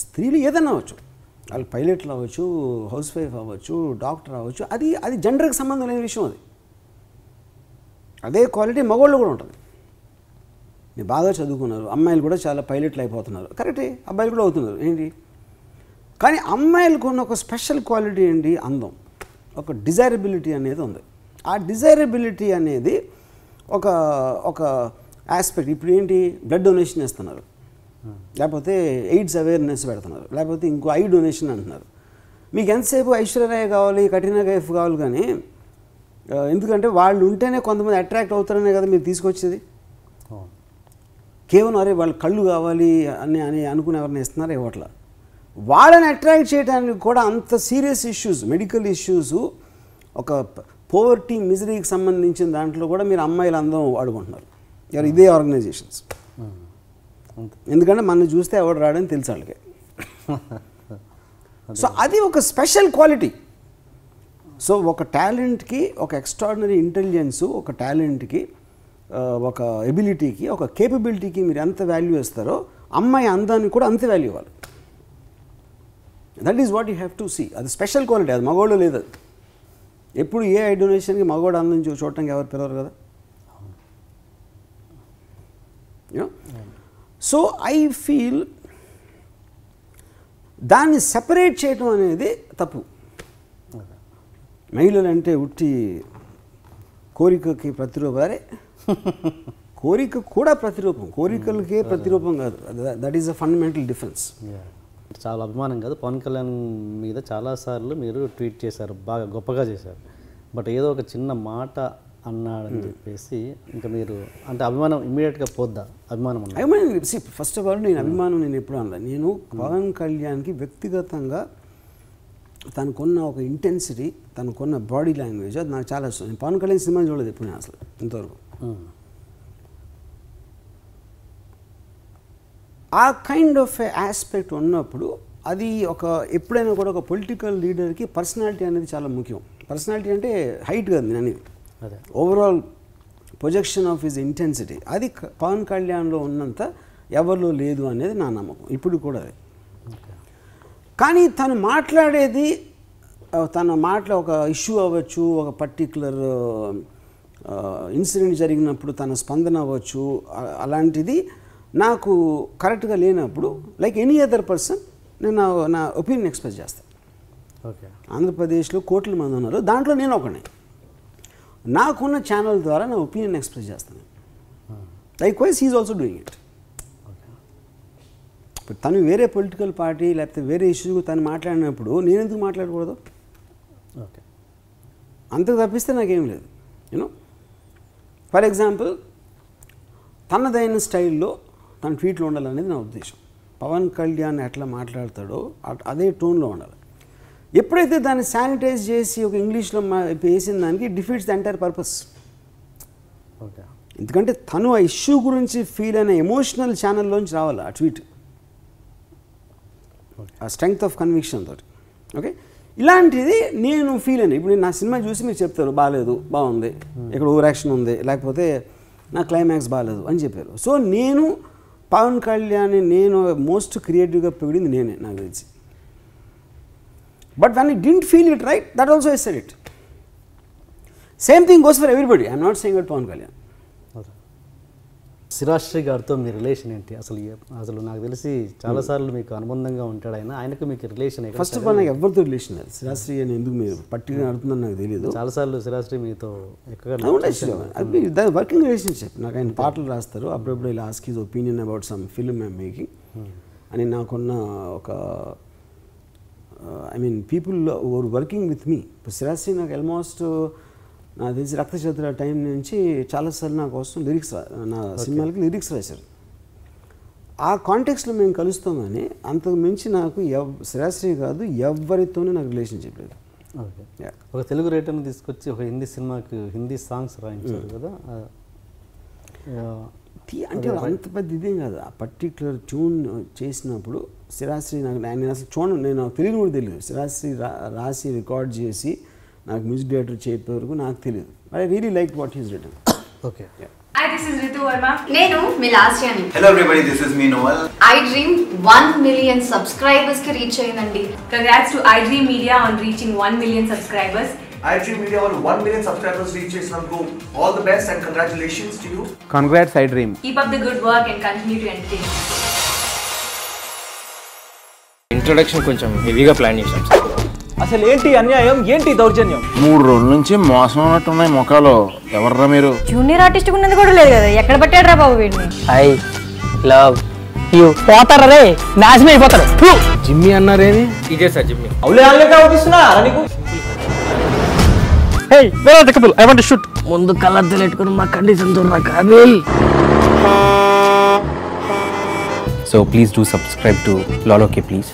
స్త్రీలు ఏదైనా అవ్వచ్చు, వాళ్ళు పైలట్లు అవ్వచ్చు, హౌస్ వైఫ్ అవ్వచ్చు, డాక్టర్ అవ్వచ్చు, అది జెండర్కి సంబంధం లేని విషయం. అదే క్వాలిటీ మగవాళ్ళు కూడా ఉంటుంది. మీరు బాగా చదువుకున్నారు, అమ్మాయిలు కూడా చాలా పైలట్లు అయిపోతున్నారు, కరెక్టే, అబ్బాయిలు కూడా అవుతున్నారు ఏంటి. కానీ అమ్మాయిలకు ఉన్న ఒక స్పెషల్ క్వాలిటీ ఏంటి, అందం, ఒక డిజైరబిలిటీ అనేది ఉంది. ఆ డిజైరబిలిటీ అనేది ఒక ఒక ఆస్పెక్ట్. ఇప్పుడు ఏంటి, బ్లడ్ డొనేషన్ చేస్తున్నారు, లేకపోతే ఎయిడ్స్ అవేర్నెస్ పెడుతున్నారు, లేకపోతే ఇంకో ఐ డొనేషన్ అంటున్నారు. మీకు ఎంతసేపు ఐశ్వర్య కావాలి, కఠిన కైఫ్ కావాలి, కానీ ఎందుకంటే వాళ్ళు ఉంటేనే కొంతమంది అట్రాక్ట్ అవుతారనే కదా మీరు తీసుకొచ్చేది. కేవలం అరే వాళ్ళ కళ్ళు కావాలి అని అనుకుని ఎవరిని ఇస్తున్నారో ఇవ్వట్లా. వాళ్ళని అట్రాక్ట్ చేయడానికి కూడా అంత సీరియస్ ఇష్యూస్, మెడికల్ ఇష్యూస్, ఒక పోవర్టీ మిజరీకి సంబంధించిన దాంట్లో కూడా మీరు అమ్మాయిలు అందం వాడుకుంటున్నారు ఇదే ఆర్గనైజేషన్స్. ఎందుకంటే మనం చూస్తే ఎవడు రాడని తెలుసు వాళ్ళకి. సో అది ఒక స్పెషల్ క్వాలిటీ. సో ఒక టాలెంట్కి, ఒక ఎక్స్ట్రాడినరీ ఇంటెలిజెన్సు, ఒక టాలెంట్కి, ఒక ఎబిలిటీకి, ఒక కేపబిలిటీకి మీరు ఎంత వాల్యూ ఇస్తారో అమ్మాయి అందానికి కూడా అంతే వాల్యూ ఇవ్వాలి. That is what you have to see. అది స్పెషల్ క్వాలిటీ, అది మగవాళ్ళు లేదు. అది ఎప్పుడు ఏ ఐ డొనేషన్కి మగవాడు అందం చూడటానికి ఎవరు పిలవరు కదా. సో ఐ ఫీల్ దాన్ని సెపరేట్ చేయటం అనేది తప్పు. మహిళలు అంటే ఉట్టి కోరికకి ప్రతిరూపం, కోరిక కూడా ప్రతిరూపం, కోరికలకే ప్రతిరూపం కాదు. That is a fundamental difference. చాలా అభిమానం కాదు, పవన్ కళ్యాణ్ మీద చాలాసార్లు మీరు ట్వీట్ చేశారు, బాగా గొప్పగా చేశారు. బట్ ఏదో ఒక చిన్న మాట అన్నాడని చెప్పేసి ఇంకా మీరు అంటే అభిమానం ఇమ్మీడియట్గా పోద్దా? అభిమానం ఫస్ట్ ఆఫ్ ఆల్ నేను ఎప్పుడు అనలేదు. నేను పవన్ కళ్యాణ్కి వ్యక్తిగతంగా తనకున్న ఒక ఇంటెన్సిటీ, తనకున్న బాడీ లాంగ్వేజ్ అది నాకు చాలా ఇష్టం. నేను పవన్ కళ్యాణ్ సినిమా చూడలేదు ఎప్పుడు, నేను అసలు ఇంతవరకు. ఆ కైండ్ ఆఫ్ ఆస్పెక్ట్ ఉన్నప్పుడు అది ఒక ఎప్పుడైనా కూడా ఒక పొలిటికల్ లీడర్కి పర్సనాలిటీ అనేది చాలా ముఖ్యం. పర్సనాలిటీ అంటే హైట్ కాదు నేను అనేది, overall projection of his intensity. అది పవన్ కళ్యాణ్లో ఉన్నంత ఎవరిలో లేదు అనేది నా నమ్మకం ఇప్పుడు కూడా. అది కానీ తను మాట్లాడేది, తన మాటలో ఒక ఇష్యూ అవ్వచ్చు, ఒక పర్టిక్యులర్ ఇన్సిడెంట్ జరిగినప్పుడు తన స్పందన అవ్వచ్చు, అలాంటిది నాకు కరెక్ట్గా లేనప్పుడు లైక్ ఎనీ అదర్ పర్సన్ నేను నా ఒపీనియన్ ఎక్స్ప్రెస్ చేస్తాను. ఓకే, ఆంధ్రప్రదేశ్లో కోట్ల మంది ఉన్నారు, దాంట్లో నేను ఒకనే. నాకున్న ఛానల్ ద్వారా నా ఒపీనియన్ ఎక్స్ప్రెస్ చేస్తాను. Likewise he is also doing it. ఇప్పుడు తను వేరే పొలిటికల్ పార్టీ లేకపోతే వేరే ఇష్యూ తను మాట్లాడినప్పుడు నేను ఎందుకు మాట్లాడకూడదు? ఓకే, అంతకు తప్పిస్తే నాకేం లేదు. యూనో, ఫర్ ఎగ్జాంపుల్ తనదైన స్టైల్లో తన ట్వీట్లో ఉండాలనేది నా ఉద్దేశం. పవన్ కళ్యాణ్ ఎట్లా మాట్లాడతాడో అదే టోన్లో ఉండాలి. ఎప్పుడైతే దాన్ని శానిటైజ్ చేసి ఒక ఇంగ్లీష్లో వేసిన దానికి defeats the entire purpose. Okay, ఎందుకంటే తను ఆ ఇష్యూ గురించి ఫీల్ అయిన ఎమోషనల్ ఛానల్లోంచి రావాలి ఆ ట్వీట్, ఆ స్ట్రెంగ్త్ ఆఫ్ కన్విక్షన్ తోటి. ఓకే, ఇలాంటిది నేను ఫీల్ అయినా. ఇప్పుడు నా సినిమా చూసి మీరు చెప్తారు బాగాలేదు, బాగుంది, ఇక్కడ ఓవర్ యాక్షన్ ఉంది, లేకపోతే నా క్లైమాక్స్ బాగాలేదు అని చెప్పారు. సో నేను పవన్ కళ్యాణ్ నేను మోస్ట్ క్రియేటివ్గా పొగిడింది నేనే నాకు తెలిసి. But when I didn't feel it right, that also I said it. Same thing goes for everybody. I'm not saying it Pawan Kalyan. Sirasri గారితో మీ రిలేషన్ ఏంటి అసలు? నాకు తెలిసి చాలాసార్లు మీకు అనుబంధంగా ఉంటాడు ఆయన, ఆయనకు మీకు రిలేషన్? ఫస్ట్ ఆఫ్ ఆల్ నాకు ఎవరితో రిలేషన్ లేదు. శిరాశ్రీ అని ఎందుకు మీరు పర్టికులర్ అడుగుతుందని నాకు తెలియదు. చాలాసార్లు శిరాశ్రీ మీతో అది వర్కింగ్ రిలేషన్షిప్. నాకు ఆయన పాటలు రాస్తారు, అప్పుడప్పుడు ఇలా ask his opinion about some film I'm making అని నాకున్న ఒక I mean people or working with me. ఇప్పుడు శిరాశ్రీ నాకు ఆల్మోస్ట్ నాకు తెలిసి రక్తచతుర టైం నుంచి చాలాసార్లు నా కోసం లిరిక్స్ నా సినిమాలకి లిరిక్స్ రాశారు. ఆ కాంటెక్స్లో మేము కలుస్తామని అంతకు మించి నాకు శిరాశ్రీ కాదు ఎవరితోనూ నాకు రిలేషన్షిప్ లేదు. ఓకే, ఒక తెలుగు రైటర్ని తీసుకొచ్చి ఒక హిందీ సినిమాకి హిందీ సాంగ్స్ రాయించారు కదా, అంటే అంత పెద్ద ఇదేం కాదు. ఆ పర్టిక్యులర్ ట్యూన్ చేసినప్పుడు స్థిరాశ్రీ నేను అసలు చూడండి, నాకు తెలియదు కూడా తెలియదు. స్థిరాశ్రీ రాసి రికార్డ్ చేసి నాకు మ్యూజిక్ డైరెక్టర్ చెప్పే వరకు నాకు తెలియదు. I really like what he's written. Okay. Hi, this is Ritu Verma. నేను మీ లాస్యాని. Hello everybody, this is me Noel. iDream 1 million subscribers కి రీచ్ అయ్యిందండి. Congrats to iDream Media on reaching 1 million subscribers. iDream Media on 1 million subscribers reach Sangu. All the best and congratulations to you. Congrats iDream. Keep up the good work and continue to entertain. Introduction కొంచెం హెవీగా plan చేశాం sir. అసలు ఏంటి అన్యాయం, ఏంటి దౌర్జన్యం? 3 రోజుల నుంచి మోసం ఉన్నట్టున్నాయి ముఖాలు. ఎవర్రా మీరు? జూనియర్ ఆర్టిస్ట్ ఉన్నది కూడా లేదు కదా, ఎక్కడ పట్టాడు రా బాబు వీడిని. I love you. పోతారా రే, నాశనం అయిపోతారు. జిమ్మి అన్నారేమి? ఇదే సార్ జిమ్మి. అవులే ఆన్లైన్ అవుపిస్తున్నా నీకు. Hey where are the couple, I want to shoot. ముందు కలర్ తెలెట్టుకుని మా కండిషన్ చూడరా Kaabil. So please do subscribe to Lolo K please.